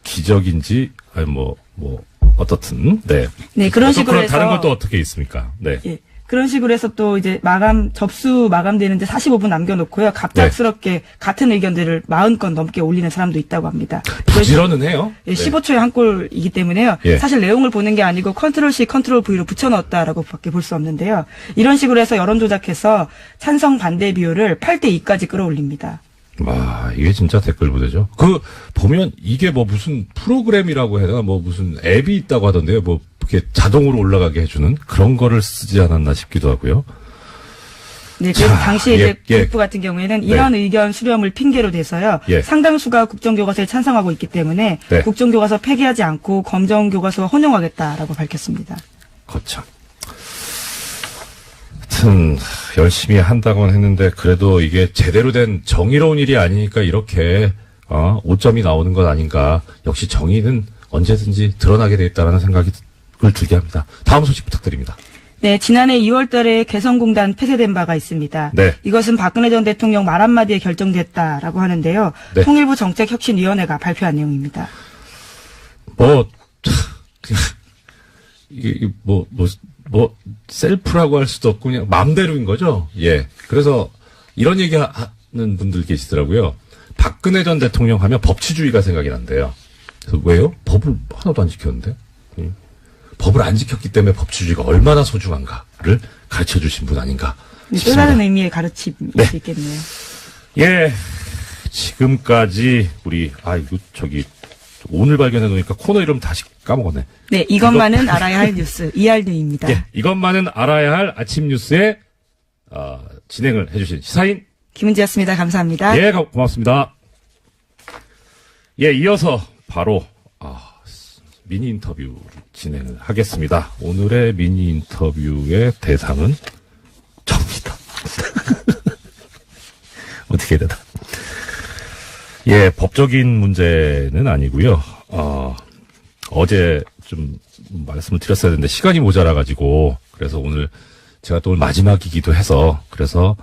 기적인지, 아니, 어떻든, 네. 네, 그런 식으로 해서. 다른 것도 어떻게 있습니까? 네. 예. 그런 식으로 해서 또 이제 접수 마감되는데 45분 남겨놓고요. 갑작스럽게 같은 의견들을 40건 넘게 올리는 사람도 있다고 합니다. 부지런은 해요. 예, 15초에 한 골이기 때문에요. 예. 사실 내용을 보는 게 아니고 컨트롤-C, 컨트롤-V로 붙여넣었다라고 밖에 볼 수 없는데요. 이런 식으로 해서 여론조작해서 찬성 반대 비율을 8대2까지 끌어올립니다. 와, 이게 진짜 댓글 부대죠. 보면 이게 무슨 프로그램이라고 해야 되나, 무슨 앱이 있다고 하던데요. 이렇게 자동으로 올라가게 해주는 그런 거를 쓰지 않았나 싶기도 하고요. 네, 그래서 당시에 이제 국부 같은 경우에는 이런 의견 수렴을 핑계로 대서요. 상당수가 국정교과서에 찬성하고 있기 때문에 국정교과서 폐기하지 않고 검정교과서와 혼용하겠다라고 밝혔습니다. 거참. 하여튼 열심히 한다고는 했는데 그래도 이게 제대로 된 정의로운 일이 아니니까 이렇게 오점이 나오는 것 아닌가. 역시 정의는 언제든지 드러나게 돼 있다라는 생각을 들게 합니다. 다음 소식 부탁드립니다. 네, 지난해 2월 달에 개성공단 폐쇄된 바가 있습니다. 네. 이것은 박근혜 전 대통령 말 한마디에 결정됐다라고 하는데요. 네. 통일부 정책혁신위원회가 발표한 내용입니다. 이게 셀프라고 할 수도 없고 그냥 마음대로인 거죠. 예. 그래서 이런 얘기 하는 분들 계시더라고요. 박근혜 전 대통령 하면 법치주의가 생각이 난대요. 그래서 왜요? 법을 하나도 안 지켰는데? 법을 안 지켰기 때문에 법치주의가 얼마나 소중한가를 가르쳐 주신 분 아닌가 또 다른 의미의 가르침일 수 있겠네요. 예. 지금까지 오늘 발견해 놓으니까 코너 이름 다시 까먹었네. 네, 이것만은 알아야 할 뉴스 이알드입니다. 예, 이것만은 알아야 할 아침 뉴스에 진행을 해주신 시사인 김은지였습니다. 감사합니다. 예, 고맙습니다. 예, 이어서 바로 미니 인터뷰를 진행을 하겠습니다. 오늘의 미니 인터뷰의 대상은 접니다. 어떻게 해야 되나? 예, 법적인 문제는 아니고요. 어제 좀 말씀을 드렸어야 되는데 시간이 모자라가지고 그래서 오늘 제가 또 마지막이기도 해서 그래서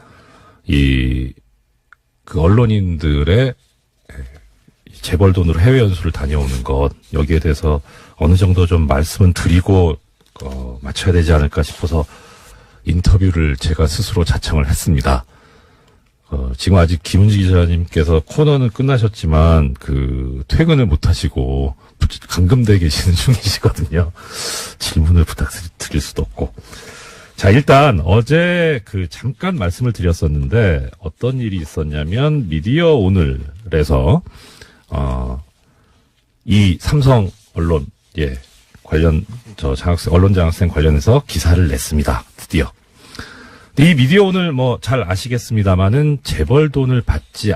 그 언론인들의 재벌 돈으로 해외 연수를 다녀오는 것 여기에 대해서 어느 정도 좀 말씀은 드리고 맞춰야 되지 않을까 싶어서 인터뷰를 제가 스스로 자청을 했습니다. 지금 아직 김은지 기자님께서 코너는 끝나셨지만 퇴근을 못 하시고 감금돼 계시는 중이시거든요. 질문을 부탁드릴 수도 없고. 자, 일단 어제 잠깐 말씀을 드렸었는데 어떤 일이 있었냐면 미디어 오늘에서 이 삼성 언론 관련 언론 장학생 관련해서 기사를 냈습니다. 드디어. 이 미디어 오늘 잘 아시겠습니다만은 재벌 돈을 받지